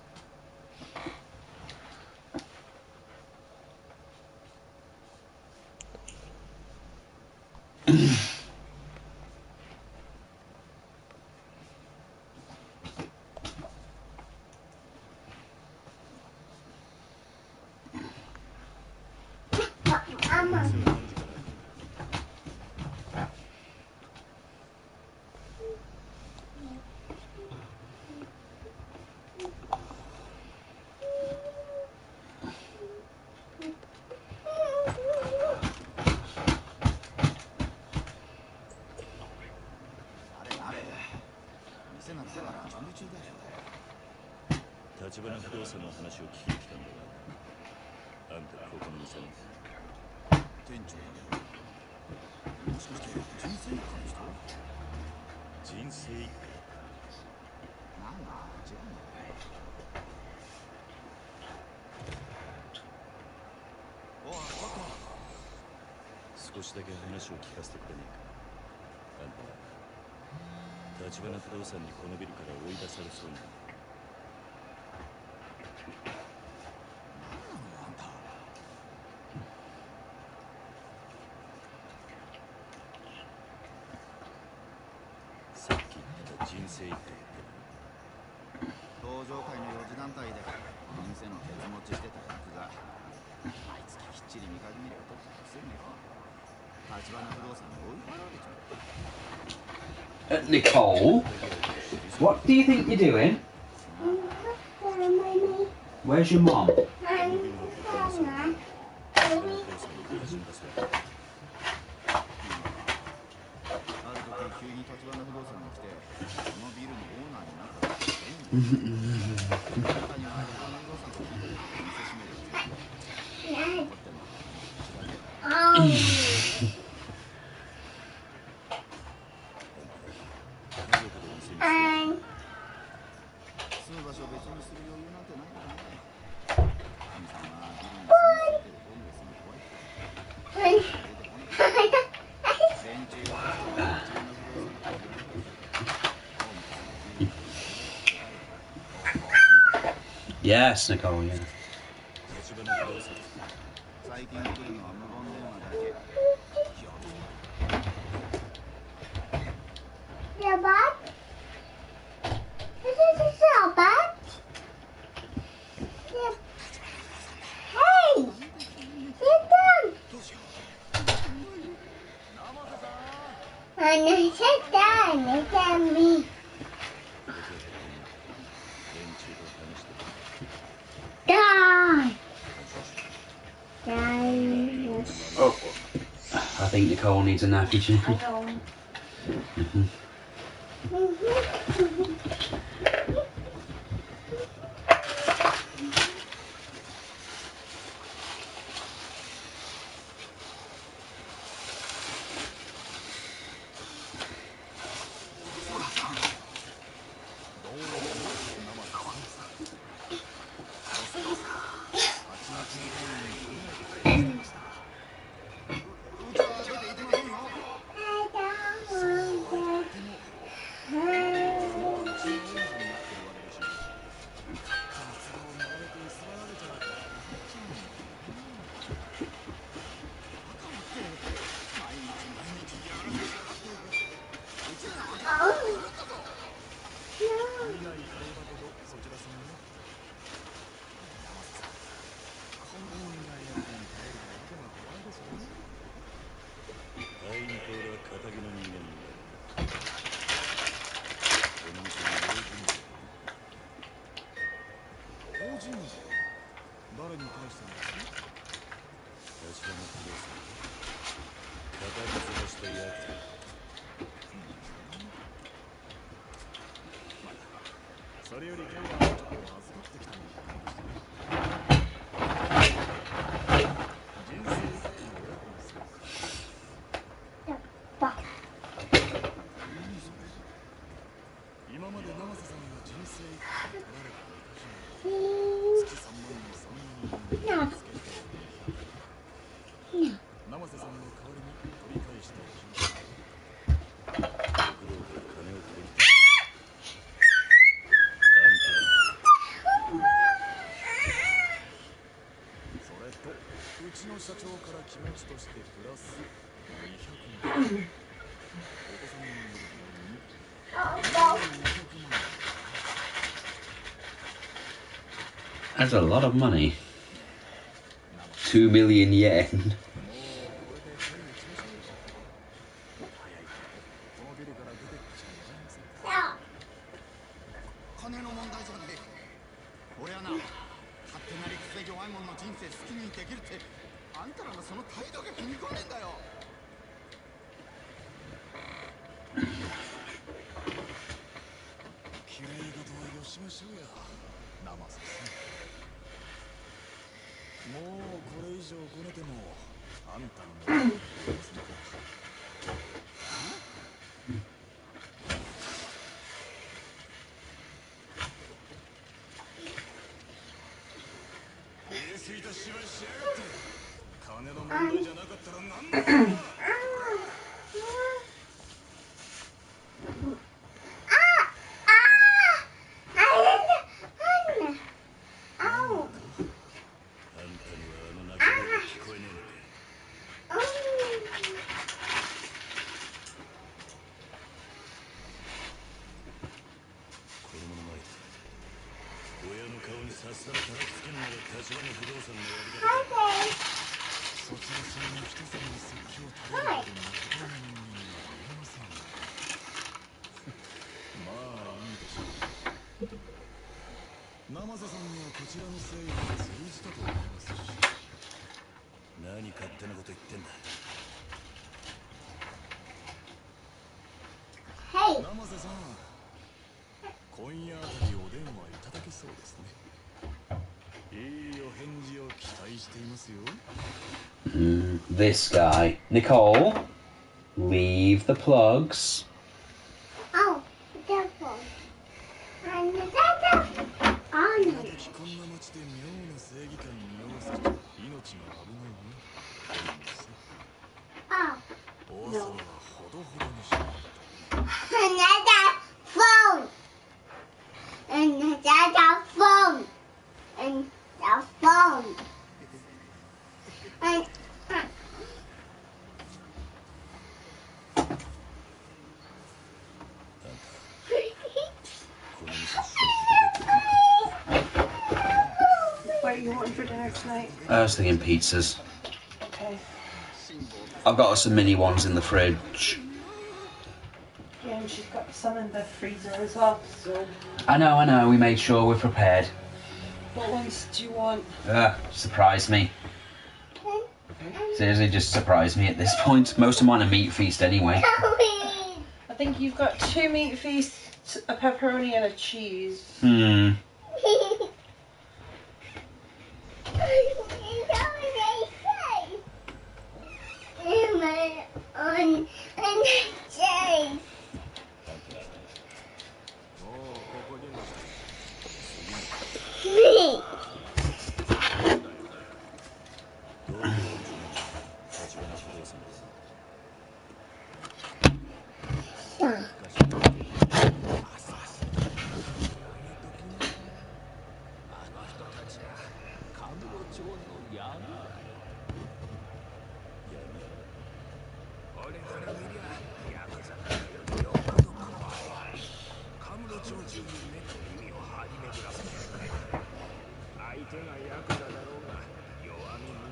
E: して人生一家の人？
G: 人生一家。
E: なんだ違うの？おい、ちょっ
G: 少しだけ話を聞かせてくれねえか。あんた立花不動産にこのビルから追い出されそうなの。
E: あんた。
G: さっき言ってた人生一家って
E: 登場会の4次団体で店のケツ持ちしてたヤクザ。毎月きっちり見かけ見れば取ってたくせによ。立花不動産に追い払われちゃう。
A: Nicole, what do you think you're doing? Where's your mom?
E: ある時急に立花不動産が来て、このビルのオーナーになったらしい。中には立花不動産と聞いて店閉めるやつがいる。怒ってんのか知らねえよ。住む場所を別にする余裕なんてないからね。神さんはビルに住み着いてるホームレスに怖いって出てこなかった。連中が立花不動産のビルにホームレスのビルに
A: Yes, Nicole, yeah.
E: 最近来るのは無言電話だけ。
D: Yeah, Bob? This is a cell, Bob? Yeah. Hey! Sit down! No, sit down. Look at me. Die! Die.
A: Oh, I think Nicole needs a nappy too.
L: I know.
A: That's a lot of money. 2 million yen.
E: 金の問題じゃねえ。俺はな、勝手な理屈で弱い者の人生好きにできるって、あんたらのその態度が気に食わねえんだよ。
J: 綺麗事はよしましょうや、生瀬さん。もうこれ以上こねてもあんたのものになりませんか。
A: This guy. Nicole, leave the plugs.
D: Oh, careful. And no. Another phone. Another phone. And the phone. And
L: What are you wanting for dinner tonight?
A: I was thinking pizzas.
L: Okay.
A: I've got some mini ones in the fridge.
L: Yeah, and she's got some in the freezer as well, so...
A: I know, we made sure we're prepared.
L: What ones do you want?
A: Surprise me. Seriously, just surprise me at this point. Most of mine are meat feast anyway.
L: I think you've got 2 meat feasts, a pepperoni and a cheese.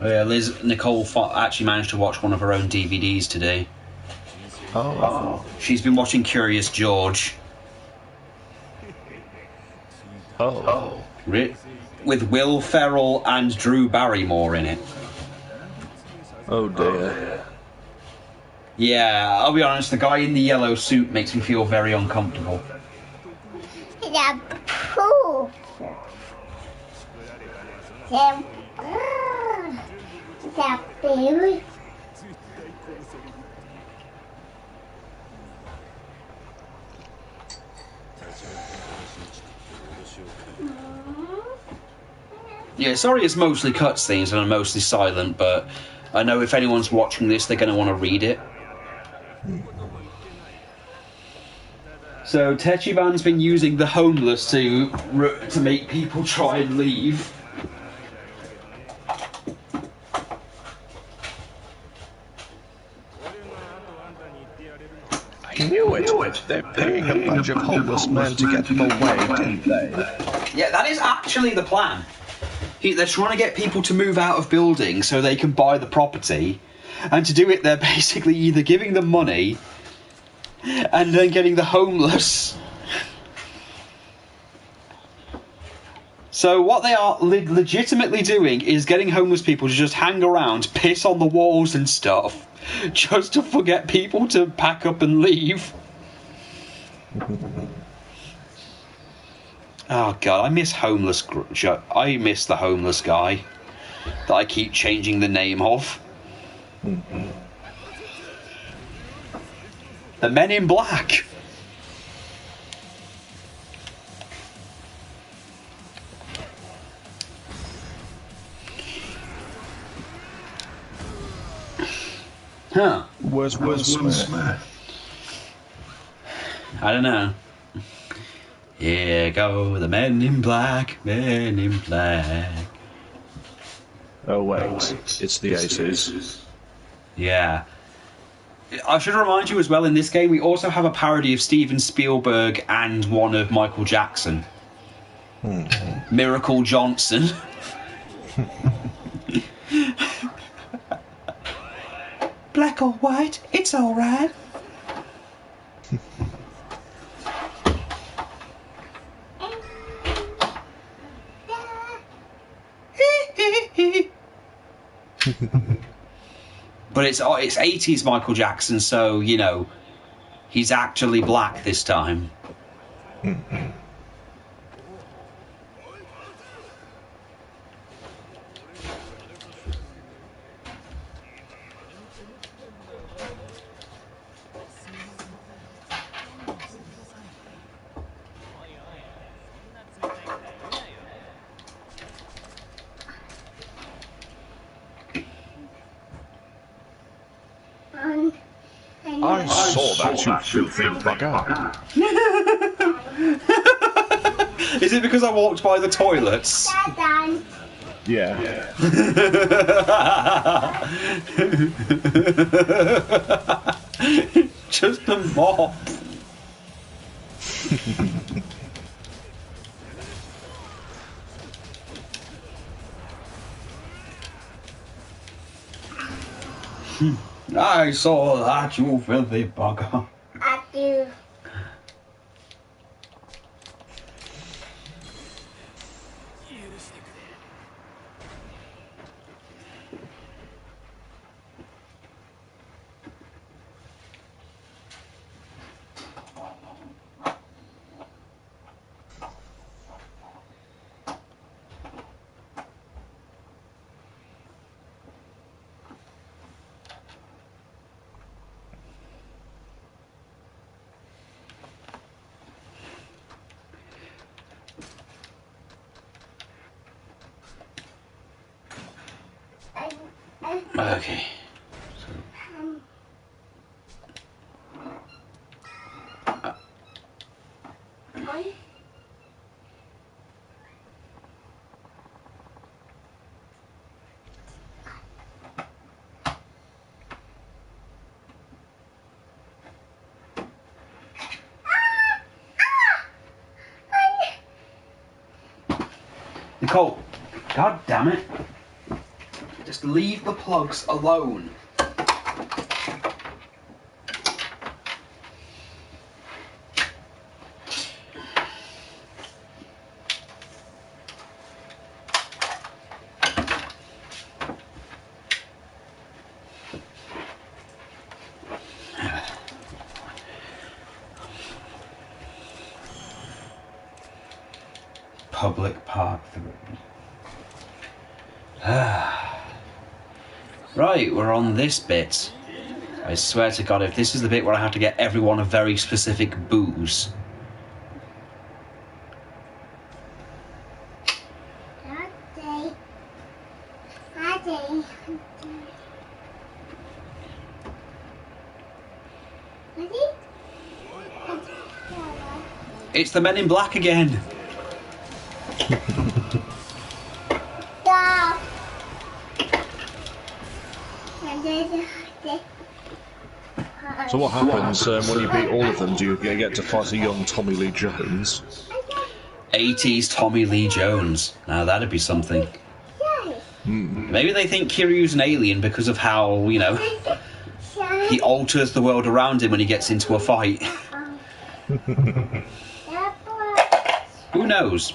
A: Yeah, Nicole actually managed to watch one of her own DVDs today.
F: Oh.
A: She's been watching Curious George.
F: Oh.
A: With Will Ferrell and Drew Barrymore in it.
F: Oh dear.
A: Yeah, I'll be honest, the guy in the yellow suit makes me feel very uncomfortable.
D: the proof. The baby.
A: Yeah, sorry it's mostly cutscenes and I'm mostly silent, but I know if anyone's watching this, they're going to want to read it. So Techiban's been using the homeless to make people try and leave.
F: I knew it. They're paying a bunch of homeless men to get them away, didn't they?
A: Yeah, that is actually the plan. They're trying to get people to move out of buildings so they can buy the property, and to do it they're basically either giving them money and then getting the homeless. So what they are legitimately doing is getting homeless people to just hang around, piss on the walls and stuff, just to forget people to pack up and leave. Oh god, I miss I miss the homeless guy that I keep changing the name of. The Men in Black. Huh.
F: Where's Will Smith?
A: I don't know. Here go the Men in Black, Men in Black.
F: Oh wait, it's the 80s.
A: Yeah. I should remind you as well, in this game we also have a parody of Steven Spielberg and one of Michael Jackson. Miracle Johnson. Black or white, it's alright. But it's 80s Michael Jackson, so, you know, he's actually black this time.
F: I saw that, you filthy bugger.
A: Is it because I walked by the toilets?
F: Yeah.
A: Just a mop. I saw that, you filthy bugger.
D: I do.
A: Okay. Nicole, God damn it. Just leave the plugs alone. Public Park 3. Right, we're on this bit. I swear to God, if this is the bit where I have to get everyone a very specific booze. It's the Men in Black again.
F: So what happens when you beat all of them? Do you get to fight a young Tommy Lee Jones?
A: 80s Tommy Lee Jones. Now that'd be something. Maybe they think Kiryu's an alien because of how, you know, he alters the world around him when he gets into a fight. Who knows?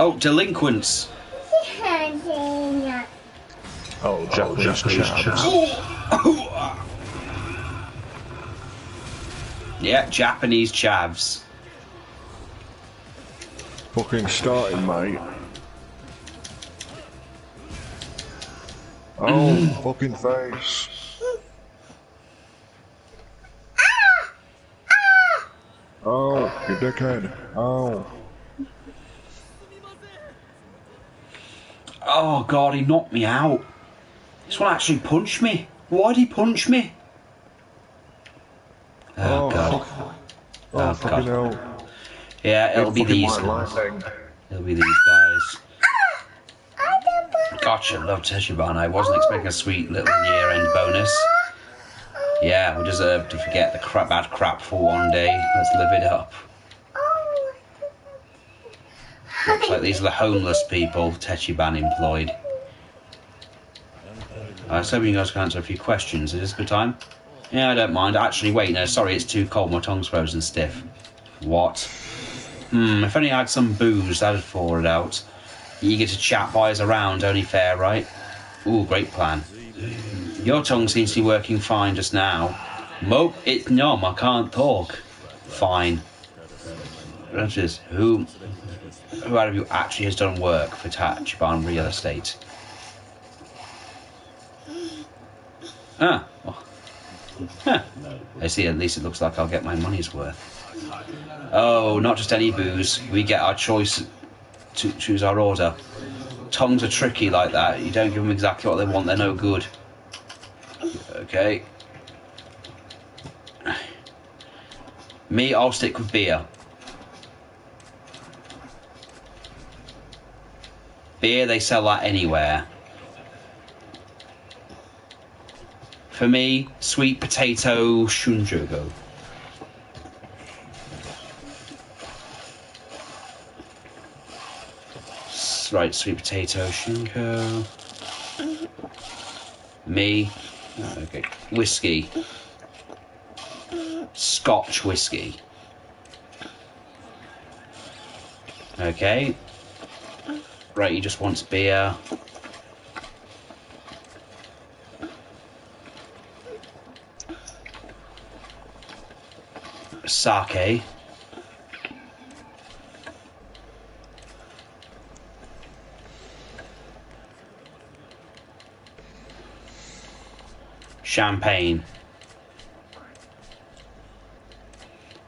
A: Oh, delinquents.
F: Oh, Japanese chaps.
A: Yeah, Japanese chavs.
F: Fucking starting, mate. Oh, fucking face. Oh, you dickhead. Oh.
A: Oh god, he knocked me out. This one actually punched me. Why'd he punch me? Oh god.
F: Oh, fucking hell.
A: Yeah, it'll be these guys. It'll be these guys. Gotcha, love Teshibana. I wasn't expecting a sweet little year-end bonus. Yeah, we deserve to forget the bad crap for one day. Let's live it up. Looks like these are the homeless people Techiban employed. I was hoping you guys can answer a few questions. Is this a good time? Yeah, I don't mind. Actually, wait, no, sorry, it's too cold. My tongue's frozen stiff. What? If only I had some booze, that'd thaw it out. Eager to chat boys around, only fair, right? Ooh, great plan. Your tongue seems to be working fine just now. Mope, it's numb, I can't talk. Fine. Who out of you actually has done work for Tachibana Real Estate? Ah. Huh. I see, at least it looks like I'll get my money's worth. Oh, not just any booze. We get our choice to choose our order. Tongues are tricky like that. You don't give them exactly what they want, they're no good. Okay. Me, I'll stick with beer. Beer, they sell that anywhere. For me, sweet potato shunjogo. Right, sweet potato shinko. Me. Okay. Whiskey. Scotch whiskey. Okay. Right, he just wants beer. Sake. Champagne.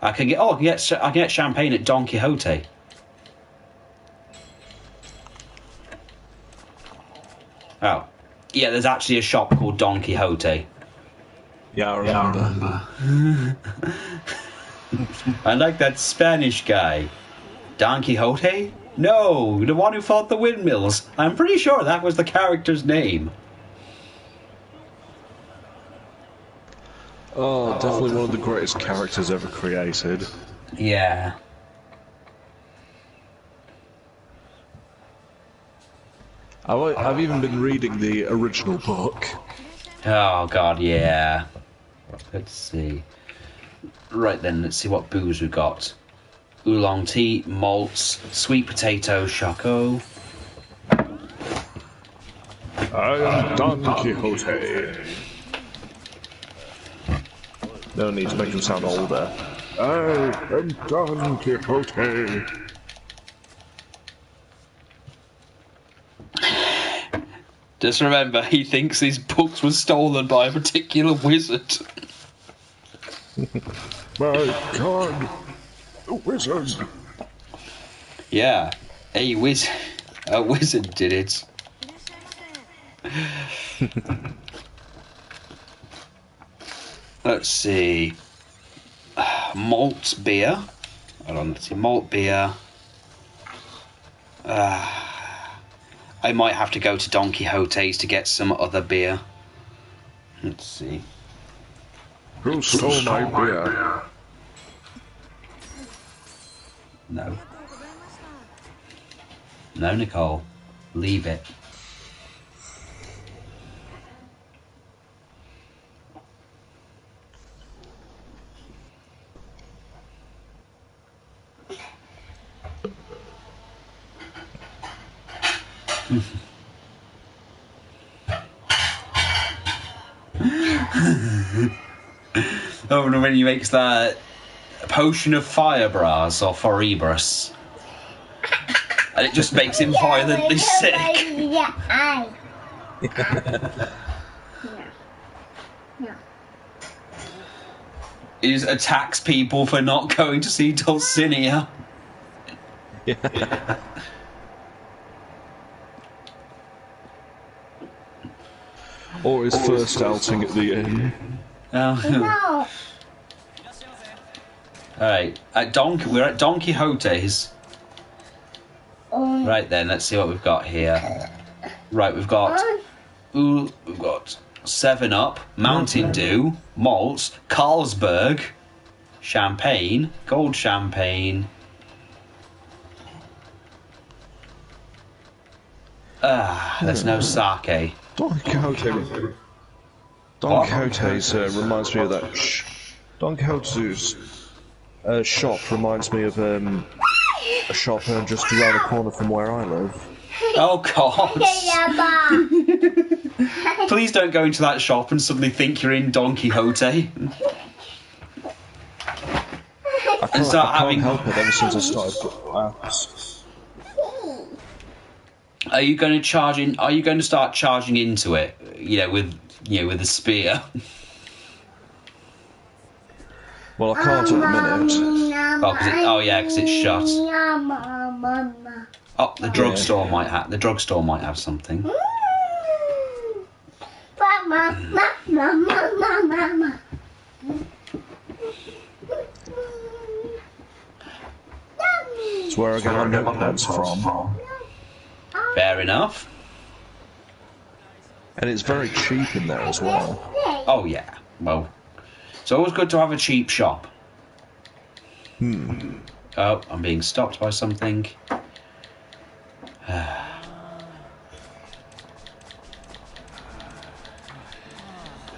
A: I can get champagne at Don Quixote. Oh. Yeah, there's actually a shop called Don Quixote.
F: Yeah, I remember.
A: I like that Spanish guy. Don Quixote? No, the one who fought the windmills. I'm pretty sure that was the character's name.
F: Oh, definitely one of the greatest characters ever created.
A: Yeah.
F: I've even been reading the original book.
A: Oh god, yeah. Let's see. Right then, let's see what booze we got. Oolong tea, malts, sweet potato, choco.
F: I am Don Quixote. No need to make him sound older. I am Don Quixote.
A: Just remember, he thinks these books were stolen by a particular wizard.
F: My God, the wizard.
A: Yeah, a wizard did it. Let's see. Malt beer. Hold on, let's see. Malt beer. I might have to go to Don Quixote's to get some other beer. Let's see.
F: Who stole my beer?
A: No. No, Nicole. Leave it. Oh, and when he makes that potion of Firebrass or Foribras. And it just makes him violently sick. He just attacks people for not going to see Dulcinea.
F: Or his first outing at the inn.
A: Oh. Alright, we're at Don Quixote's. Right then, let's see what we've got here. Right, we've got 7-Up, Mountain Dew, Malt, Carlsberg, Champagne, Gold Champagne. There's no sake.
F: Don Quixote's reminds me of that. Don Quixote's shop reminds me of a shop just around the corner from where I live.
A: Oh God! Please don't go into that shop and suddenly think you're in Don Quixote.
F: I can't help it ever since I started.
A: Are you going to start charging into it? With a spear.
F: Well, I can't at the minute.
A: Because it's shut. Oh, the drugstore might have. The drugstore might have something.
F: It's where I get my notepads from.
A: Fair enough.
F: And it's very cheap in there as well.
A: Oh yeah. Well, it's always good to have a cheap shop. Oh, I'm being stopped by something.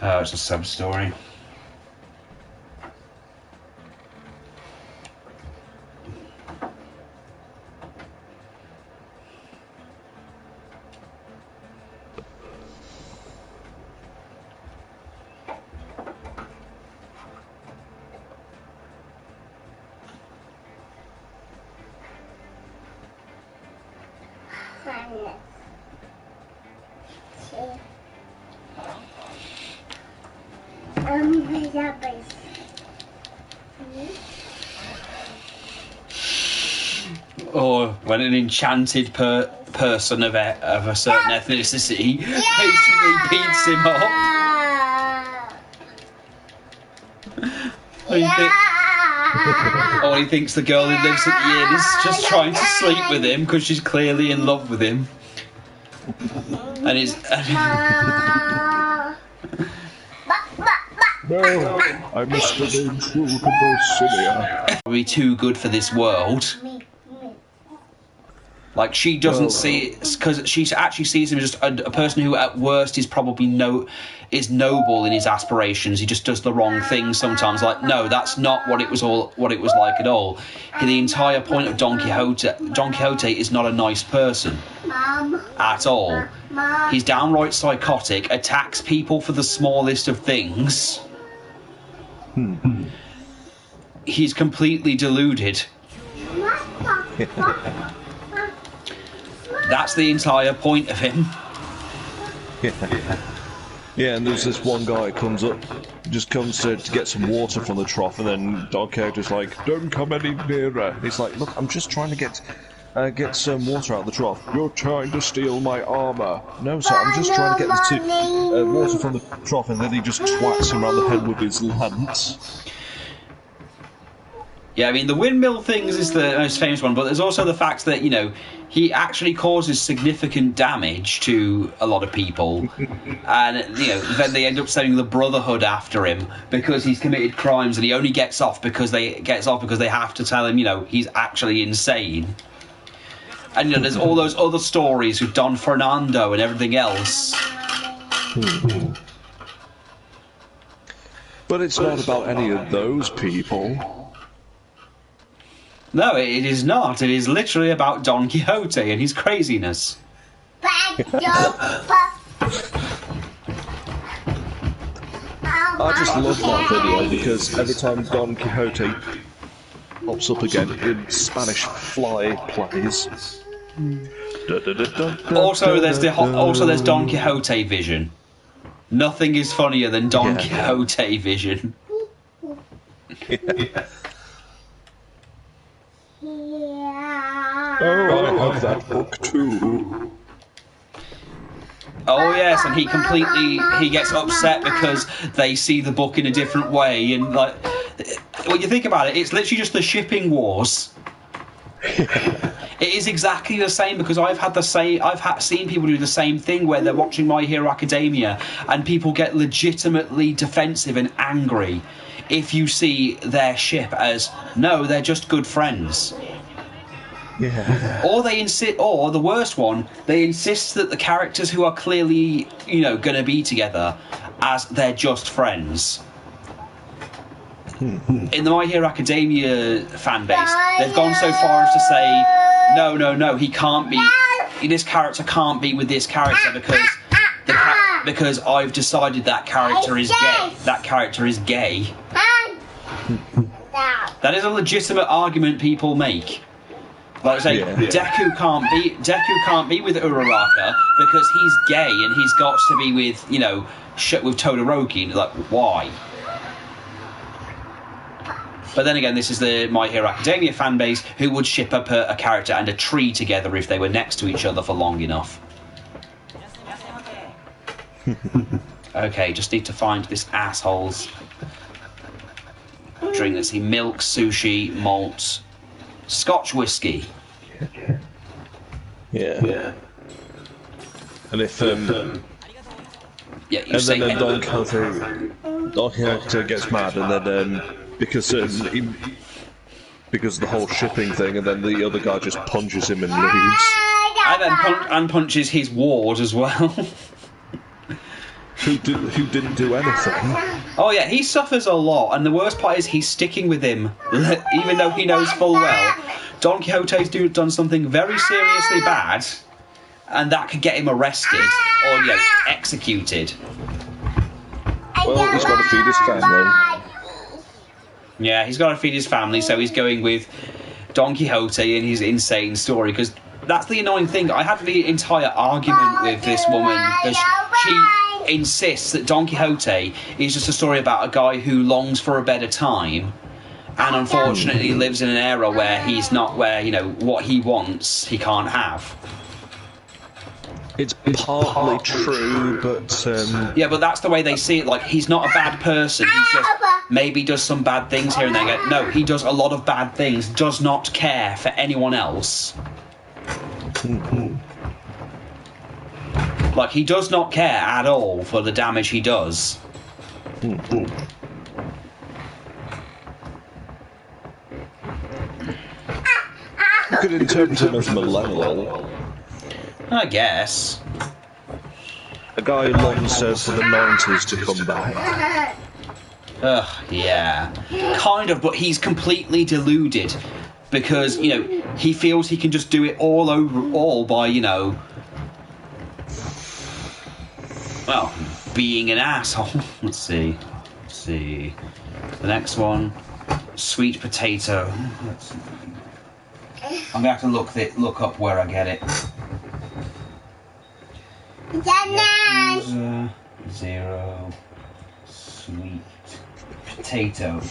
A: Oh, it's a sub-story. Or when an enchanted person of a certain ethnicity basically beats him up. Or he thinks the girl who lives at the inn is just trying to sleep with him because she's clearly in love with him. And it's...
F: No, I must have been true to Dulcinea.
A: Probably too good for this world. Like, she doesn't see it because she actually sees him as just a person who, at worst, is probably is noble in his aspirations. He just does the wrong thing sometimes. Like, no, that's not what it was like at all. The entire point of Don Quixote is not a nice person at all. He's downright psychotic, attacks people for the smallest of things. He's completely deluded. That's the entire point of him.
F: Yeah, and there's this one guy who comes up, just comes to get some water from the trough, and then Don Quixote's like, "Don't come any nearer." He's like, "Look, I'm just trying to get some water out of the trough." "You're trying to steal my armor." "No, sir, I'm just trying to get this water from the trough," and then he just twats him around the head with his lance.
A: Yeah, I mean, the windmill things is the most famous one, but there's also the fact that, he actually causes significant damage to a lot of people. And, then they end up sending the Brotherhood after him because he's committed crimes, and he only gets off because they have to tell him, he's actually insane. And, there's all those other stories with Don Fernando and everything else.
F: But it's not about any of those people.
A: No, it is not. It is literally about Don Quixote and his craziness.
F: I just love that video because every time Don Quixote pops up again in Spanish Fly plays.
A: Also, there's Don Quixote vision. Nothing is funnier than Don Quixote vision.
F: Oh, I have that book too.
A: Oh yes, and he gets upset because they see the book in a different way, and like, when you think about it, it's literally just the shipping wars. It is exactly the same, because I've seen people do the same thing where they're watching My Hero Academia and people get legitimately defensive and angry if you see their ship as, no, they're just good friends.
F: Yeah.
A: Or the worst one, they insist that the characters who are clearly, going to be together, as they're just friends. In the My Hero Academia fan base, they've gone so far as to say, no, he can't be. This character can't be with this character because I've decided that character is gay. That character is gay. That is a legitimate argument people make. Like I say, Deku can't be with Uraraka because he's gay and he's got to be with with Todoroki. Like, why? But then again, this is the My Hero Academia fan base who would ship up a character and a tree together if they were next to each other for long enough. Okay, just need to find this asshole's drink. Let's see, milk, sushi, malt, Scotch whiskey.
F: Yeah. And if
A: you
F: and
A: say
F: then Don Quixote gets mad, and then because of the whole shipping thing, and then the other guy just punches him and leaves.
A: And punches his ward as well.
F: Who didn't do anything.
A: Oh yeah, he suffers a lot, and the worst part is he's sticking with him, even though he knows full well Don Quixote's done something very seriously bad, and that could get him arrested or executed.
F: Well, he's got to feed his family.
A: Yeah, he's got to feed his family, so he's going with Don Quixote and his insane story, because that's the annoying thing. I had the entire argument with this woman because she insists that Don Quixote is just a story about a guy who longs for a better time and unfortunately lives in an era where he's not, where what he wants he can't have.
F: It's partly true, but
A: yeah, but that's the way they see it. Like, he's not a bad person, he's just maybe does some bad things here and there. No, he does a lot of bad things, does not care for anyone else. Like, he does not care at all for the damage he does.
F: You could interpret him as millennial.
A: I guess.
F: A guy who longs for the 90s to come back.
A: Ugh, yeah. Kind of, but he's completely deluded. Because, he feels he can just do it all by, well, being an asshole. Let's see. The next one, sweet potato. I'm gonna have to look up where I get it. Yakuza 0 sweet potato.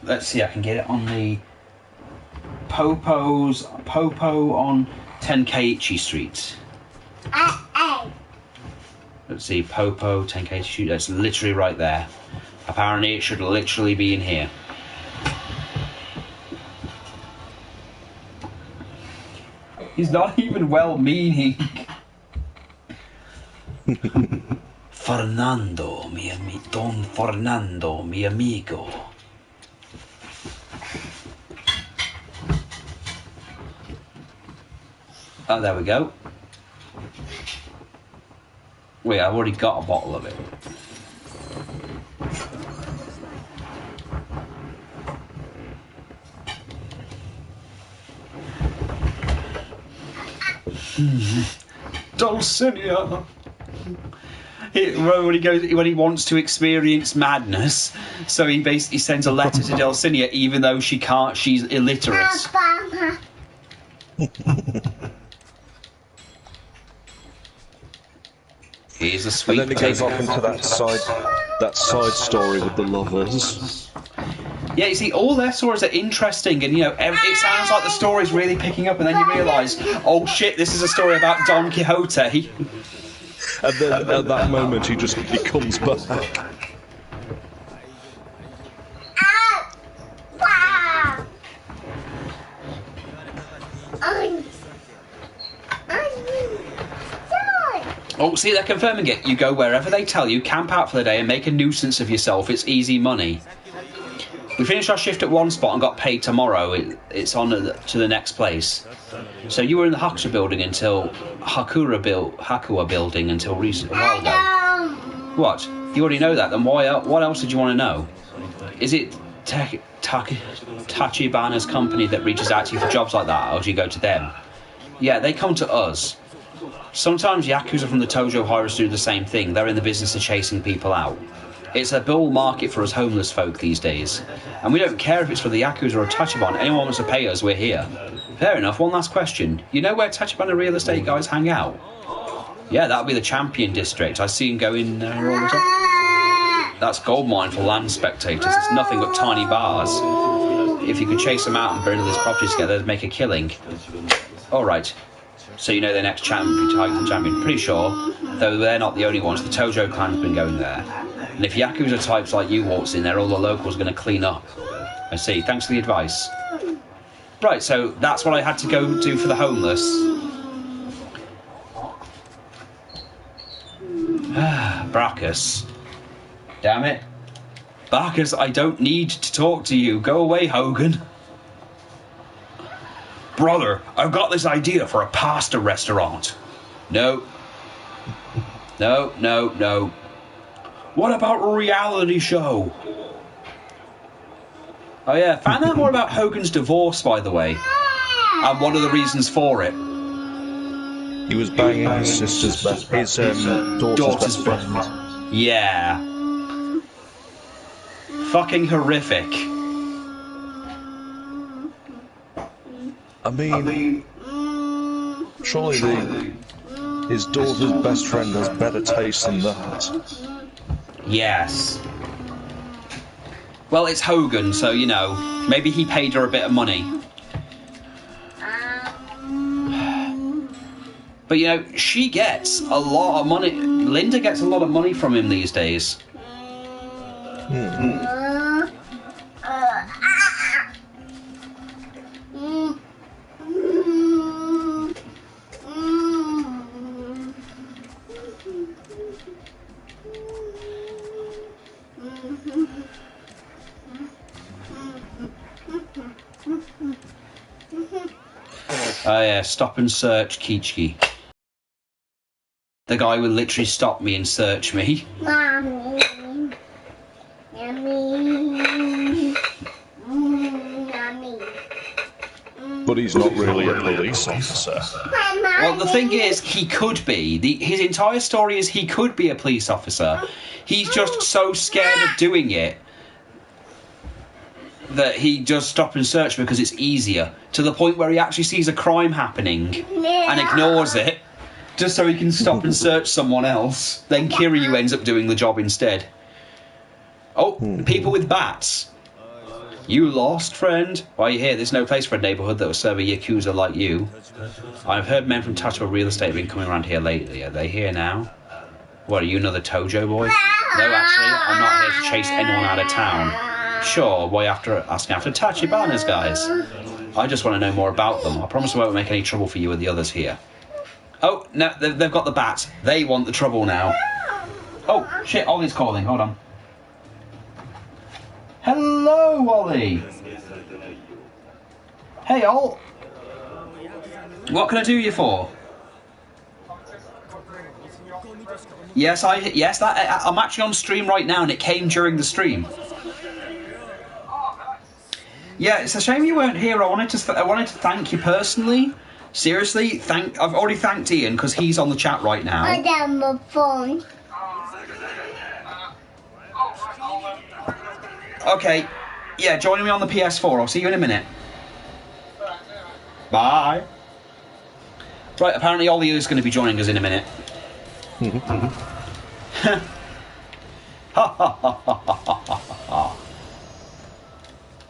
A: Let's see, I can get it on the Popo on Tenkaichi Street. Let's see, Popo, Tenkaichi Street, that's literally right there. Apparently it should literally be in here. He's not even well-meaning. Fernando, Don Fernando, mi amigo. Oh, there we go. Wait, I've already got a bottle of it. Dulcinea. When he wants to experience madness, so he basically sends a letter to Dulcinea, even though she can't. She's illiterate. He's a sweet.
F: And then it goes off into that side story with the lovers.
A: Yeah, you see, all their stories are interesting, and it sounds like the story's really picking up, and then you realise, oh shit, this is a story about Don Quixote.
F: And then at that moment, he comes back.
A: Oh, see, they're confirming it. You go wherever they tell you, camp out for the day, and make a nuisance of yourself. It's easy money. We finished our shift at one spot and got paid tomorrow. It's on to the next place. So you were in the Hakusa building until Hakua building until recent a while ago. What? You already know that. Then what else did you want to know? Is it Tachibana's company that reaches out to you for jobs like that, or do you go to them? Yeah, they come to us. Sometimes Yakuza from the Tojo hire us to do the same thing. They're in the business of chasing people out. It's a bull market for us homeless folk these days. And we don't care if it's for the Yakuza or Tachibana. Anyone wants to pay us, we're here. Fair enough. One last question. You know where Tachibana real estate guys hang out? Yeah, that'll be the Champion District. I see him go in there all the time. That's gold mine for land spectators. It's nothing but tiny bars. If you could chase them out and burn this property together, they'd make a killing. Alright. So you know their next champion. Pretty sure, though they're not the only ones. The Tojo clan's been going there. And if Yakuza types like you waltz in there, all the locals are going to clean up. I see. Thanks for the advice. Right, so that's what I had to go do for the homeless. Brackus. Damn it. Bacchus, I don't need to talk to you. Go away, Hogan. Brother, I've got this idea for a pasta restaurant. No. No. What about a reality show? Oh yeah, found out more about Hogan's divorce, by the way. And one of the reasons for it.
F: He was banging his daughter's best friend.
A: Yeah. Fucking horrific.
F: I mean, surely his daughter's best friend has better taste than that.
A: Yes. Well, it's Hogan, so, maybe he paid her a bit of money. But, she gets a lot of money. Linda gets a lot of money from him these days. Oh yeah, stop and search Kichiki. The guy would literally stop me and search me.
D: Mommy. Yummy. Yummy.
F: But he's not really a police officer.
A: Well, the thing is, he could be. His entire story is he could be a police officer. He's just so scared of doing it that he just stop and search because it's easier, to the point where he actually sees a crime happening and ignores it just so he can stop and search someone else. Then Kiryu ends up doing the job instead. Oh, people with bats. You lost, friend? Why are you here? There's no place for a neighbourhood that will serve a Yakuza like you. I've heard men from Tatua Real Estate have been coming around here lately. Are they here now? What, are you another Tojo boy? No, actually, I'm not here to chase anyone out of town. Sure, why asking after Tachibana's guys? I just want to know more about them. I promise I won't make any trouble for you or the others here. Oh, no, they've got the bats. They want the trouble now. Oh, shit, Ollie's calling. Hold on. Hello, Ollie. Hey, Ol. What can I do you for? Yes, I'm actually on stream right now, and it came during the stream. Yeah, it's a shame you weren't here. I wanted to thank you personally. Seriously, I've already thanked Ian because he's on the chat right now.
D: I got my phone.
A: Okay, yeah, join me on the PS4. I'll see you in a minute. Bye. Right, apparently Ollie is going to be joining us in a minute.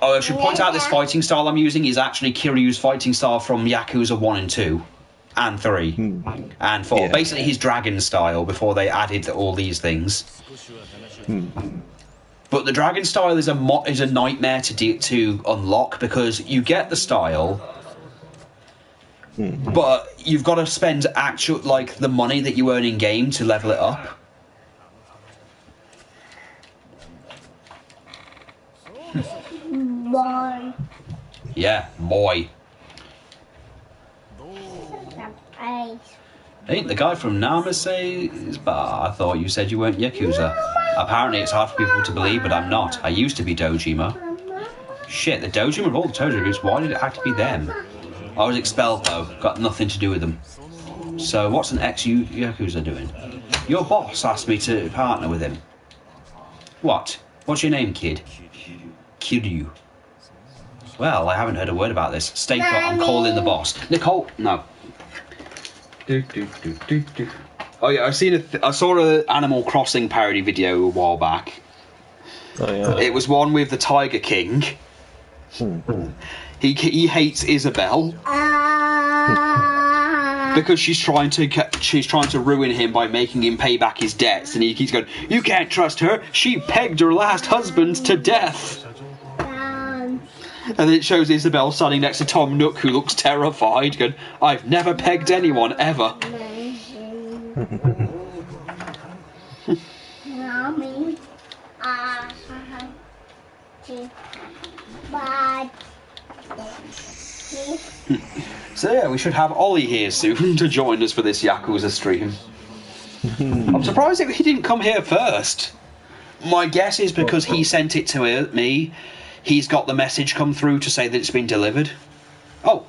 A: Oh, I should point out this fighting style I'm using is actually Kiryu's fighting style from Yakuza 1 and 2. And 3. And 4. Yeah. Basically his dragon style before they added all these things. But the dragon style is a nightmare to unlock because you get the style, but you've got to spend the money that you earn in game to level it up.
D: Boy.
A: Yeah, boy. Hey, the guy from Namase's bar. I thought you said you weren't Yakuza. Apparently it's hard for people to believe, but I'm not. I used to be Dojima. Shit, the Dojima of all the Tojo groups, why did it have to be them? I was expelled though, got nothing to do with them. So what's an ex-Yakuza doing? Your boss asked me to partner with him. What? What's your name, kid? Kiryu. Well, I haven't heard a word about this. Stay put, I'm calling the boss. Nicole, no. Oh yeah, I saw an Animal Crossing parody video a while back. Oh yeah. It was one with the Tiger King. He hates Isabelle because she's trying to ruin him by making him pay back his debts, and he keeps going, "You can't trust her. She pegged her last husband to death." And then it shows Isabelle standing next to Tom Nook, who looks terrified, going, "I've never pegged anyone, ever." So yeah, we should have Ollie here soon to join us for this Yakuza stream. I'm surprised he didn't come here first. My guess is because he sent it to me. He's got the message come through to say that it's been delivered. Oh,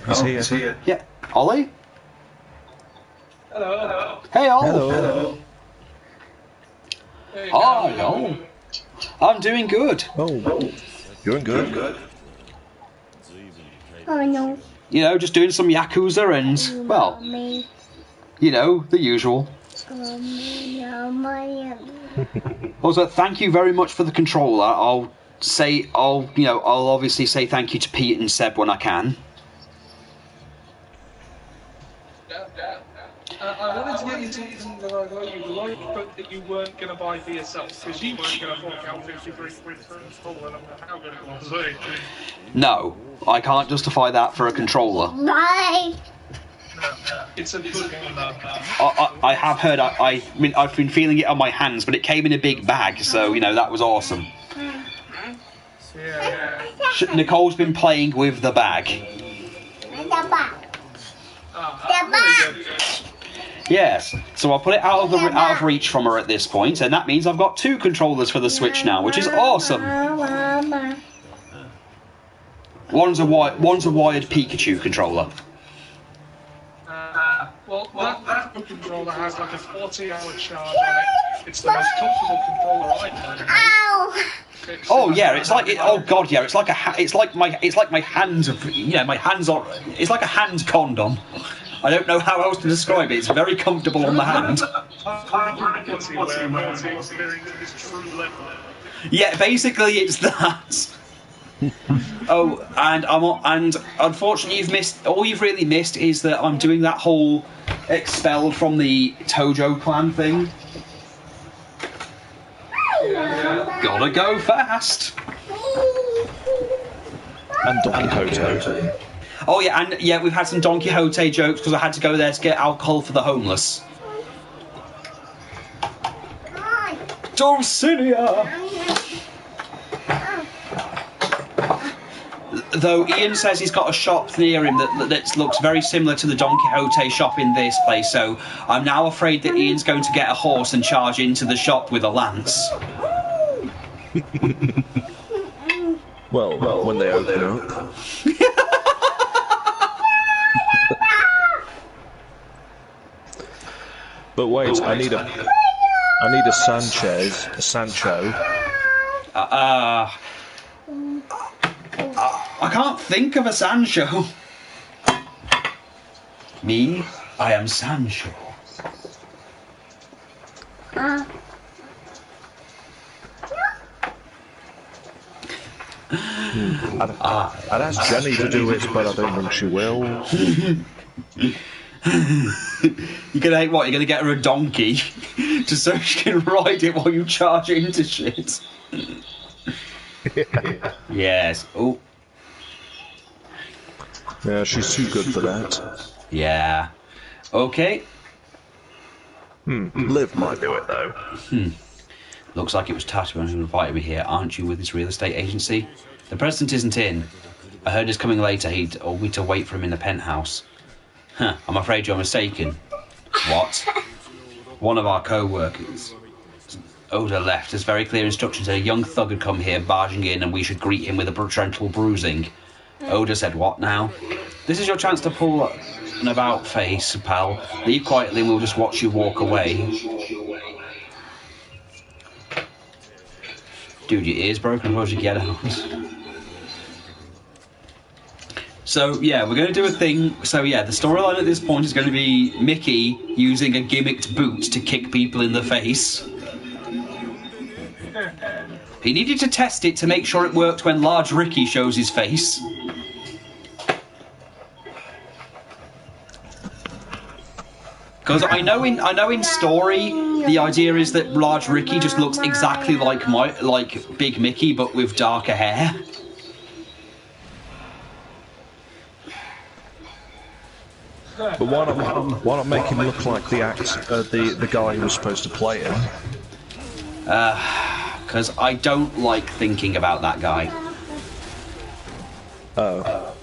A: he's here. Yeah, Ollie.
N: Hello.
A: Hey, Ollie.
N: Hello.
A: Hi, Ollie. I'm doing good.
F: Oh, doing good.
D: Oh no.
A: You know, just doing some Yakuza and, well, you know, the usual. Also, thank you very much for the controller. I'll obviously say thank you to Pete and Seb when I can.
N: I wanted to get you something that I got you. The light book that you weren't going to buy for yourself because you weren't going to fork out 53 quid for an installer. How good it was, eh?
A: No, I can't justify that for a controller.
D: Bye.
N: It's a good one, though.
A: I have heard. I mean, I've been feeling it on my hands, but it came in a big bag, so you know that was awesome.
N: Yeah.
A: Nicole's been playing with the bag.
D: The bag. The bag.
A: Yes, so I'll put it out of reach from her at this point, and that means I've got 2 controllers for the Switch now, which is awesome. One's a wired Pikachu controller.
N: Well, that controller has like a 40-hour charge on it. It's the most comfortable controller I've ever.
D: Ow!
A: Oh yeah, it's like oh god, yeah, it's like my hands are, you know, my hands are. It's like a hand condom. I don't know how else to describe it. It's very comfortable on the hand. Yeah, basically it's that. Oh, and unfortunately you've missed. All you've really missed is that I'm doing that whole expelled from the Tojo clan thing. Gotta go fast.
F: And Don Quixote.
A: Oh yeah, and yeah, we've had some Don Quixote jokes because I had to go there to get alcohol for the homeless. Dulcinea! Though Ian says he's got a shop near him that looks very similar to the Don Quixote shop in this place, so I'm now afraid that Ian's going to get a horse and charge into the shop with a lance.
F: Well, when they open up. But wait, I need a Sanchez, a Sancho.
A: I can't think of a Sancho. Me, I am Sancho.
F: I'd ask Jenny to do it, but I don't think she will.
A: You're gonna get her a donkey just so she can ride it while you charge it into shit. Yes. Oh.
F: Yeah, she's too good for that.
A: Yeah. Okay.
F: Liv might do it though.
A: Looks like it was Tatuan who invited me here. Aren't you with his real estate agency? The president isn't in. I heard he's coming later. He'd told me to wait for him in the penthouse. Huh, I'm afraid you're mistaken. What? One of our co-workers. Oda left. There's very clear instructions that a young thug had come here barging in and we should greet him with a gentle bruising. Oda said, what now? This is your chance to pull an about face, pal. Leave quietly and we'll just watch you walk away. Dude, your ear's broken, why would you get out? So, yeah, we're going to do a thing. So, yeah, the storyline at this point is going to be Mickey using a gimmicked boot to kick people in the face. He needed to test it to make sure it worked when Large Ricky shows his face. Because I know in story, the idea is that Large Ricky just looks exactly like Big Mickey, but with darker hair.
F: But why not make him look like the guy who was supposed to play him?
A: Because I don't like thinking about that guy.
F: Oh.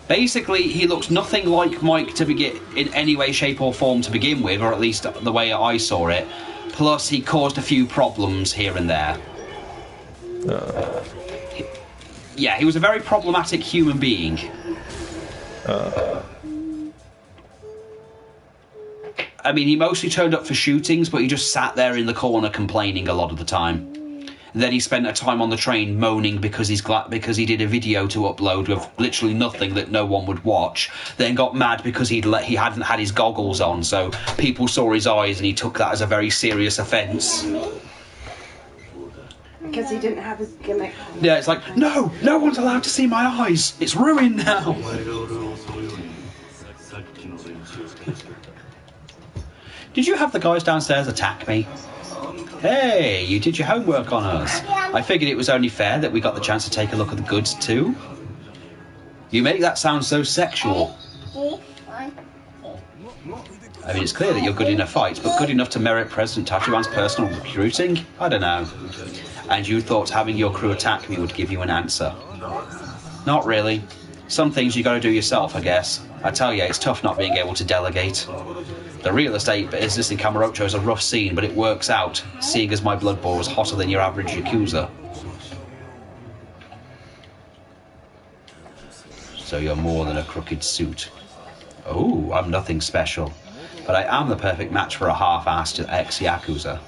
A: Basically, he looks nothing like Mike to begin in any way, shape, or form to begin with, or at least the way I saw it. Plus, he caused a few problems here and there. Yeah, he was a very problematic human being. I mean, he mostly turned up for shootings, but he just sat there in the corner complaining a lot of the time. Then he spent a time on the train moaning because he did a video to upload with literally nothing that no one would watch. Then got mad because he hadn't had his goggles on, so people saw his eyes and he took that as a very serious offence.
L: Because he didn't have his gimmick.
A: Yeah, it's like, no one's allowed to see my eyes. It's ruined now. Did you have the guys downstairs attack me? Hey, you did your homework on us. I figured it was only fair that we got the chance to take a look at the goods too. You make that sound so sexual. I mean, it's clear that you're good in a fight, but good enough to merit President Tatuan's personal recruiting? I don't know. And you thought having your crew attack me would give you an answer? Not really. Some things you gotta do yourself, I guess. I tell you, it's tough not being able to delegate. The real estate business in Kamurocho is a rough scene, but it works out, seeing as my blood boil was hotter than your average Yakuza. So you're more than a crooked suit. Oh, I'm nothing special. But I am the perfect match for a half-assed ex-Yakuza.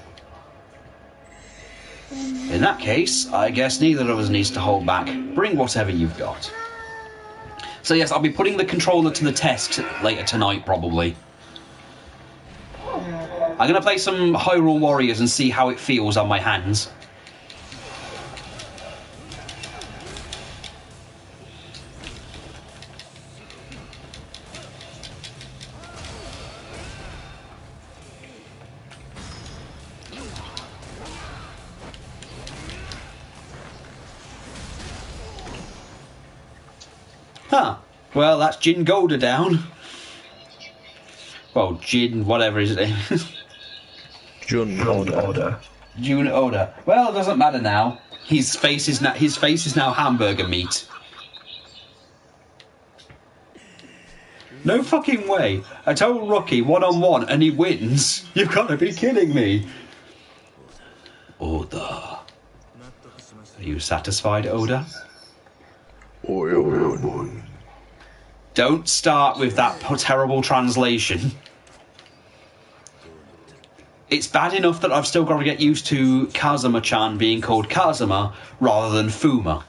A: In that case, I guess neither of us needs to hold back. Bring whatever you've got. So yes, I'll be putting the controller to the test later tonight, probably. I'm going to play some Hyrule Warriors and see how it feels on my hands. Huh. Well, that's Jin Golda down. Well, Jin, whatever his name is.
F: Jun Oda.
A: Jun Oda. Well, it doesn't matter now. His face is now hamburger meat. No fucking way. I told Rocky one-on-one and he wins. You've got to be kidding me. Oda. Are you satisfied, Oda? Don't start with that terrible translation. It's bad enough that I've still got to get used to Kazuma-chan being called Kazuma rather than Fuma.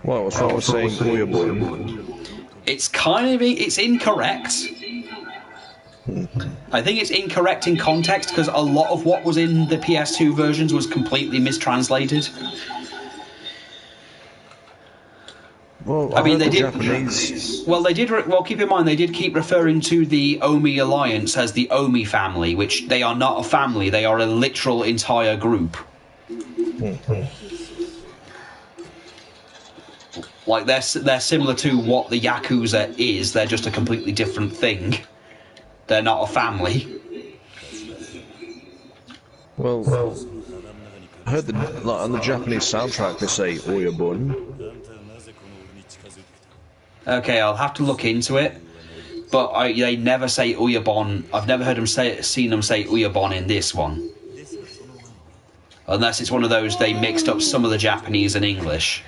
F: Well, what's wrong with saying Uyabun?
A: It's it's incorrect. I think it's incorrect in context because a lot of what was in the PS2 versions was completely mistranslated.
F: Well,
A: I mean, they did.
F: Japanese.
A: Well, they did. Well, keep in mind they did keep referring to the Omi Alliance as the Omi family, which they are not a family; they are a literal entire group. Like they're similar to what the Yakuza is. They're just a completely different thing. They're not a family.
F: Well, I heard on the Japanese soundtrack they say Uyabun.
A: Okay, I'll have to look into it. But they never say Uyabon. I've never heard them seen them say Uyabon in this one. Unless it's one of those they mixed up some of the Japanese and English.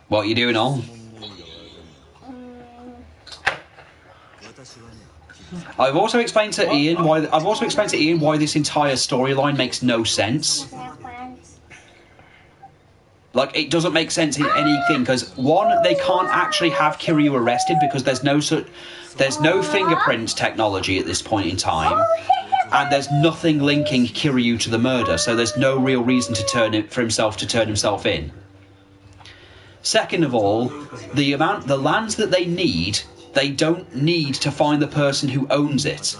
A: What are you doing, all? I've also explained to Ian why this entire storyline makes no sense. Like, it doesn't make sense in anything because one, they can't actually have Kiryu arrested because there's no fingerprint technology at this point in time, and there's nothing linking Kiryu to the murder, so there's no real reason for himself to turn himself in. Second of all, the lands that they need, they don't need to find the person who owns it.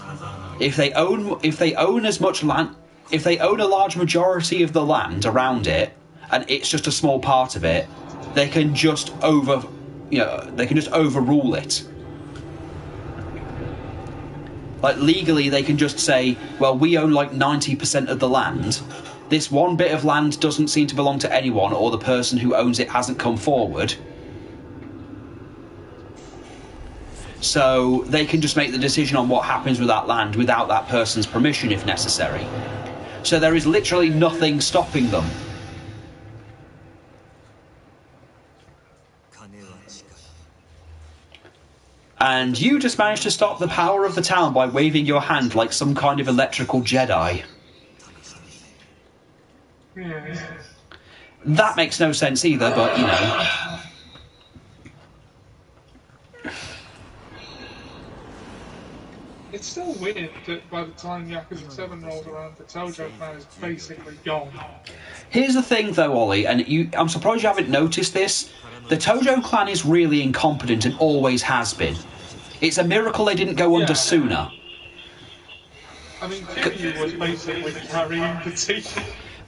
A: If they own as much land, if they own a large majority of the land around it, and it's just a small part of it, they can just overrule it. Like, legally, they can just say, well, we own like 90% of the land. This one bit of land doesn't seem to belong to anyone, or the person who owns it hasn't come forward. So they can just make the decision on what happens with that land without that person's permission if necessary. So there is literally nothing stopping them. And you just managed to stop the power of the town by waving your hand like some kind of electrical Jedi. That makes no sense either, but, you know.
N: It's still weird that by the time Yakuza 7 rolls around, the Tojo clan is basically gone.
A: Here's the thing, though, Ollie, and I'm surprised you haven't noticed this. The Tojo clan is really incompetent and always has been. It's a miracle they didn't go under sooner.
N: I mean, Kiryu was basically carrying the team.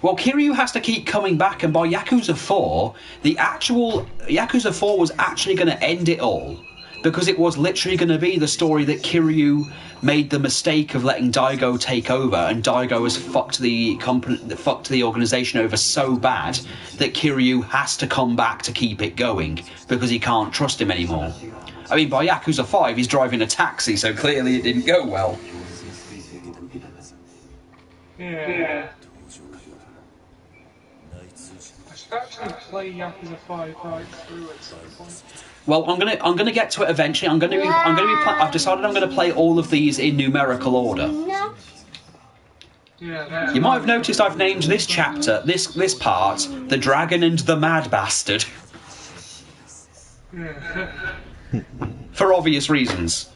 A: Well, Kiryu has to keep coming back, and by Yakuza 4, the actual Yakuza 4 was actually going to end it all. Because it was literally going to be the story that Kiryu made the mistake of letting Daigo take over, and Daigo has fucked the organisation over so bad that Kiryu has to come back to keep it going, because he can't trust him anymore. I mean, by Yakuza 5, he's driving a taxi, so clearly it didn't go well.
N: Yeah. I should actually play Yakuza 5 right through at some point.
A: Well, I'm gonna get to it eventually. I've decided I'm gonna play all of these in numerical order. You might have noticed I've named this chapter, this part, The Dragon and the Mad Bastard. For obvious reasons.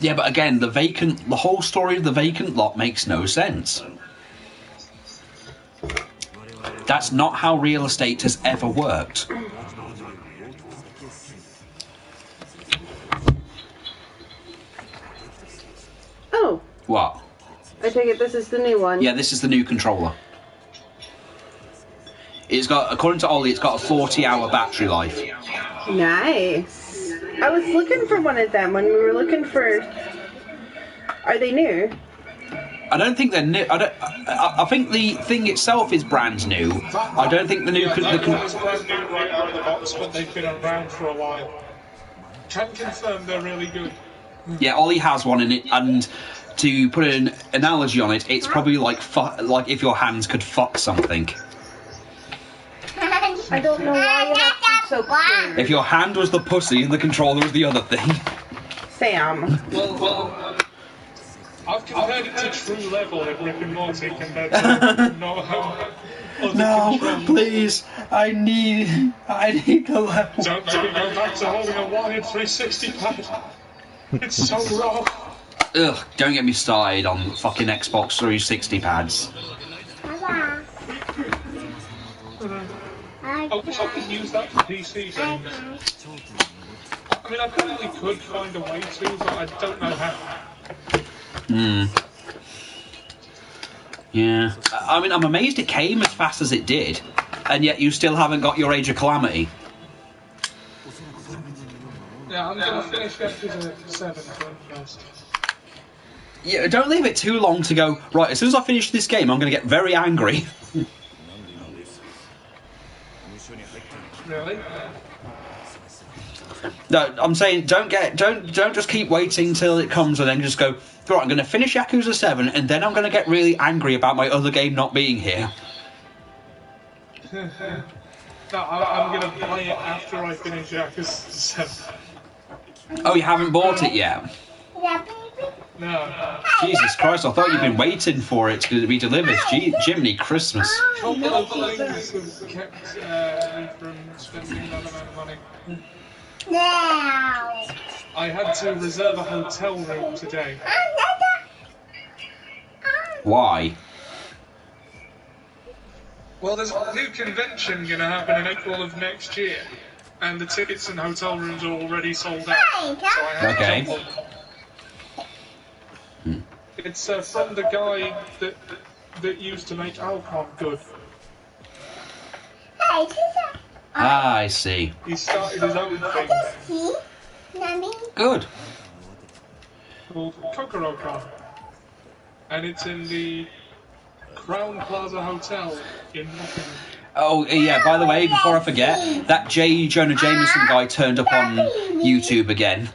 A: Yeah, but again, the whole story of the vacant lot makes no sense. That's not how real estate has ever worked.
L: Oh.
A: What?
L: I I take it this is the new one?
A: Yeah, this is the new controller. It's got, according to Ollie, it's got a 40-hour battery life.
L: Nice. I was looking for one of them when we were looking for... Are they new?
A: I don't think they're new. I think the thing itself is brand new. I don't think the new...
N: It's brand new right out of the box, but they've been around for a while. Can confirm they're really good.
A: Yeah, Ollie has one in it, and to put an analogy on it, it's probably like if your hands could fuck something.
L: I don't know why you have to be so clear.
A: If your hand was the pussy and the controller was the other thing.
L: Sam.
N: Well, I've compared it to True Level in Rick and Morty compared to
A: No, please, I need the level.
N: Don't make me go back to holding a wired 360 pad. It's so raw.
A: Ugh, don't get me started on fucking Xbox 360 pads.
N: I wish I could use that for PC games. I mean, I probably could find a way to, but I don't know how.
A: Yeah. I mean, I'm amazed it came as fast as it did, and yet you still haven't got your Age of Calamity.
N: Yeah, I'm gonna finish Yakuza 7 first.
A: Yeah, don't leave it too long to go, right, as soon as I finish this game, I'm going to get very angry.
N: Really?
A: No, I'm saying don't just keep waiting till it comes and then just go, right, I'm going to finish Yakuza 7 and then I'm going to get really angry about my other game not being here.
N: No, I'm gonna play it after I finish Yakuza 7.
A: Oh, you haven't bought it yet?
N: No.
A: Jesus Christ, I thought you'd been waiting for it to be delivered. Jiminy Christmas.
N: A couple of things have kept me from spending that amount of money. I had to reserve a hotel room today.
A: Why?
N: Well, there's a new convention going to happen in April of next year, and the tickets and hotel rooms are already sold out. So I had to jump on. It's from the guy that used to make Alcon good.
A: Ah, I see.
N: He started his own thing.
A: Good.
N: Called Kokorocon. And it's in the Crown Plaza Hotel in Nottingham.
A: Oh, yeah, by the way, before I forget, that J. Jonah Jameson guy turned up on YouTube again.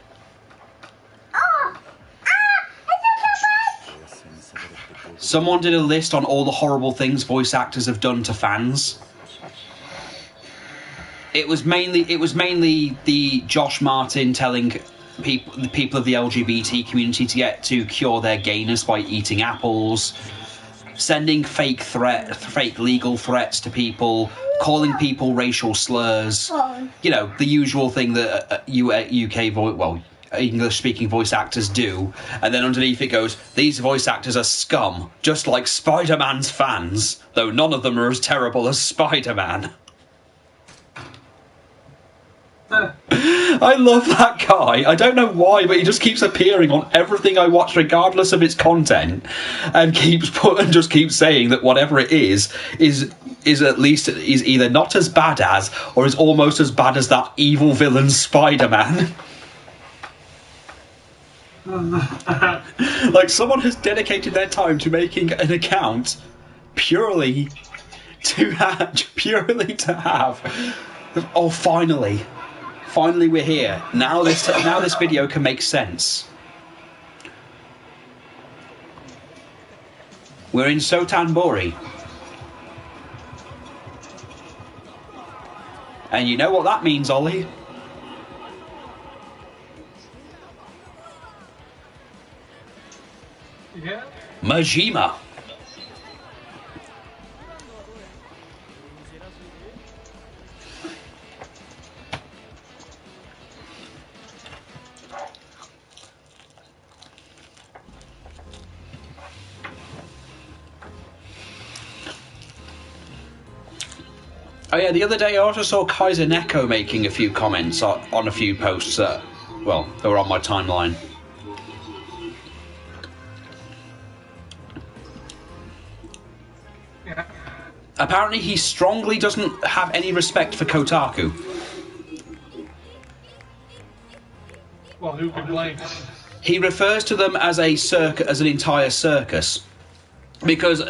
A: Someone did a list on all the horrible things voice actors have done to fans. It was mainly the Josh Martin telling the people of the LGBT community to cure their gayness by eating apples, sending fake legal threats to people, calling people racial slurs. You know, the usual thing that UK English-speaking voice actors do, and then underneath it goes, these voice actors are scum, just like Spider-Man's fans, though none of them are as terrible as Spider-Man. I love that guy. I don't know why, but he just keeps appearing on everything I watch, regardless of its content, and just keeps saying that whatever it is at least is either not as bad as, or is almost as bad as that evil villain Spider-Man. Like, someone has dedicated their time to making an account purely to have. Oh, finally we're here. Now this video can make sense. We're in Sotanbori. And you know what that means, Ollie?
N: Yeah?
A: Majima. Oh yeah, the other day I also saw Kaiser Neko making a few comments on a few posts that, well, they were on my timeline. Apparently, he strongly doesn't have any respect for Kotaku.
N: Well, who can blame?
A: He refers to them as as an entire circus. Because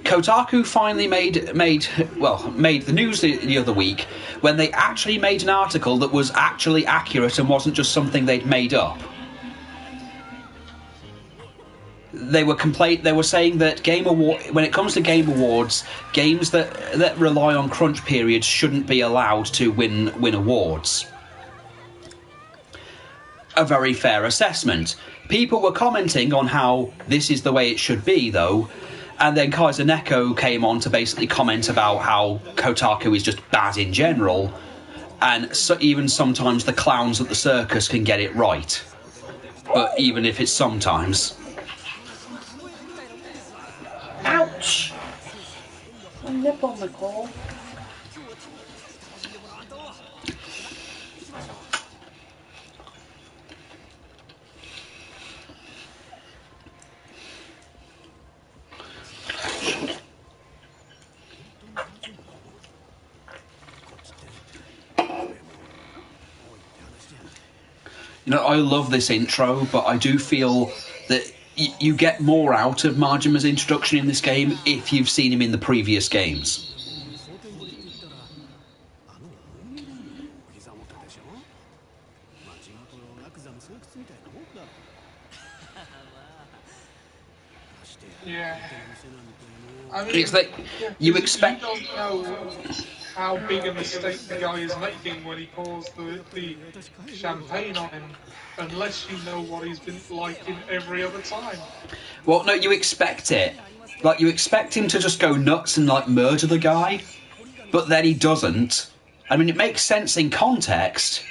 A: Kotaku finally made the news the other week when they actually made an article that was actually accurate and wasn't just something they'd made up. They were saying that when it comes to Game Awards, games that rely on crunch periods shouldn't be allowed to win awards. A very fair assessment. People were commenting on how this is the way it should be, though, and then Kaiser Neko came on to basically comment about how Kotaku is just bad in general, and so even sometimes the clowns at the circus can get it right. But even if it's sometimes.
L: Ouch! My nipple, Nicole.
A: You know, I love this intro, but I do feel that you get more out of Majima's introduction in this game if you've seen him in the previous games.
N: Yeah. I mean,
A: It's like you expect.
N: You don't know how big a mistake the guy is making when he pours the champagne on him, unless you know what he's been like in every other time.
A: Well, no, you expect it. Like, you expect him to just go nuts and, like, murder the guy, but then he doesn't. I mean, it makes sense in context,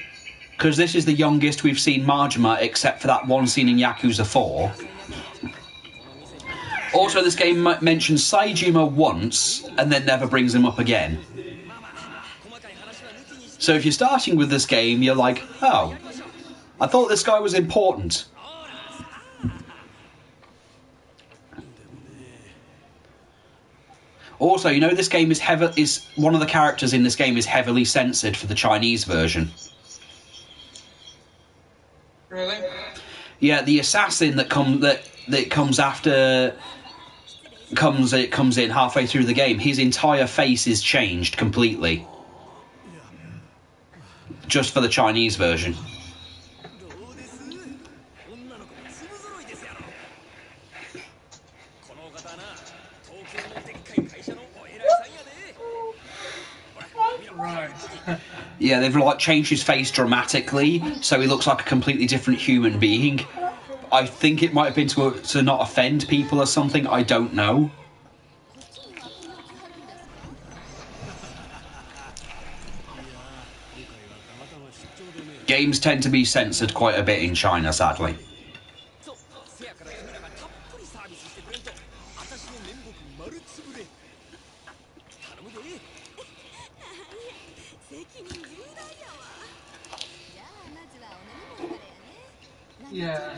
A: because this is the youngest we've seen Majima, except for that one scene in Yakuza 4. Also, this game mentions Saejima once, and then never brings him up again. So if you're starting with this game, you're like, oh, I thought this guy was important. Also, you know, this game is one of the characters in this game is heavily censored for the Chinese version.
N: Really?
A: Yeah, the assassin that comes in halfway through the game. His entire face is changed completely, just for the Chinese version.
N: Right.
A: Yeah, they've like changed his face dramatically, so he looks like a completely different human being. I think it might have been to not offend people or something. I don't know. Games tend to be censored quite a bit in China, sadly.
N: Yeah.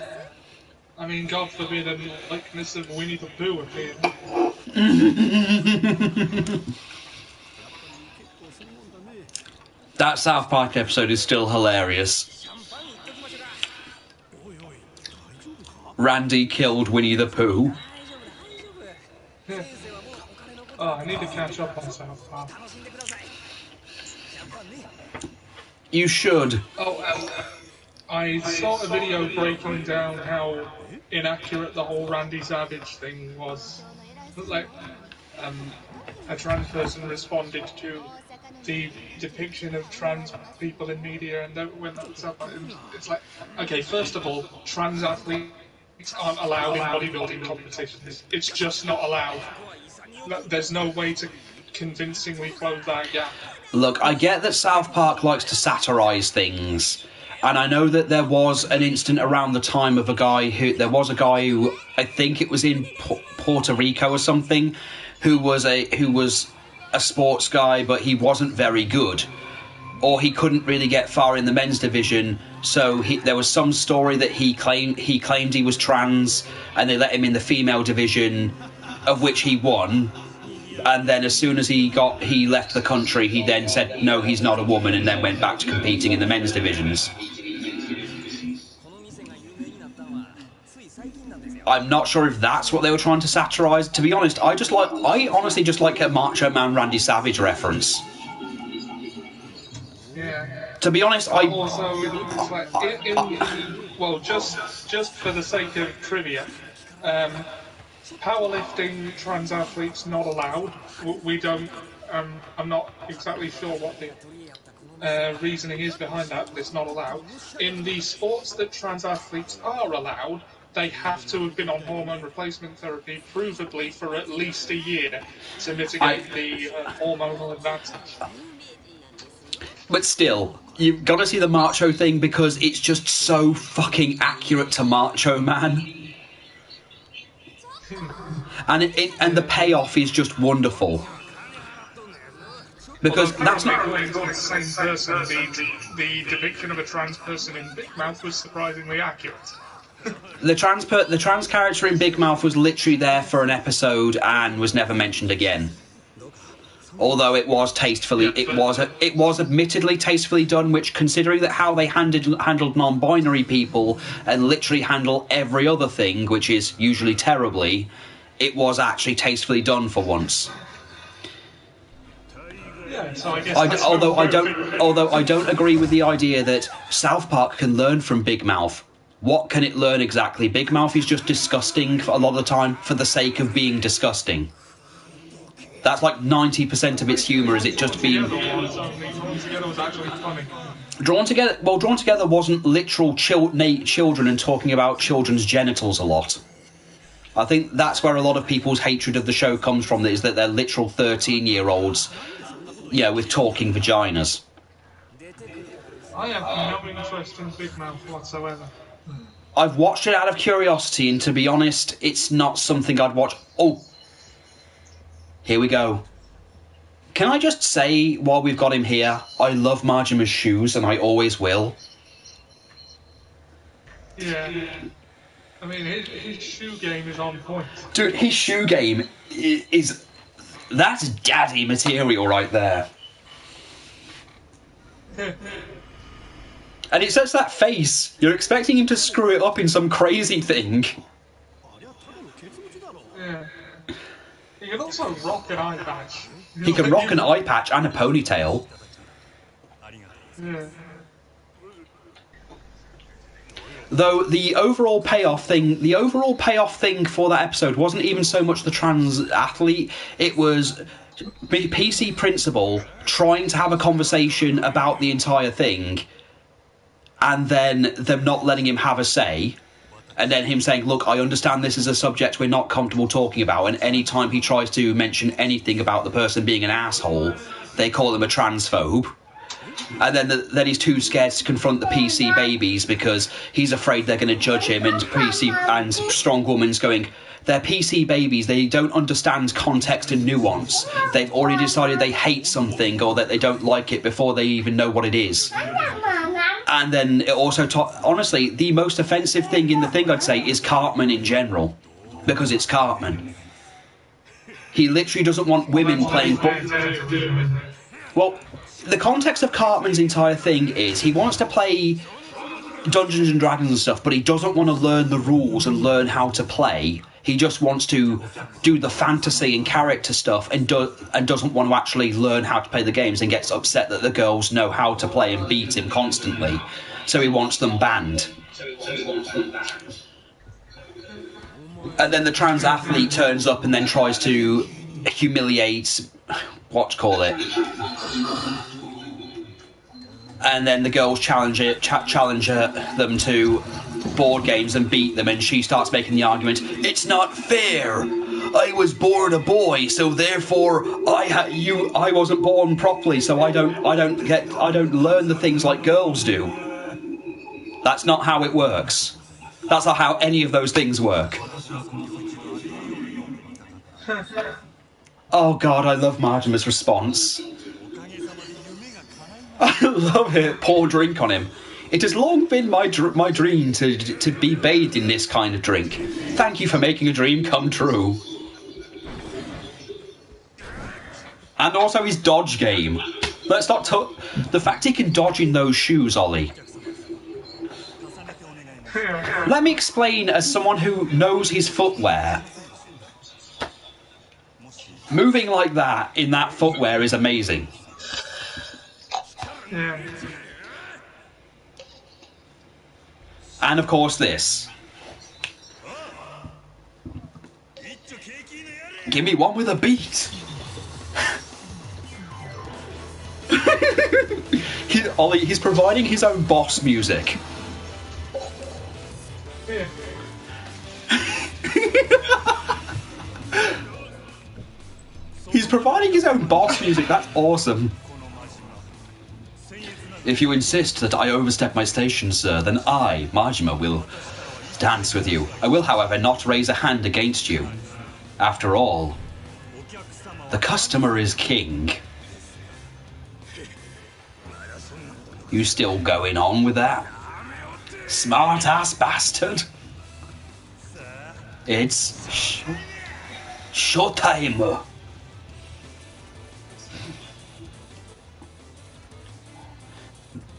N: I mean, God forbid a likeness of Winnie the Pooh appeared.
A: That South Park episode is still hilarious. Randy killed Winnie the Pooh.
N: Oh, I need to catch up on South Park.
A: You should.
N: Oh, I saw a video breaking down how inaccurate the whole Randy Savage thing was. Like, a trans person responded to the depiction of trans people in media, and when that was up, it's like, okay, first of all, trans athletes aren't allowed in bodybuilding competitions. It's just not allowed. There's no way to convincingly close that gap.
A: Look, I get that South Park likes to satirise things, and I know that there was an incident around the time of there was a guy who, I think it was in Puerto Rico or something, who was a sports guy, but he wasn't very good, or he couldn't really get far in the men's division. So there was some story that he claimed he was trans, and they let him in the female division, of which he won. And then as soon as he left the country, he then said, no, he's not a woman, and then went back to competing in the men's divisions. I'm not sure if that's what they were trying to satirise. To be honest, I honestly just like a Macho Man Randy Savage reference.
N: Yeah.
A: To be honest, I
N: also it's like well, just for the sake of trivia, powerlifting trans athletes not allowed. We don't. I'm not exactly sure what the reasoning is behind that, but it's not allowed. In the sports that trans athletes are allowed, they have to have been on hormone replacement therapy, provably for at least a year, to mitigate the hormonal advantage.
A: But still, you've got to see the Macho thing because it's just so fucking accurate to Macho Man. And the payoff is just wonderful. Because that's not
N: the same person. The depiction of a trans person in Big Mouth was surprisingly accurate.
A: The trans character in Big Mouth was literally there for an episode and was never mentioned again. Although it was admittedly tastefully done, which, considering that how they handled non-binary people and literally handle every other thing, which is usually terribly, it was actually tastefully done for once.
N: Yeah, so I guess
A: although I don't agree with the idea that South Park can learn from Big Mouth. What can it learn exactly? Big Mouth is just disgusting a lot of the time for the sake of being disgusting. That's like 90% of its humour, is it just being...
N: Drawn Together was actually funny.
A: Drawn Together wasn't literal children and talking about children's genitals a lot. I think that's where a lot of people's hatred of the show comes from, is that they're literal 13-year-olds, with talking vaginas.
N: I have no interest in Big Mouth whatsoever.
A: I've watched it out of curiosity, and to be honest, it's not something I'd watch... Oh! Here we go. Can I just say, while we've got him here, I love Majima's shoes, and I always will.
N: Yeah. I mean, his shoe game is on point.
A: Dude, his shoe game is... That's daddy material right there. And it's just that face. You're expecting him to screw it up in some crazy thing.
N: Yeah. He can also rock an eye patch.
A: He can rock an eye patch and a ponytail.
N: Yeah.
A: Though the overall payoff thing for that episode wasn't even so much the trans athlete. It was PC Principal trying to have a conversation about the entire thing, and then them not letting him have a say, and then him saying, look, I understand this is a subject we're not comfortable talking about, and any time he tries to mention anything about the person being an asshole, they call him a transphobe. And then he's too scared to confront the PC babies because he's afraid they're going to judge him, and Strong Woman's going, they're PC babies, they don't understand context and nuance. They've already decided they hate something or that they don't like it before they even know what it is. And then it also, honestly, the most offensive thing in the thing, I'd say, is Cartman in general. Because it's Cartman. He literally doesn't want women playing... Well, the context of Cartman's entire thing is he wants to play Dungeons and Dragons and stuff, but he doesn't want to learn the rules and learn how to play. He just wants to do the fantasy and character stuff and doesn't want to actually learn how to play the games, and gets upset that the girls know how to play and beat him constantly. So he wants them banned. And then the trans athlete turns up and then tries to humiliate... And then the girls challenge them to board games and beat them, and she starts making the argument, it's not fair. I was born a boy, so therefore I wasn't born properly, so I don't learn the things like girls do. That's not how it works. That's not how any of those things work. Oh god, I love Majima's response. I love it. Pour drink on him. It has long been my dream to be bathed in this kind of drink. Thank you for making a dream come true. And also his dodge game. Let's not the fact he can dodge in those shoes, Ollie. Let me explain as someone who knows his footwear. Moving like that in that footwear is amazing.
N: Yeah.
A: And of course this. Give me one with a beat. Ollie, he's providing his own boss music.
N: Yeah.
A: He's providing his own boss music. That's awesome. If you insist that I overstep my station, sir, then I, Majima, will dance with you. I will, however, not raise a hand against you. After all, the customer is king. You still going on with that? Smart-ass bastard. It's showtime.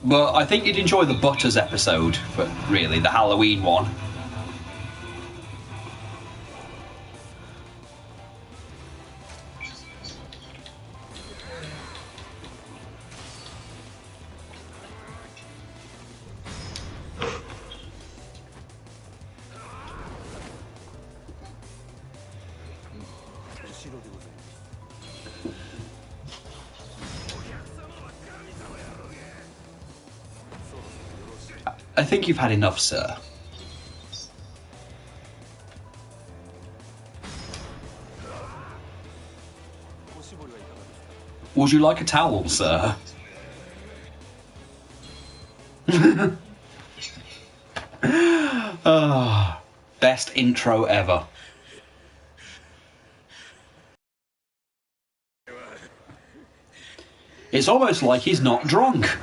A: But I think you'd enjoy the Butters episode, but really, the Halloween one. I think you've had enough, sir. Would you like a towel, sir? Oh, best intro ever. It's almost like he's not drunk.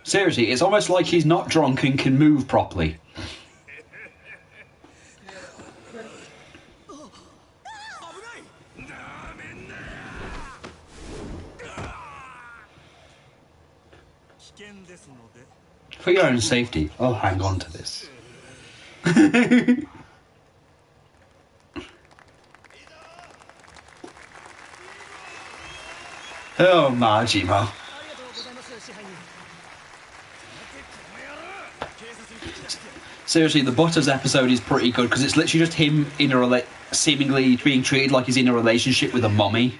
A: Seriously, it's almost like he's not drunk and can move properly. For your own safety, I'll hang on to this. Oh, Majima. Seriously, the Butters episode is pretty good because it's literally just him in a seemingly being treated like he's in a relationship with a mummy.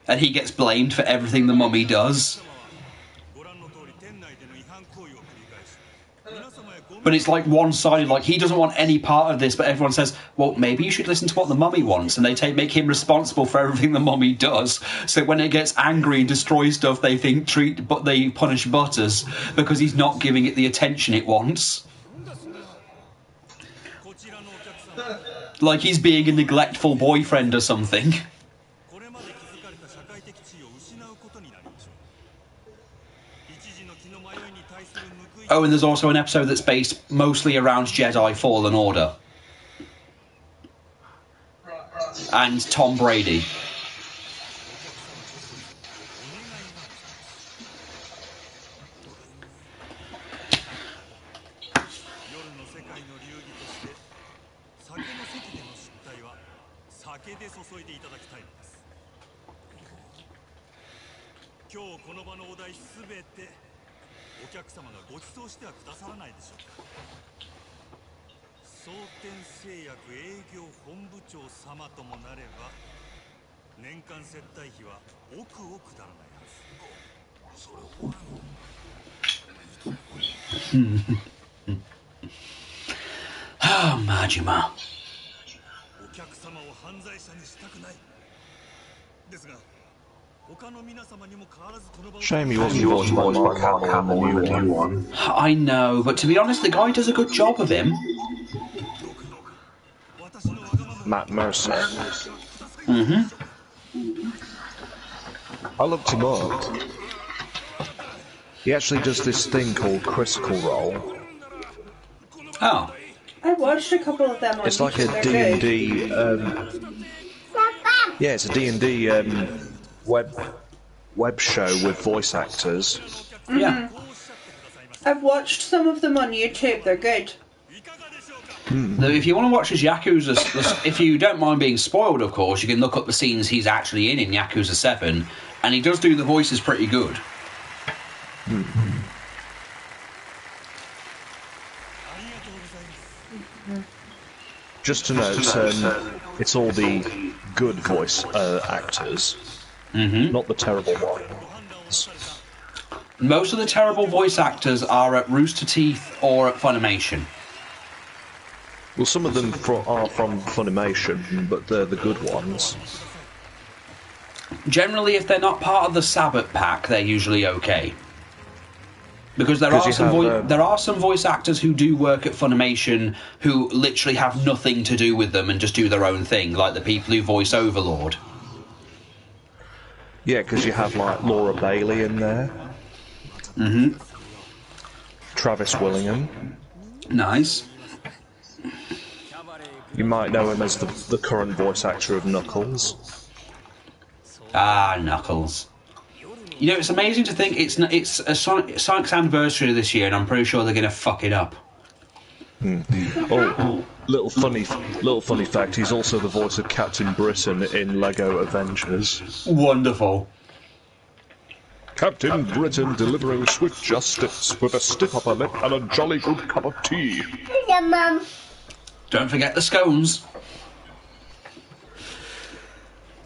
A: And he gets blamed for everything the mummy does. But it's like one-sided, like he doesn't want any part of this, but everyone says, well, maybe you should listen to what the mummy wants, and they make him responsible for everything the mummy does. So when it gets angry and destroys stuff, they they punish Butters because he's not giving it the attention it wants. Like he's being a neglectful boyfriend or something. Oh, and there's also an episode that's based mostly around Jedi Fallen Order. And Tom Brady. Oh, Majima.
F: Shame he wasn't voiced by Mark Hamill in the new one.
A: I know, but to be honest, the guy does a good job of him.
F: Matt Murasaki. I looked him up. He actually does this thing called critical role.
A: Oh.
L: I watched a couple of them on
F: It's like
L: YouTube.
F: a D&D. Yeah, it's a D&D web show with voice actors.
L: Mm-hmm.
A: Yeah.
L: I've watched some of them on YouTube. They're good.
A: If you want to watch his Yakuza, if you don't mind being spoiled, of course, you can look up the scenes he's actually in Yakuza 7, and he does do the voices pretty good.
F: Just to note, it's all the good voice actors, not the terrible ones.
A: Most of the terrible voice actors are at Rooster Teeth or at Funimation.
F: Well, some of them are from Funimation, but they're the good ones.
A: Generally, if they're not part of the Sabbath pack, they're usually okay. Because there are some voice actors who do work at Funimation who literally have nothing to do with them and just do their own thing, like the people who voice Overlord.
F: Yeah, because you have like Laura Bailey in there. Travis Willingham.
A: Nice.
F: You might know him as the current voice actor of Knuckles.
A: Ah, Knuckles. You know, it's amazing to think it's a Sonic's anniversary this year, and I'm pretty sure they're going to fuck it up.
F: Oh, little funny fact: he's also the voice of Captain Britain in Lego Avengers.
A: Wonderful.
F: Captain Britain delivering swift justice with a stiff upper lip and a jolly good cup of tea.
D: Yeah, Mum.
A: Don't forget the scones.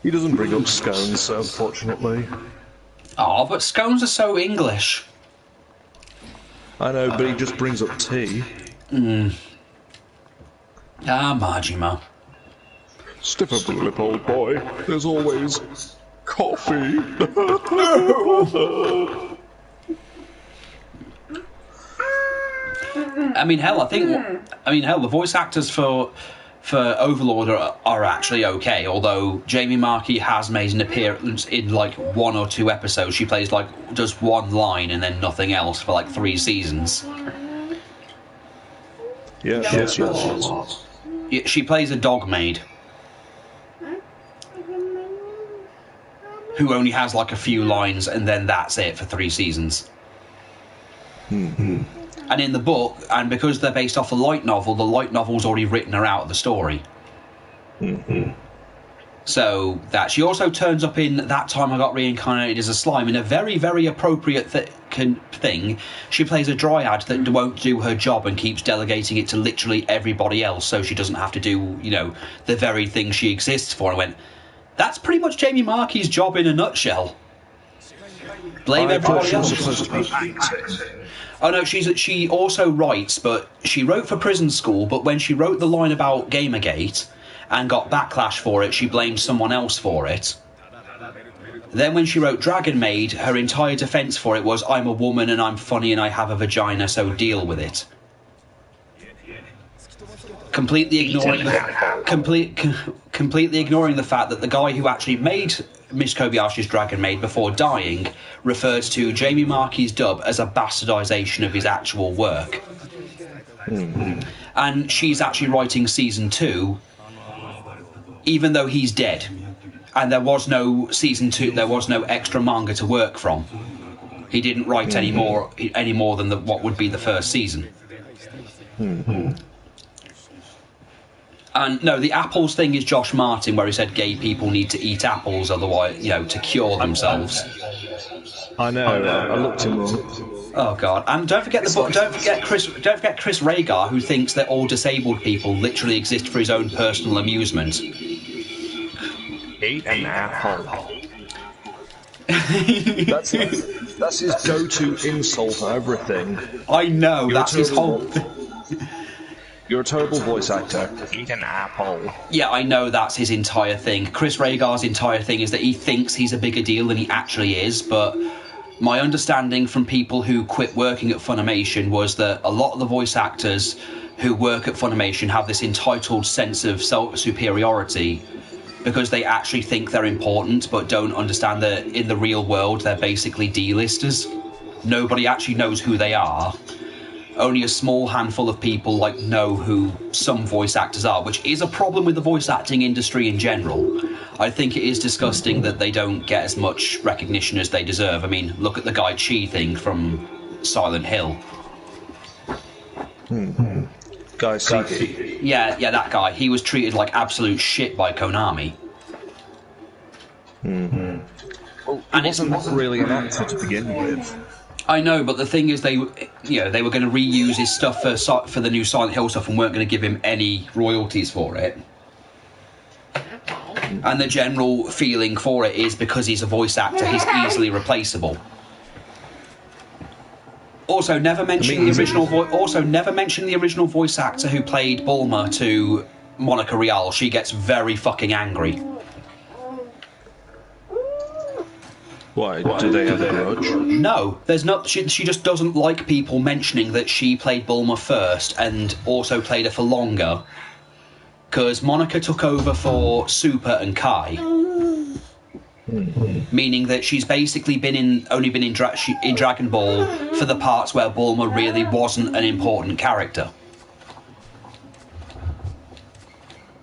F: He doesn't bring up scones, unfortunately.
A: Oh, but scones are so English.
F: I know, but he just brings up tea.
A: Ah, Majima.
F: Stiff upper lip, old boy. There's always coffee.
A: I mean, hell, the voice actors for Overlord are actually okay, although Jamie Marchi has made an appearance in like 1 or 2 episodes. She plays like just one line and then nothing else for like 3 seasons.
F: Yes.
A: She plays a dog maid who only has like a few lines and then that's it for 3 seasons. And in the book, and because they're based off the light novel's already written her out of the story. So that she also turns up in That Time I Got Reincarnated as a Slime in a very, very appropriate thing. She plays a dryad that won't do her job and keeps delegating it to literally everybody else, so she doesn't have to do, the very thing she exists for. And I went, that's pretty much Jamie Marchi's job in a nutshell. Blame everybody else. Oh no, she also writes, but she wrote for Prison School, but when she wrote the line about Gamergate and got backlash for it, she blamed someone else for it. Then when she wrote Dragon Maid, her entire defence for it was, I'm a woman and I'm funny and I have a vagina, so deal with it. Completely ignoring the fact that the guy who actually made Miss Kobayashi's Dragon Maid before dying referred to Jamie Marchi's dub as a bastardisation of his actual work. And she's actually writing season 2, even though he's dead. And there was no season 2, there was no extra manga to work from. He didn't write any more than what would be the first season. And no, the apples thing is Josh Martin, where he said gay people need to eat apples, otherwise, to cure themselves.
F: I know. I looked him up.
A: Oh God! And don't forget Chris Rhaegar, who thinks that all disabled people literally exist for his own personal amusement.
F: Eat an apple. That's his go-to insult for everything.
A: I know. That's his whole.
F: You're a terrible voice actor. Eat an apple.
A: Yeah, I know that's his entire thing. Chris Rhaegar's entire thing is that he thinks he's a bigger deal than he actually is, but my understanding from people who quit working at Funimation was that a lot of the voice actors who work at Funimation have this entitled sense of superiority because they actually think they're important but don't understand that in the real world they're basically D-listers. Nobody actually knows who they are. only a small handful of people like know who some voice actors are, which is a problem with the voice acting industry in general. I think it is disgusting that they don't get as much recognition as they deserve. I mean, look at the guy Chi thing from Silent Hill.
F: Guy CD.
A: Yeah, that guy. He was treated like absolute shit by Konami.
F: Well, and he wasn't really an actor to begin with.
A: I know, but the thing is, they were going to reuse his stuff for the new Silent Hill stuff and weren't going to give him any royalties for it. And the general feeling for it is because he's a voice actor, he's easily replaceable. Also, never mention the original voice actor who played Bulma to Monica Rial. She gets very fucking angry.
F: Why? Do they have a grudge?
A: No, there's not. She just doesn't like people mentioning that she played Bulma first and also played her for longer. Because Monica took over for Super and Kai, meaning that she's basically only been in Dragon Ball for the parts where Bulma really wasn't an important character.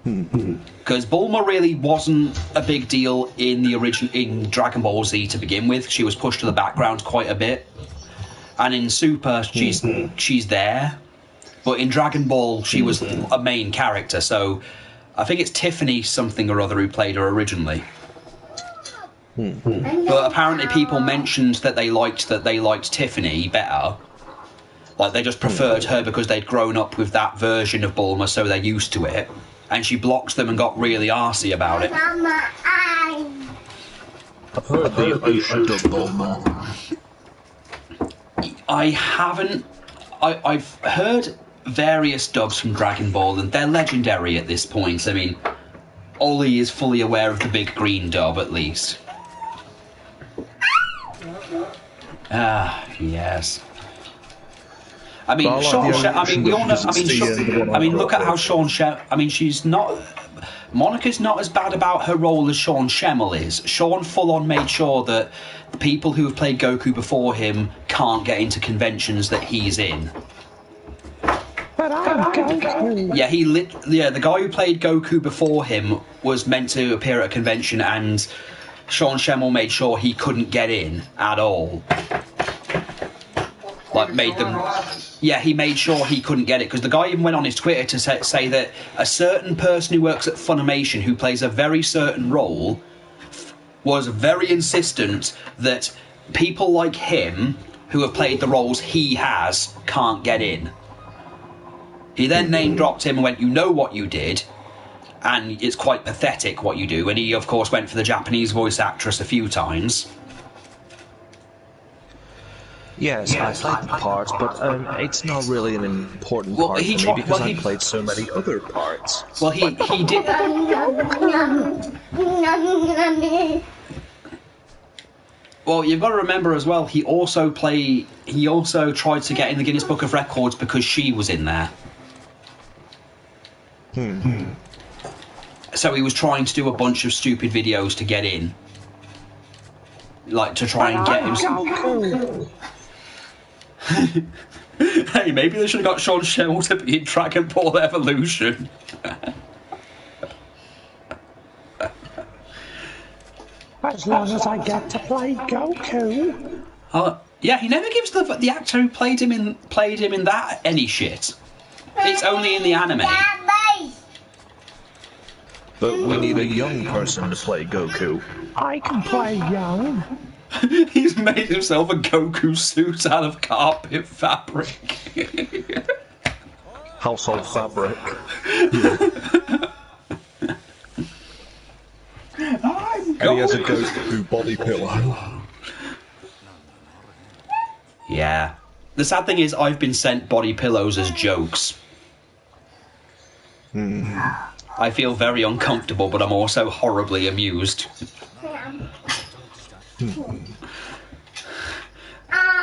A: Because Bulma really wasn't a big deal in Dragon Ball Z to begin with. She was pushed to the background quite a bit, and in Super she's there, but in Dragon Ball she was a main character. So I think it's Tiffany something or other who played her originally. But apparently people mentioned that they liked Tiffany better. Like they just preferred her because they'd grown up with that version of Bulma, so they're used to it. And she blocked them and got really arsey about it.
F: I've heard the ocean dub Bulma.
A: I haven't. I've heard various dubs from Dragon Ball, and they're legendary at this point. I mean, Ollie is fully aware of the big green dub, at least. Ah, yes. I mean, we all know. I mean, look at how Sean Shem. I mean, she's not. Monica's not as bad about her role as Sean Schemmel is. Sean full-on made sure that the people who have played Goku before him can't get into conventions that he's in.
O: But I'm Goku.
A: Yeah, the guy who played Goku before him was meant to appear at a convention, and Sean Schemmel made sure he couldn't get in at all. He made sure he couldn't get it, because the guy even went on his Twitter to say that a certain person who works at Funimation who plays a very certain role was very insistent that people like him who have played the roles he has can't get in. He then name-dropped him and went, "You know what you did, and it's quite pathetic what you do." And he, of course, went for the Japanese voice actress a few times.
F: Yes, I played the parts, but it's not really an important part for me because I played so many other parts.
A: Well, he did. Well, you've got to remember as well. He also tried to get in the Guinness Book of Records because she was in there. So he was trying to do a bunch of stupid videos to get in, like to try and get him. Hey, maybe they should have got Sean Schemmel to be in Dragon Ball Evolution.
O: As long as I get to play Goku.
A: Yeah, he never gives the actor who played him in that any shit. It's only in the anime.
F: But we need a young person to play Goku.
O: I can play young.
A: He's made himself a Goku suit out of carpet fabric.
F: Household fabric. And he has a Goku body pillow.
A: Yeah. The sad thing is, I've been sent body pillows as jokes. I feel very uncomfortable, but I'm also horribly amused.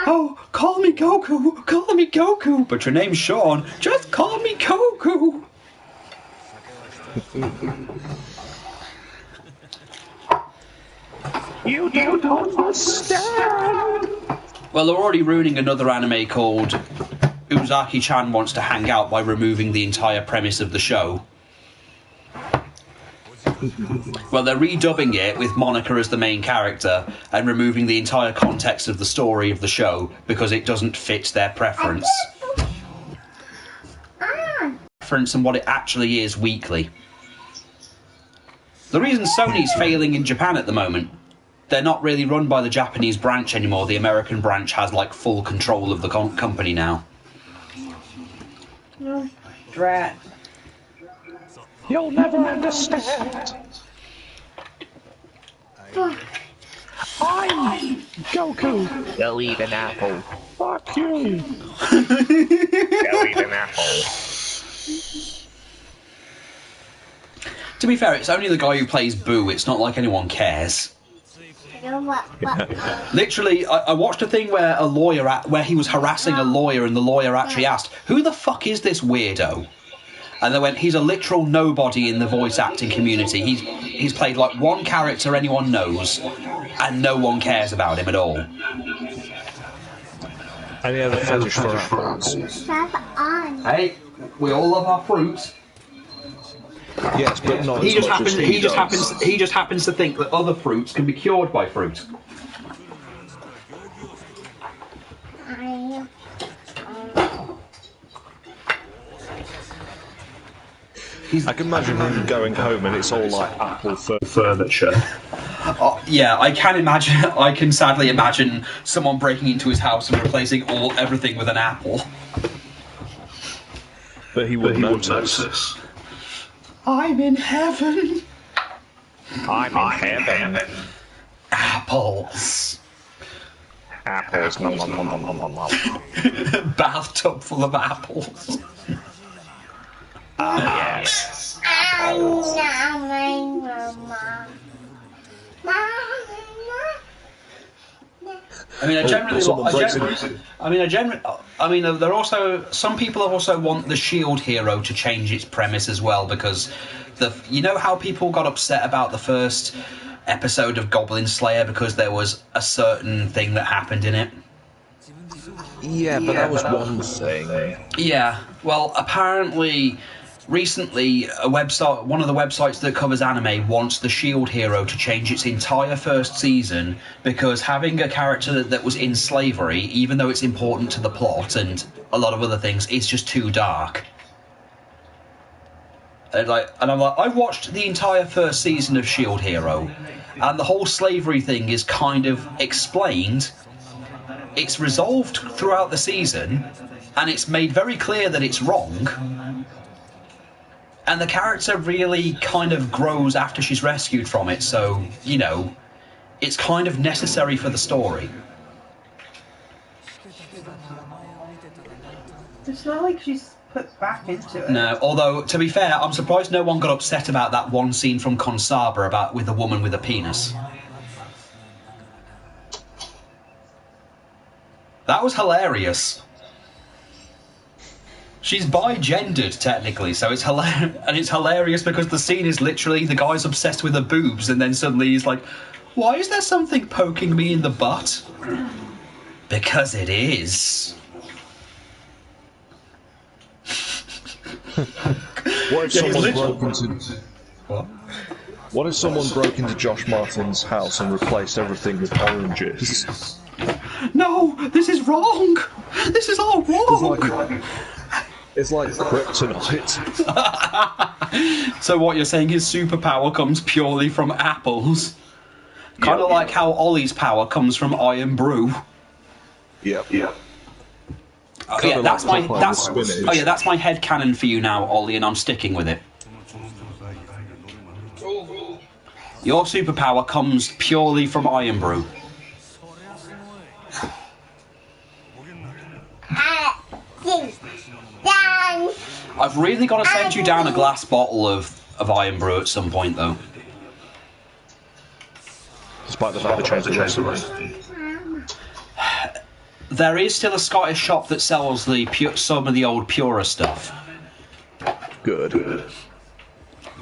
A: Oh, call me Goku! Call me Goku! But your name's Sean. Just call me Goku!
O: You don't understand!
A: Well, they're already ruining another anime called Uzaki-chan wants to hang out by removing the entire premise of the show. Well, they're redubbing it with Monica as the main character and removing the entire context of the story of the show because it doesn't fit their preference. And what it actually is weekly. The reason Sony's failing in Japan at the moment, they're not really run by the Japanese branch anymore. The American branch has like full control of the company now.
L: Oh, drat.
O: You'll never understand. I'm Goku.
F: Go eat an apple.
O: Fuck you.
F: Go eat an apple.
A: To be fair, it's only the guy who plays Boo. It's not like anyone cares. Literally, I watched a thing where where he was harassing a lawyer, and the lawyer actually asked, "Who the fuck is this weirdo?" And they went, "He's a literal nobody in the voice acting community. He's played like one character anyone knows, and no one cares about him at all."
F: Any other fetish for apples?
A: Hey, we all love our fruits.
F: Yes, but not
A: He
F: as
A: just
F: much as
A: happens. He just happens to think that other fruits can be cured by fruit.
F: I can imagine him going home and it's all like apple furniture.
A: Yeah, I can imagine. I can sadly imagine someone breaking into his house and replacing everything with an apple.
F: But he would notice.
A: I'm in heaven.
F: I'm in heaven.
A: Apples.
F: Apples. Nom, nom, nom, nom, nom, nom, nom.
A: Bathtub full of apples.
F: Yes.
A: I mean, they're also, some people also want the Shield hero to change its premise as well, because you know how people got upset about the first episode of Goblin Slayer because there was a certain thing that happened in it?
F: Yeah, but that was one thing.
A: Yeah, well, apparently recently, one of the websites that covers anime wants the Shield hero to change its entire first season because having a character that was in slavery, even though it's important to the plot and a lot of other things, it's just too dark. And I'm like, I watched the entire first season of Shield Hero, and the whole slavery thing is kind of explained. It's resolved throughout the season, and it's made very clear that it's wrong. And the character really kind of grows after she's rescued from it, so, you know, it's kind of necessary for the story.
L: It's not like she's put back into it.
A: No, although, to be fair, I'm surprised no one got upset about that one scene from Konsaba with a woman with a penis. That was hilarious. She's bi-gendered, technically, so it's hilarious, and it's hilarious because the scene is literally the guy's obsessed with her boobs, and then suddenly he's like, "Why is there something poking me in the butt?" Because it is.
F: What if someone broke into... What? What if someone broke into Josh Martin's house and replaced everything with oranges?
A: No, this is wrong! This is all wrong!
F: It's like kryptonite.
A: So what you're saying, his superpower comes purely from apples? Kind of like how Ollie's power comes from iron brew.
F: Yep.
A: Oh yeah, that's my headcanon for you now, Ollie, and I'm sticking with it. Your superpower comes purely from iron brew. I've really got to send you down a glass bottle of iron brew at some point, though.
F: Despite the fact they changed the recipe.
A: There is still a Scottish shop that sells some of the old Pura stuff.
F: Good.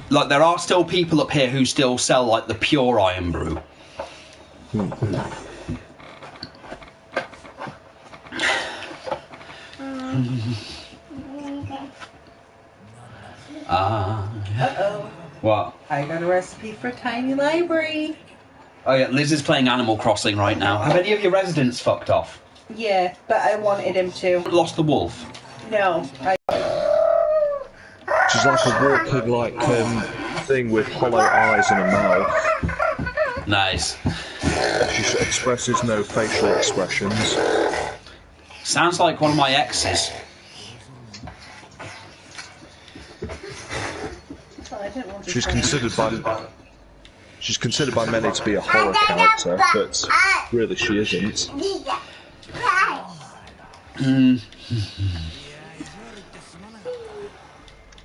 A: Like, there are still people up here who still sell, like, the pure iron brew.
L: Uh-oh.
A: What?
L: I got a recipe for a tiny library.
A: Oh yeah, Liz is playing Animal Crossing right now. Have any of your residents fucked off?
L: Yeah, but I wanted him to.
A: Lost the wolf?
L: No.
F: She's like a walking, thing with hollow eyes and a mouth.
A: Nice.
F: She expresses no facial expressions.
A: Sounds like one of my exes.
F: She's considered by many to be a horror character, but really she isn't.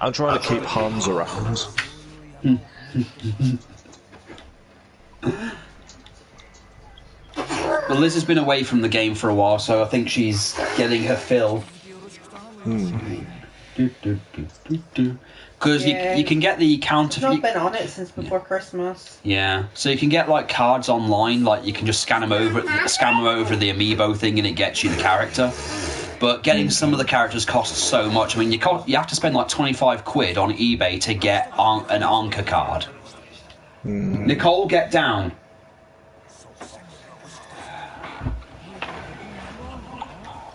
F: I'm trying to keep Hans around.
A: Well, Liz has been away from the game for a while, so I think she's getting her fill. Because you can get the counter.
L: I've not been on it since before Christmas.
A: Yeah, so you can get like cards online, like you can just scan them over the amiibo thing, and it gets you the character. But getting some of the characters costs so much. I mean, you have to spend like 25 quid on eBay to get an Anka card. Nicole, get down.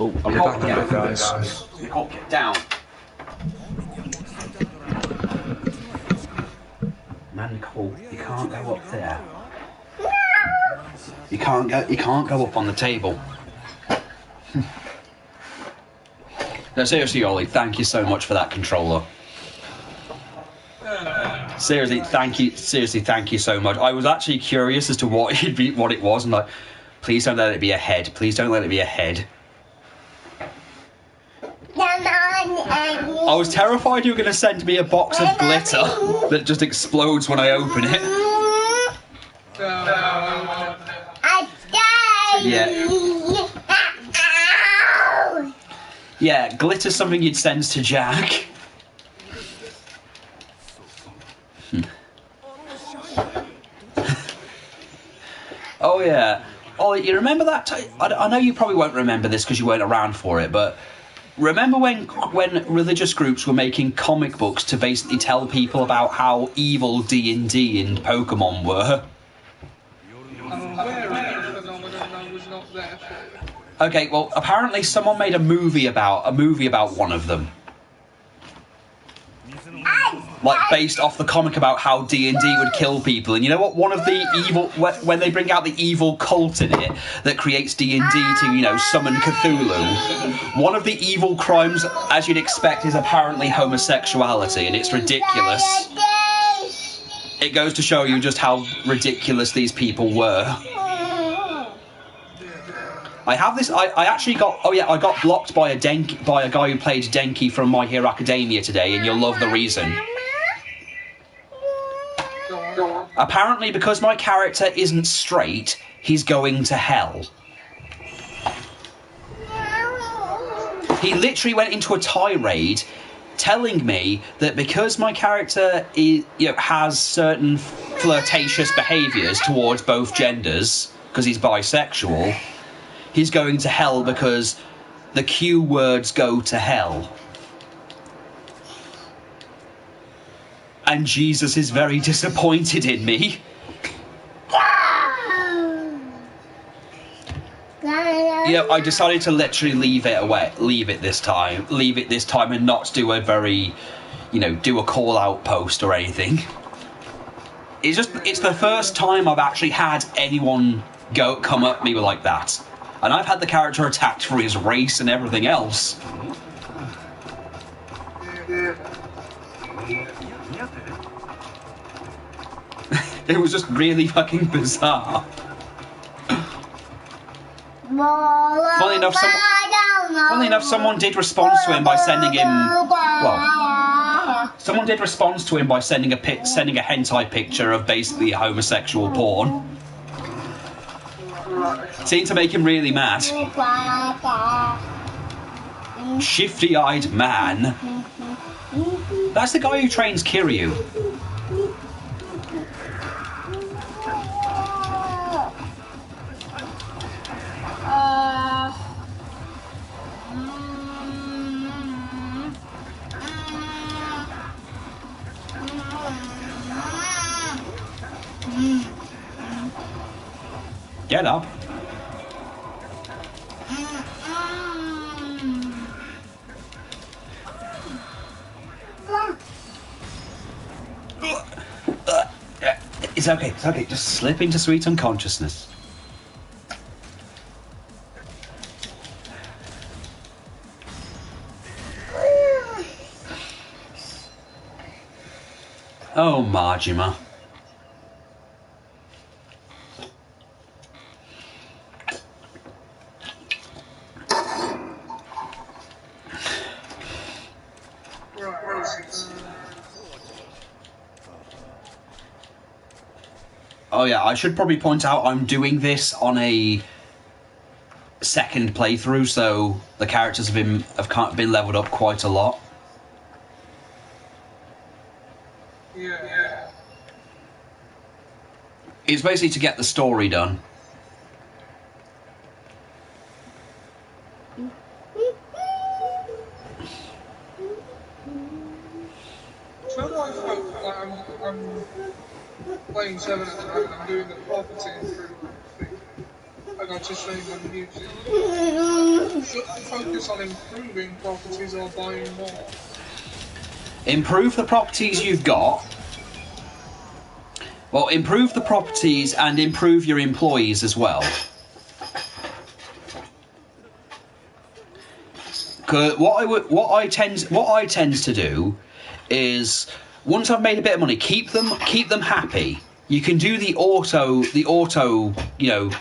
F: Oh, I'll be back in a bit, guys.
A: Nicole, get down. Man, Nicole, you can't go up there. You can't go up on the table. No, seriously, Ollie, thank you so much for that controller. Seriously, thank you so much. I was actually curious as to what it was, and like, please don't let it be a head. Please don't let it be a head. I was terrified you were going to send me a box of glitter that just explodes when I open it. Yeah. Yeah, glitter's something you'd send to Jack. Oh yeah. Oh, you remember that? I know you probably won't remember this because you weren't around for it, but remember when religious groups were making comic books to basically tell people about how evil D&D and Pokemon were?
N: I'm aware of that phenomenon, I was not there for it.
A: Okay, well, apparently someone made a movie about one of them. Like, based off the comic about how D&D would kill people. And you know what? One of the evil... When they bring out the evil cult in it that creates D&D to, summon Cthulhu, one of the evil crimes, as you'd expect, is apparently homosexuality, and it's ridiculous. It goes to show you just how ridiculous these people were. I have this. I actually got. Oh yeah, I got blocked by a guy who played Denki from My Hero Academia today, and you'll love the reason. Apparently, because my character isn't straight, he's going to hell. He literally went into a tirade, telling me that because my character has certain flirtatious behaviours towards both genders, because he's bisexual, he's going to hell because the Q words go to hell. And Jesus is very disappointed in me. I decided to literally leave it this time and not do a very, do a call-out post or anything. It's the first time I've actually had anyone come at me like that. And I've had the character attacked for his race and everything else. It was just really fucking bizarre. Funnily enough, someone did respond to him by sending him... Well, someone did respond to him by sending a hentai picture of basically homosexual porn. Seemed to make him really mad. Shifty-eyed man. That's the guy who trains Kiryu. Shut up. It's okay, it's okay. Just slip into sweet unconsciousness. Oh, Majima. Oh yeah, I should probably point out I'm doing this on a second playthrough, so the characters have been leveled up quite a lot.
N: Yeah.
A: It's basically to get the story done.
N: So I felt like I'm playing 7 at the moment, I'm doing the property improvement thing. Like I was just saying on YouTube. Should I focus on improving properties or buying more?
A: Improve the properties you've got. Well, improve the properties and improve your employees as well. What I tend to do is, once I've made a bit of money, keep them happy. You can do the auto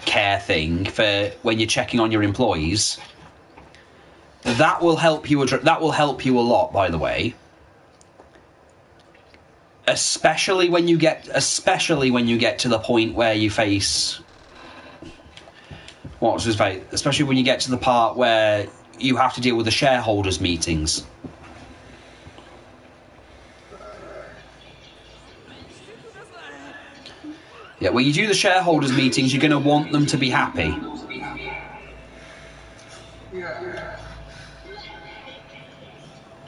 A: care thing for when you're checking on your employees. That will help you. That will help you a lot, by the way. Especially when you get to the point where you face especially when you get to the part where you have to deal with the shareholders meetings. Yeah, when you do the shareholders meetings, you're going to want them to be happy.
N: Yeah.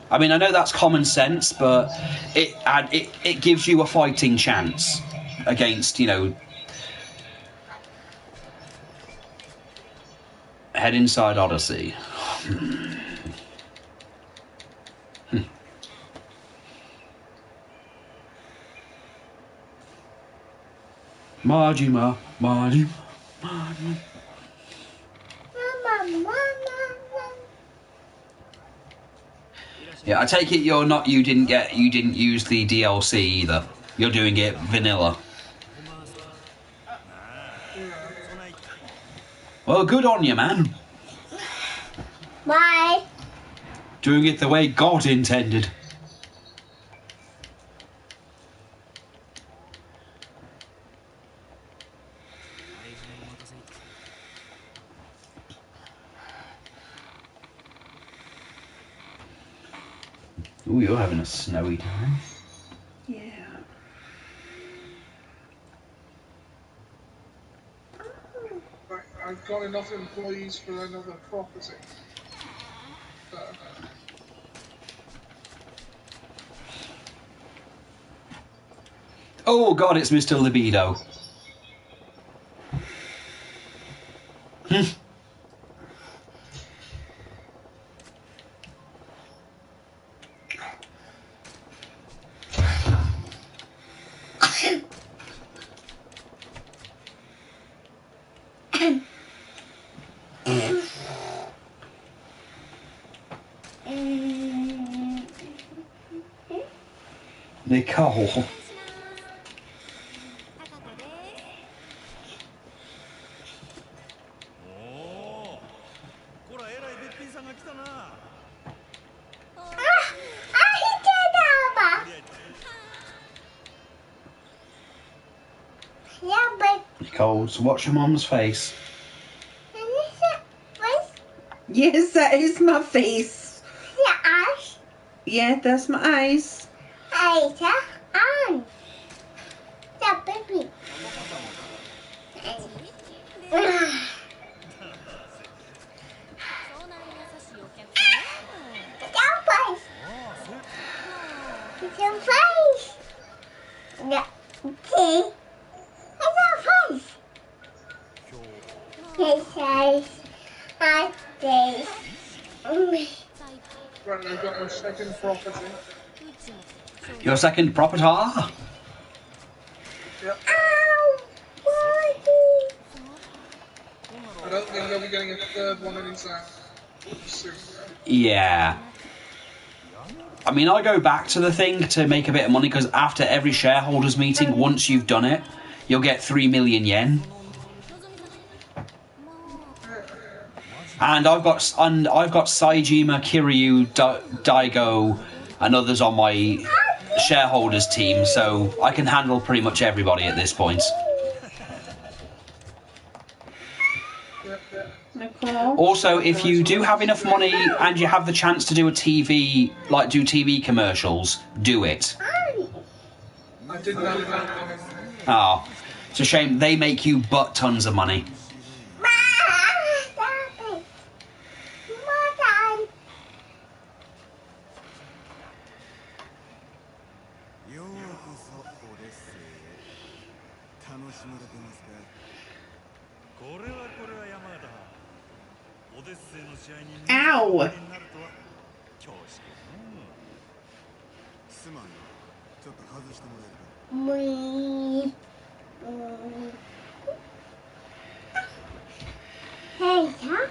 A: I mean, I know that's common sense, but it gives you a fighting chance against, head inside Odyssey. Majima. Yeah, I take it you didn't use the DLC either. You're doing it vanilla. Well, good on you, man.
D: Bye.
A: Doing it the way God intended. Ooh, you're having a snowy time.
L: Yeah.
N: Right, I've got enough employees for another property.
A: Oh God, it's Mr. Libido. Nicole. Nicole, so watch your mum's face.
L: Yes, that is my face.
D: Your eyes?
L: Yeah, that's my eyes.
D: Eyes, on. Yeah, baby. It's your face. Yeah. See? It's your face.
N: Right, we've got our second property.
A: Your second property?
N: Yep. I don't think you'll be getting a third one anytime soon.
A: Yeah. I mean, I go back to the thing to make a bit of money because after every shareholders meeting, once you've done it, you'll get 3 million yen. And I've got Saejima, Kiryu, Daigo, and others on my shareholders team, so I can handle pretty much everybody at this point. Also, if you do have enough money and you have the chance to do a TV, like do TV commercials, do it.
N: I didn't have that.
A: Oh, it's a shame. They make you butt tons of money.
L: Ow!
D: Hey, come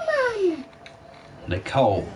D: on.
A: Nicole.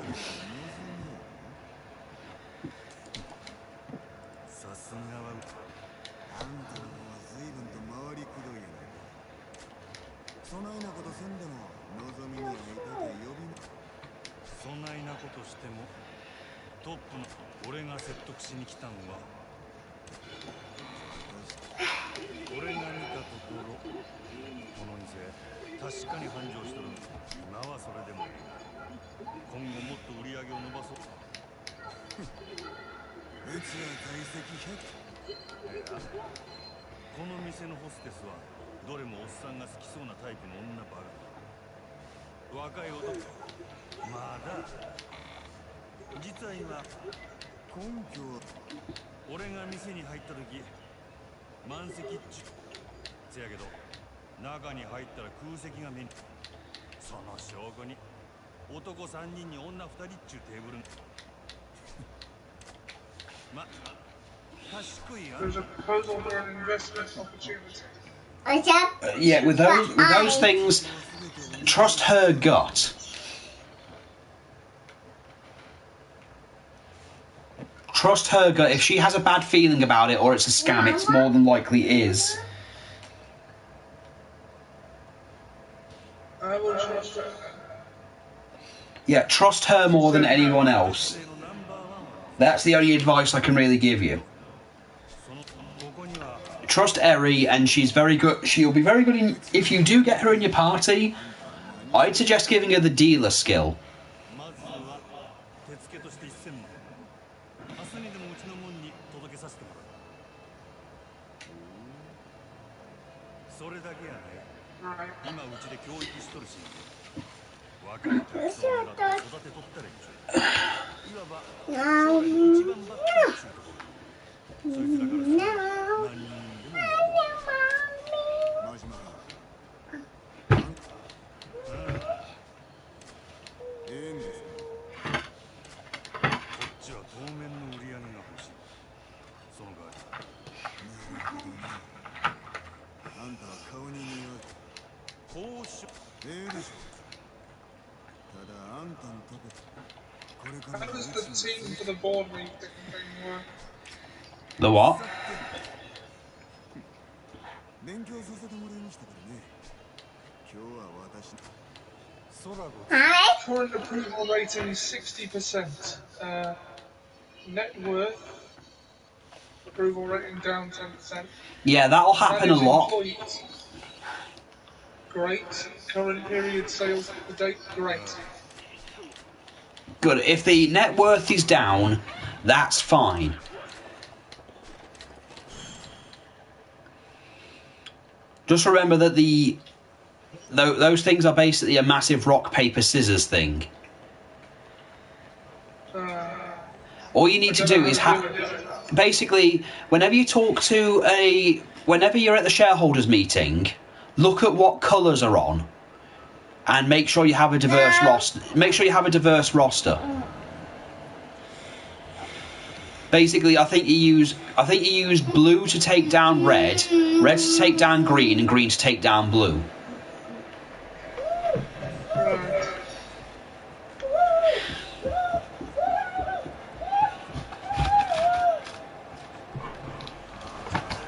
N: There's a proposal for an investment opportunity.
A: Yeah, with those things, trust her gut. Trust her gut. If she has a bad feeling about it or it's a scam, it's more than likely is.
N: I will trust her.
A: Yeah, trust her more than anyone else. That's the only advice I can really give you. Trust Eri, and she's very good. She'll be very good in. If you do get her in your party, I'd suggest giving her the dealer skill.
N: How does the team for the board meeting thing work?
A: The what?
N: Current approval rating is 60%. Net worth approval rating down 10%.
A: Yeah, that'll happen a lot.
N: Employees. Great. Current period sales up to date. Great.
A: Good. If the net worth is down, that's fine. Just remember that those things are basically a massive rock, paper, scissors thing. All you need to do is basically, whenever you talk to whenever you're at the shareholders meeting, look at what colours are on. And make sure you have a diverse roster. Make sure you have a diverse roster. Basically, I think you use blue to take down red, red to take down green, and green to take down blue.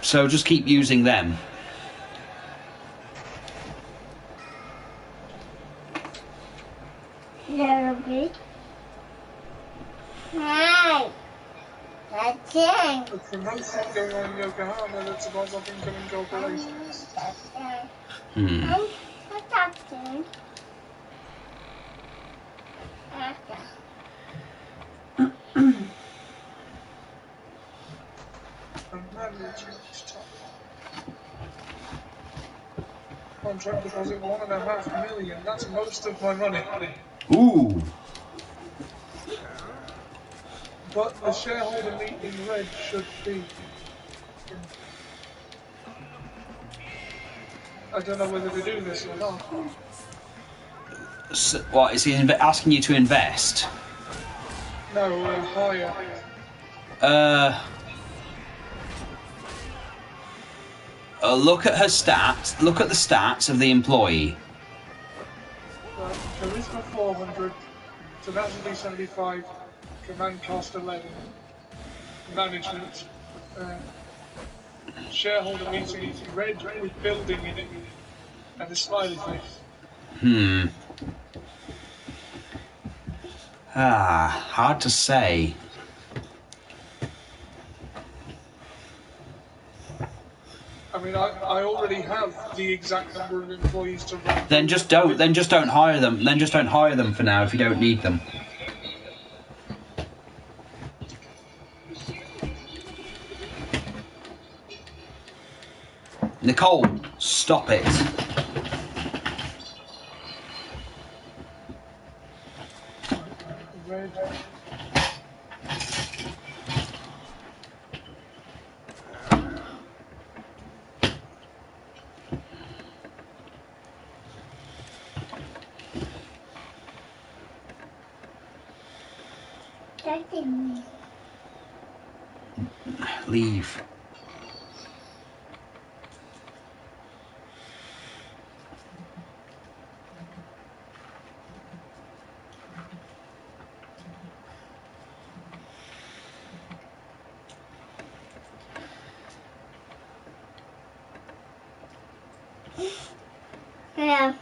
A: So just keep using them.
N: Hi. With the most going on in Yokohama, that's about of incoming corporations. Contract deposit $1.5 million. That's most of my money.
A: Ooh.
N: But the shareholder meeting red should be. I don't know whether to do this or not.
A: So, what, is he asking you to invest?
N: No, higher.
A: Look at her stats. Look at the stats of the employee.
N: Right, charisma 400, tenacity 75, command cost 11, management, shareholder meeting red with building in it, and a smiley face.
A: Hard to say.
N: I mean, I already have the exact number of employees to run.
A: Then just don't hire them. Then just don't hire them for now if you don't need them. Nicole, stop it.
N: Red.
A: Leave.
N: Yeah.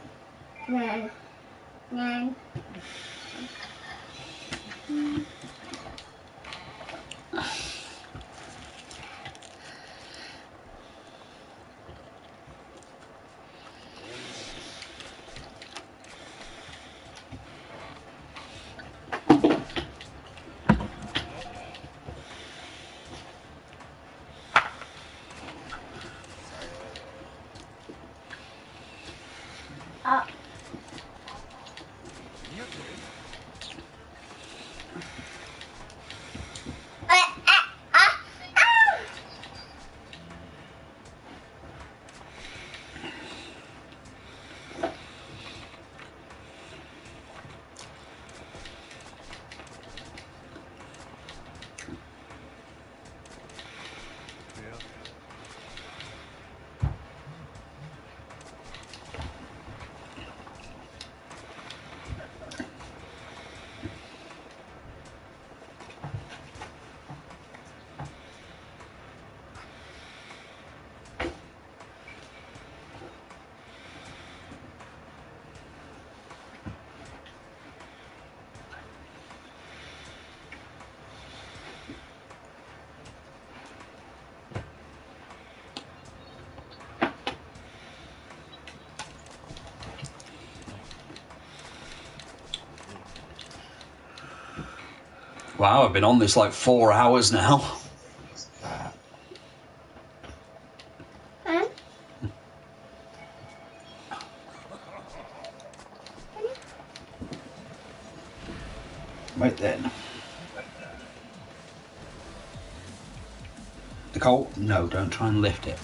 A: Wow, I've been on this like 4 hours now. Right then. Nicole, no, don't try and lift it.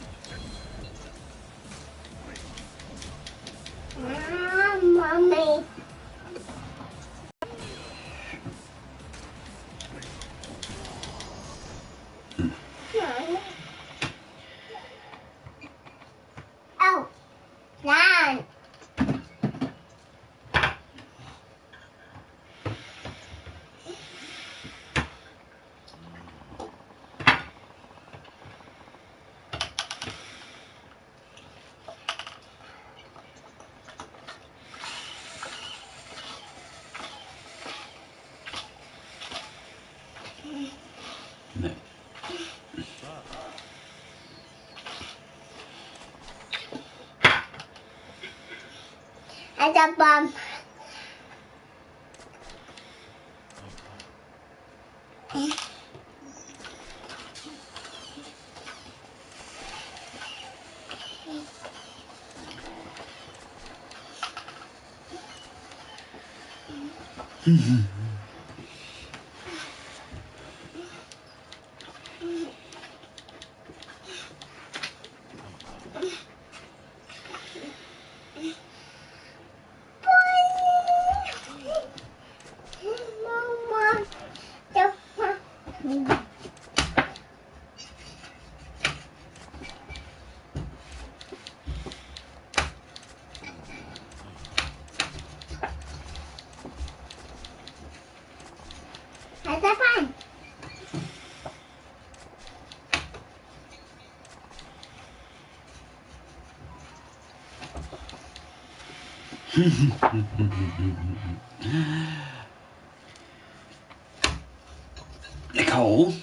A: Nicole.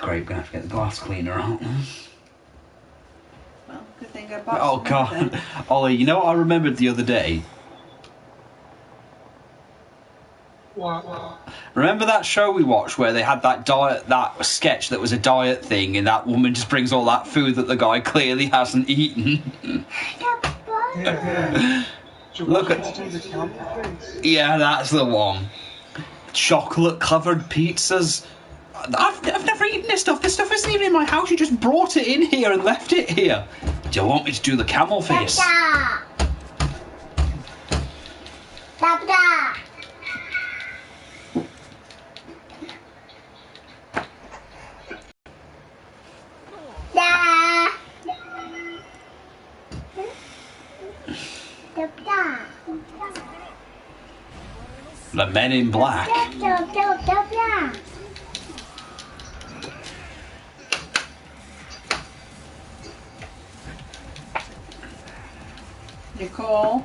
A: Great, we're gonna have to get the glass cleaner out.
L: Well, good thing I bought
A: Oh
L: some
A: God,
L: then.
A: Ollie, you know what I remembered the other day?
N: What?
A: Remember that show we watched where they had that diet, that sketch that was a diet thing, and that woman just brings all that food that the guy clearly hasn't eaten?
N: Yeah.
A: Look at. Yeah, that's the one. Chocolate covered pizzas. I've never eaten this stuff. This stuff isn't even in my house. You just brought it in here and left it here. Do you want me to do the camel face? The Men in Black.
L: Nicole.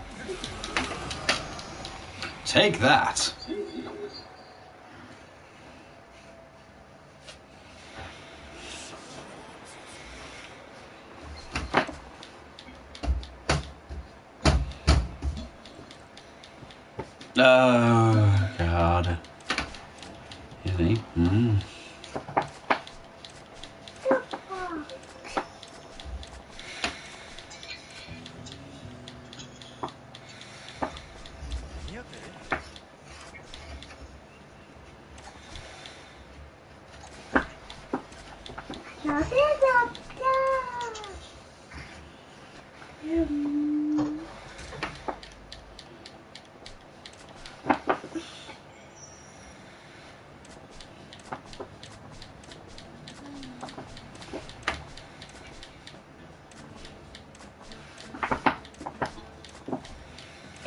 A: Take that. Oh, God. You see?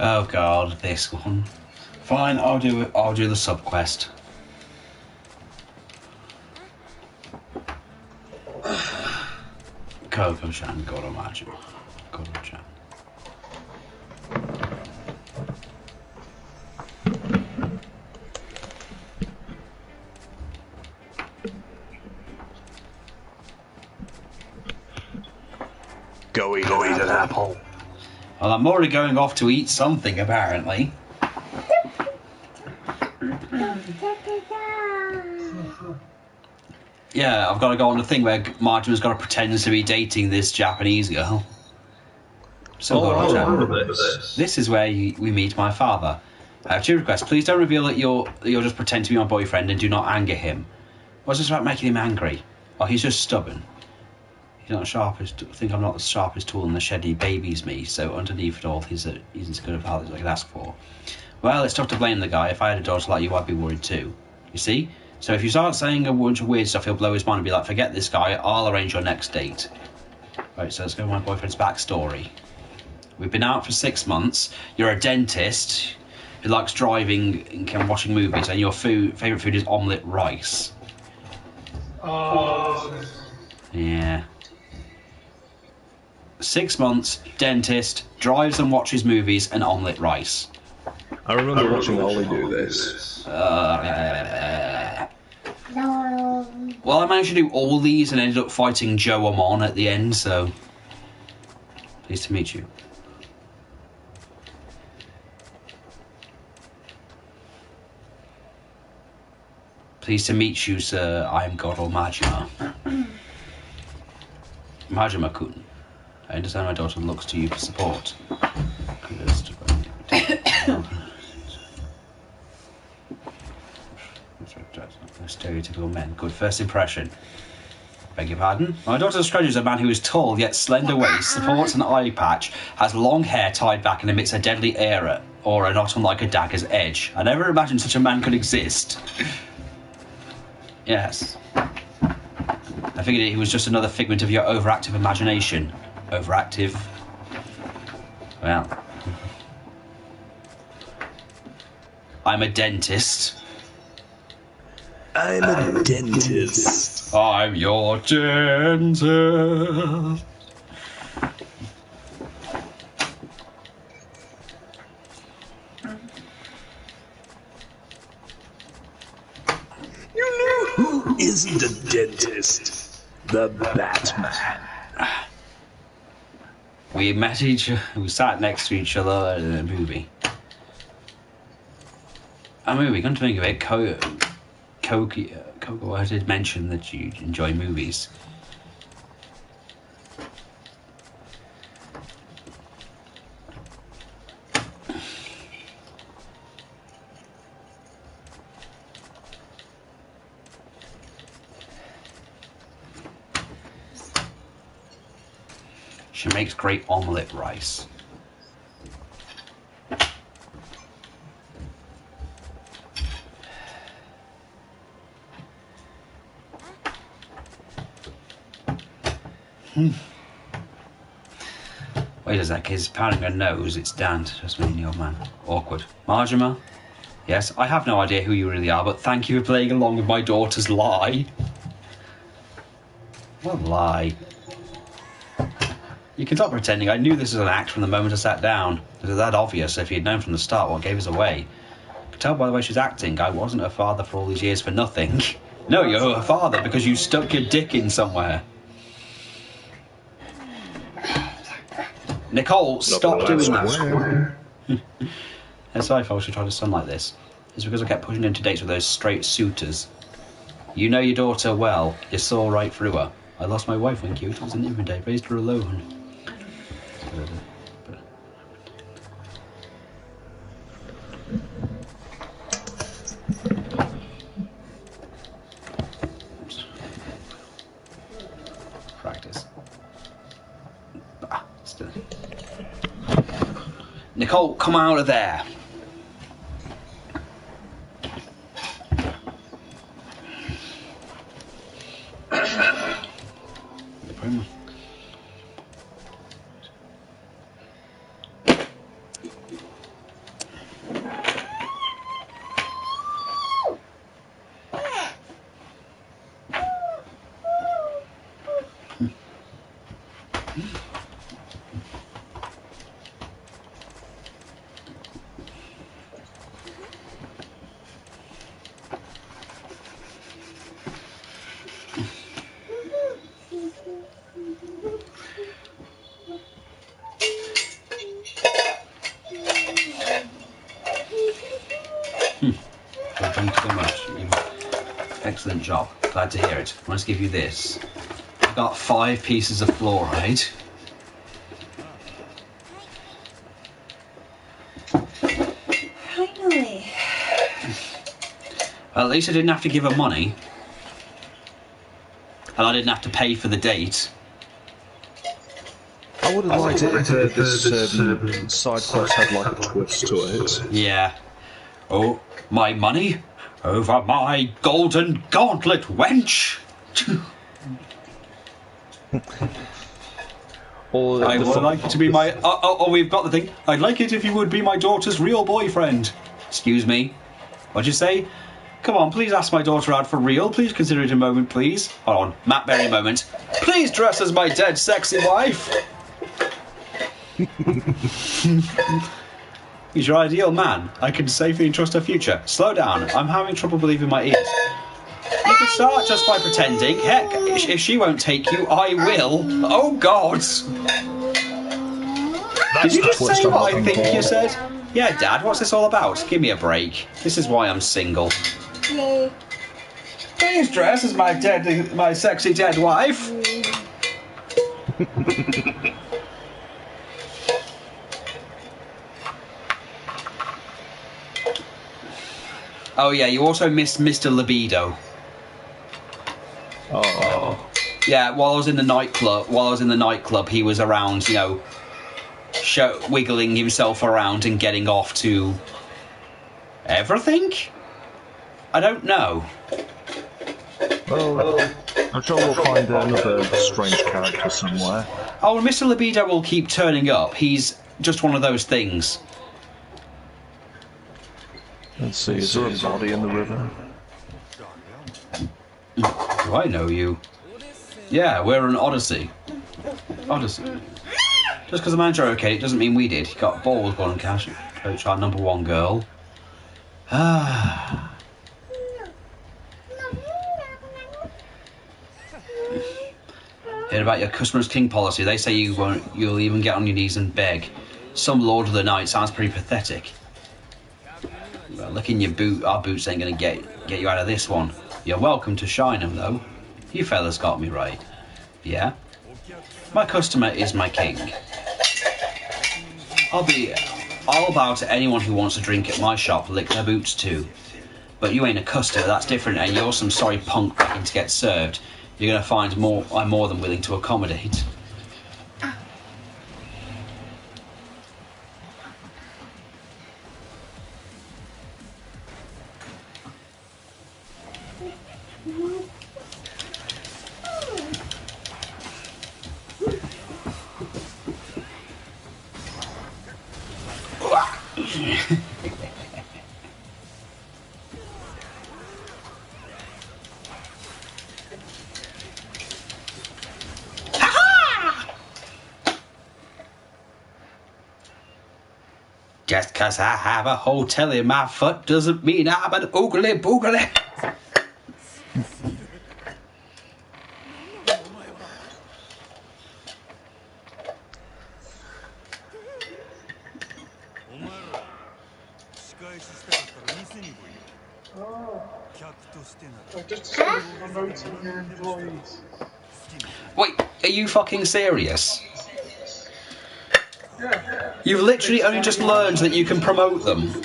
A: Oh God, this one. Fine, I'll do it. I'll do the sub quest. Coco-chan, Goromachu. Goro-chan.
F: Go eat an apple.
A: Well, I'm already going off to eat something, apparently. Yeah, I've got to go on the thing where Marjorie's got to pretend to be dating this Japanese girl. So, this is where we meet my father. I have two requests. Please don't reveal that you'll just pretend to be my boyfriend and do not anger him. What's this about making him angry? Oh, he's just stubborn. He's not the sharpest. I think I'm not the sharpest tool in the shed. He babies me, so underneath it all, he's as good a father as I could ask for. Well, it's tough to blame the guy. If I had a daughter like you, I'd be worried too. You see? So if you start saying a bunch of weird stuff, he'll blow his mind and be like, forget this guy, I'll arrange your next date. Right, so let's go with my boyfriend's backstory. We've been out for 6 months. You're a dentist who likes driving and watching movies, and your favourite food is omelette rice.
N: Oh.
A: Yeah. 6 months, dentist, drives and watches movies, and omelette rice.
F: I remember watching Ollie do this.
A: Well, I managed to do all these and ended up fighting Joe Amon at the end, so... Pleased to meet you. Pleased to meet you, sir. I am Goro Majima. Majima-kun. I understand my daughter looks to you for support. Stereotypical men. Good first impression. Beg your pardon? My daughter describes a man who is tall yet slender waist, supports an eye patch, has long hair tied back and emits a deadly aura not unlike a dagger's edge. I never imagined such a man could exist. Yes. I figured he was just another figment of your overactive imagination. Overactive. Well. I'm a dentist.
F: I'm a dentist.
A: I'm your dentist.
F: You know who isn't a dentist? The Batman.
A: We sat next to each other in a movie. A movie, come to think of it, Coco, I did mention that you enjoy movies. She makes great omelette rice. Wait a sec, he's pounding her nose. It's Dan, just me and the old man. Awkward. Majima? Yes, I have no idea who you really are, but thank you for playing along with my daughter's lie. What lie? You can stop pretending. I knew this was an act from the moment I sat down. It was that obvious. If you'd known from the start what gave us away. I could tell by the way she's acting. I wasn't her father for all these years for nothing. No, you're her father because you stuck your dick in somewhere. Nicole, stop doing that. That's why I felt she tried to son like this. It's because I kept pushing into dates with those straight suitors. You know your daughter well. You saw right through her. I lost my wife when cute. It was an infant day. Raised her alone. Practice. Still. Nicole, come out of there. Thank you so much. Excellent job. Glad to hear it. Let's give you this. I've got 5 pieces of fluoride.
L: Finally.
A: Well, at least I didn't have to give her money. And I didn't have to pay for the date.
F: I would have liked it if this side quest had like a twist to it.
A: Yeah. Oh, my money over my golden gauntlet, wench! I would like it to be my... Oh, we've got the thing. I'd like it if you would be my daughter's real boyfriend. Excuse me? What'd you say? Come on, please ask my daughter out for real. Please consider it a moment, please. Hold on. Matt Berry moment. Please dress as my dead sexy wife. He's your ideal man. I can safely entrust her future. Slow down. I'm having trouble believing my ears. You can start just by pretending. Heck, if she won't take you, I will. Oh, God. Did you just say what I think you said? Yeah, Dad, what's this all about? Give me a break. This is why I'm single. Please dress as my sexy dead wife. Oh yeah, you also missed Mr. Libido.
F: Oh.
A: Yeah, while I was in the nightclub, he was around, you know, wiggling himself around and getting off to everything? I don't know.
F: Well, I'm sure we'll find another strange character somewhere.
A: Oh, and Mr. Libido will keep turning up. He's just one of those things.
F: Let's see, is there a body in the river?
A: Do I know you? Yeah, we're an Odyssey. Odyssey. Just because the manager okayed it doesn't mean we did. He got balls, ball and cash. Coach our number one girl. Ah. Heard about your customers king policy. They say you'll even get on your knees and beg. Some Lord of the Night sounds pretty pathetic. Well, licking your boot, our boots ain't gonna get you out of this one. You're welcome to shine 'em though. You fellas got me right. Yeah? My customer is my king. I'll bow to anyone who wants a drink at my shop, lick their boots too. But you ain't a customer, that's different, and you're some sorry punk waiting to get served. You're gonna find I'm more than willing to accommodate. Just 'cause I have a hotel in my foot doesn't mean I'm an oogly boogly. Wait, are you fucking serious?
N: Yeah.
A: You've literally only just learned that you can promote them.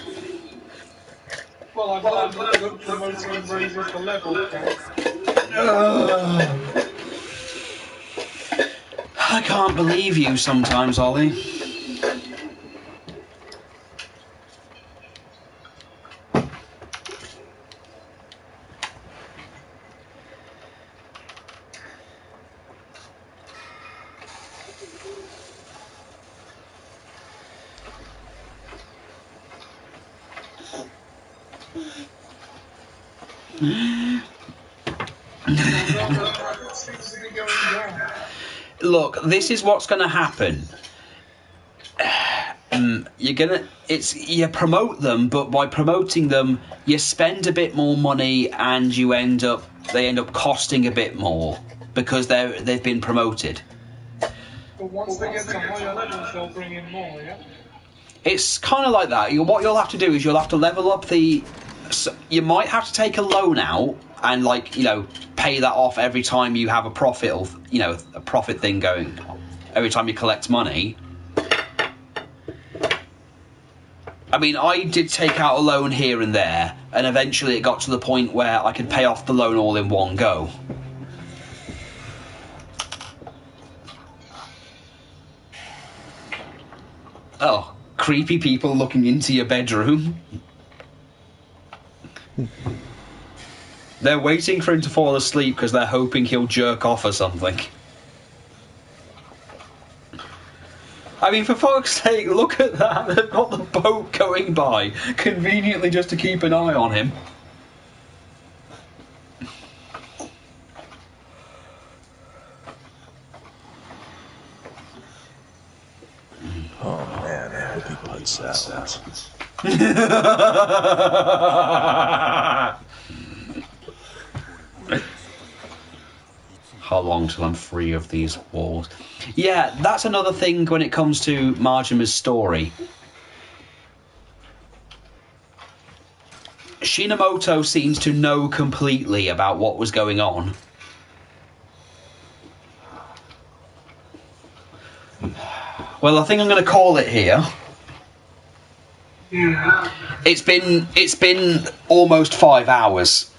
N: Well, I've learned that promoting raises the level count.
A: I can't believe you sometimes, Ollie. Look, this is what's going to happen. You promote them, but by promoting them, you spend a bit more money, and they end up costing a bit more because they've been promoted.
N: But once they get to higher levels, they'll bring in more, yeah?
A: It's kind of like that. What you'll have to do is you'll have to level up the. You might have to take a loan out and, like, you know, pay that off every time you have a profit, or, you know, a profit thing going. Every time you collect money. I mean, I did take out a loan here and there, and eventually it got to the point where I could pay off the loan all in one go. Oh, creepy people looking into your bedroom. They're waiting for him to fall asleep because they're hoping he'll jerk off or something. I mean, for fuck's sake, look at that. They've got the boat going by, conveniently just to keep an eye on him.
F: Oh man, I hope he puts out.
A: How long till I'm free of these walls? Yeah, that's another thing when it comes to Majima's story. Shinomoto seems to know completely about what was going on. Well, I think I'm going to call it here.
N: Yeah.
A: It's been almost 5 hours.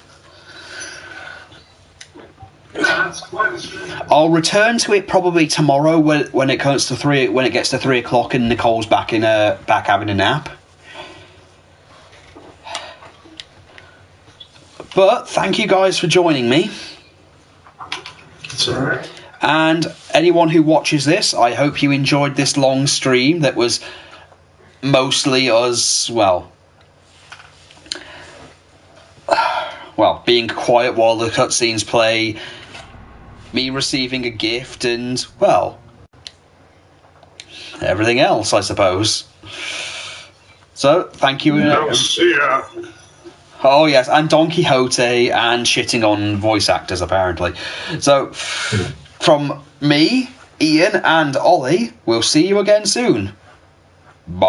A: I'll return to it probably tomorrow when it gets to 3 o'clock and Nicole's back having a nap. But thank you guys for joining me.
N: It's alright.
A: And anyone who watches this, I hope you enjoyed this long stream that was mostly us, well, being quiet while the cutscenes play, me receiving a gift, and, well, everything else, I suppose. So, thank you.
N: See ya.
A: Oh, yes, and Don Quixote and shitting on voice actors, apparently. So, from me, Ian, and Ollie, we'll see you again soon. Bye.